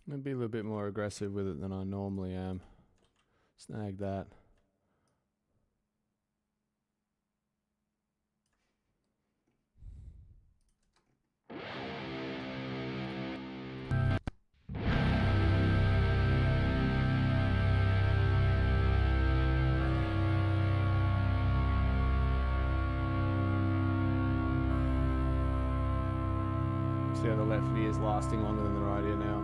I'll be a little bit more aggressive with it than I normally am. Snag that. See how the left ear is lasting longer than the right ear now.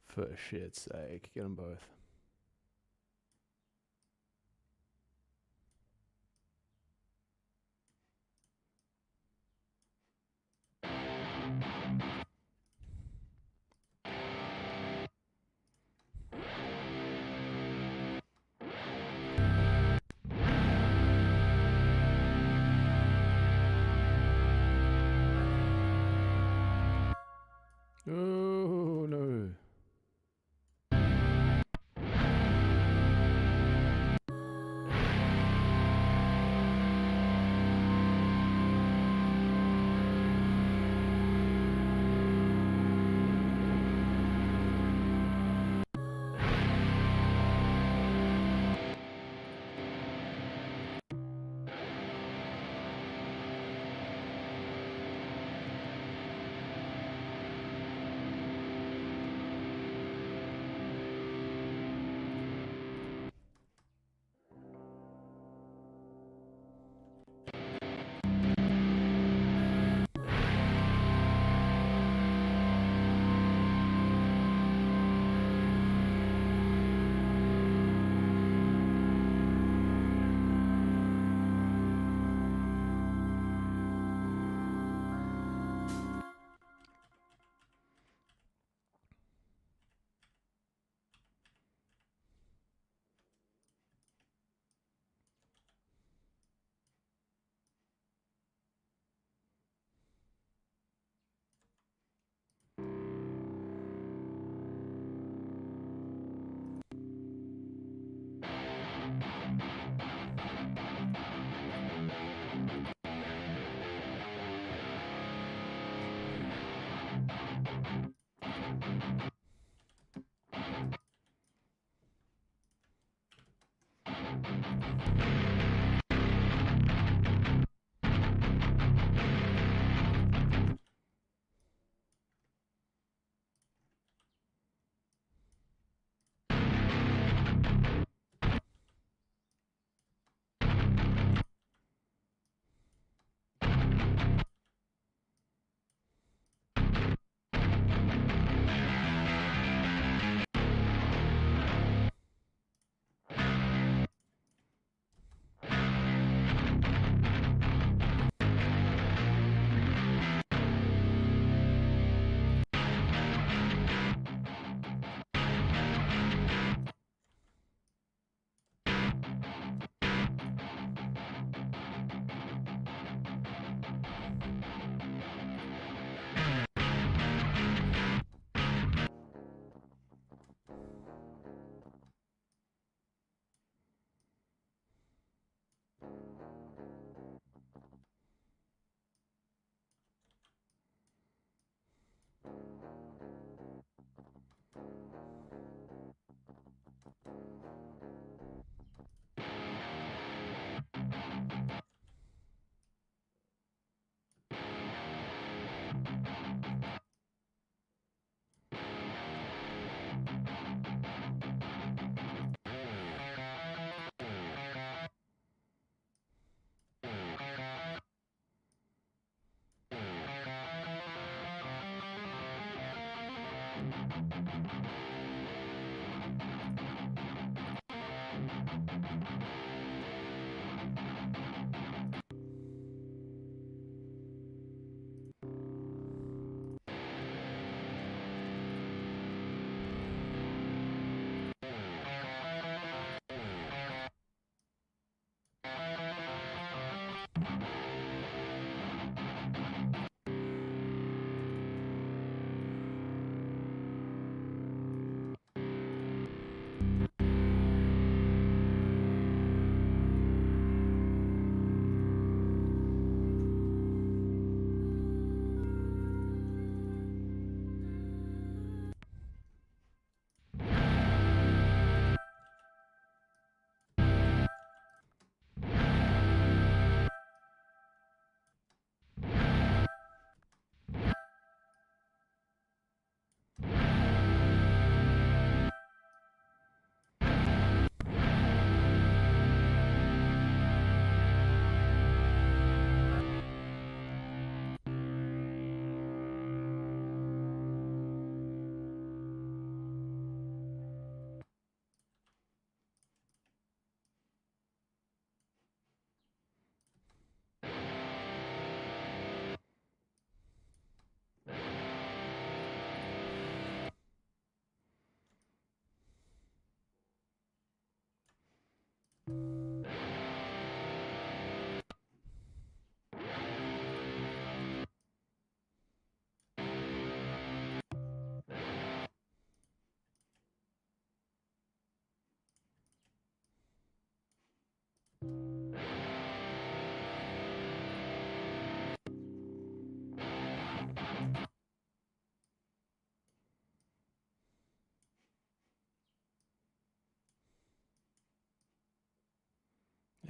For shit's sake, get them both. Oh no.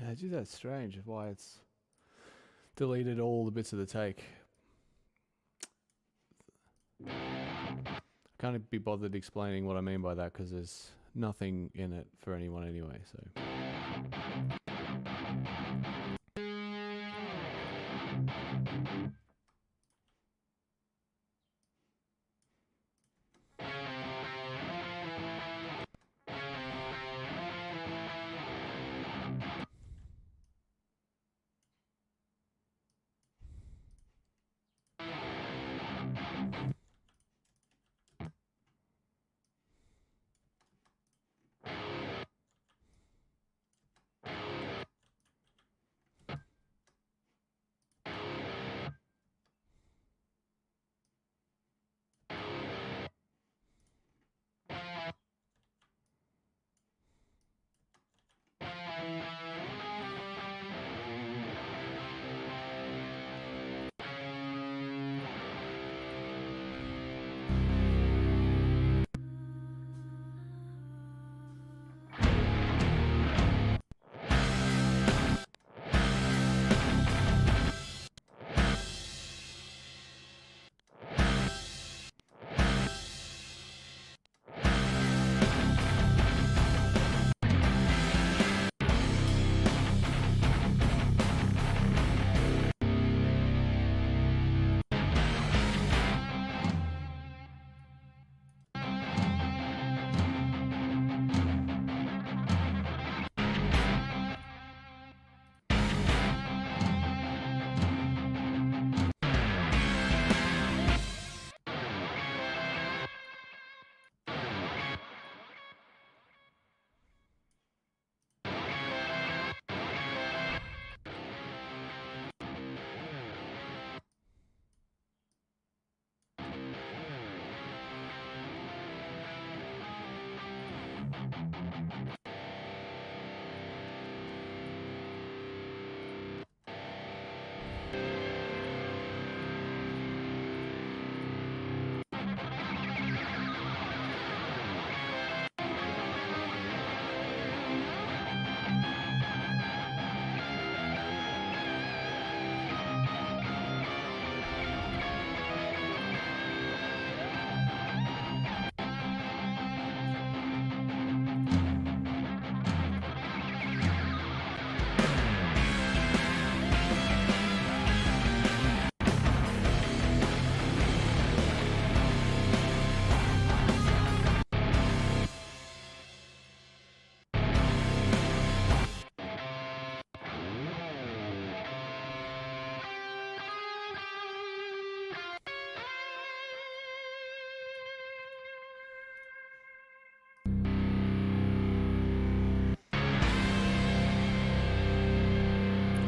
Yeah, gee, that's strange. Why it's deleted all the bits of the take. I can't be bothered explaining what I mean by that because there's nothing in it for anyone anyway. So.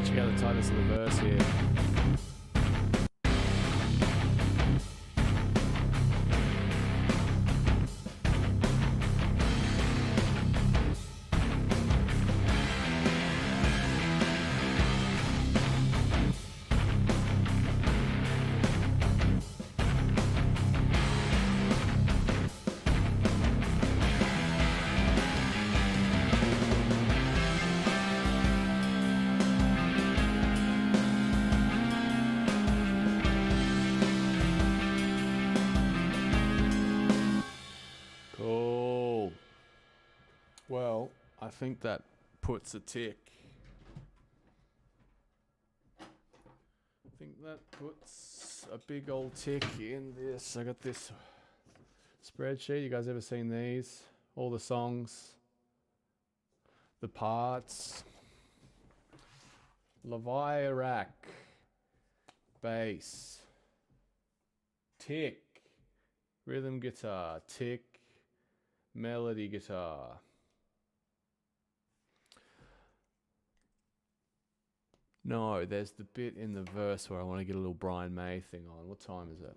Check out the tightness of the verse here. Cool. Well, I think that puts a tick. I think that puts a big old tick in this. I got this spreadsheet. You guys ever seen these? All the songs, the parts. Leviarak, bass, tick, rhythm guitar, tick, melody guitar. No, there's the bit in the verse where I want to get a little Brian May thing on. What time is it?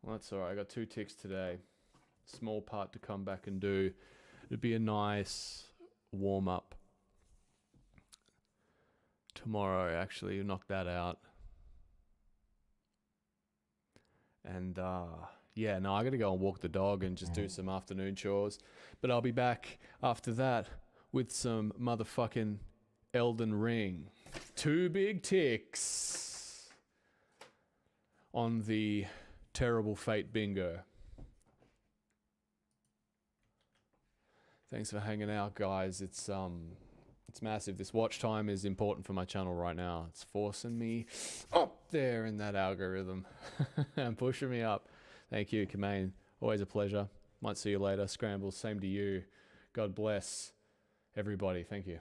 Well, that's all right. I got 2 ticks today. Small part to come back and do. It'd be a nice warm up tomorrow. Actually, knock that out. And yeah, no, I gotta go and walk the dog and just do some afternoon chores. But I'll be back after that with some motherfucking Elden Ring. 2 big ticks on the Terrible Fate bingo. Thanks for hanging out, guys. It's massive. This watch time is important for my channel right now. It's forcing me up there in that algorithm and pushing me up. Thank you, Kamain. Always a pleasure. Might see you later. Scrambles, same to you. God bless everybody. Thank you.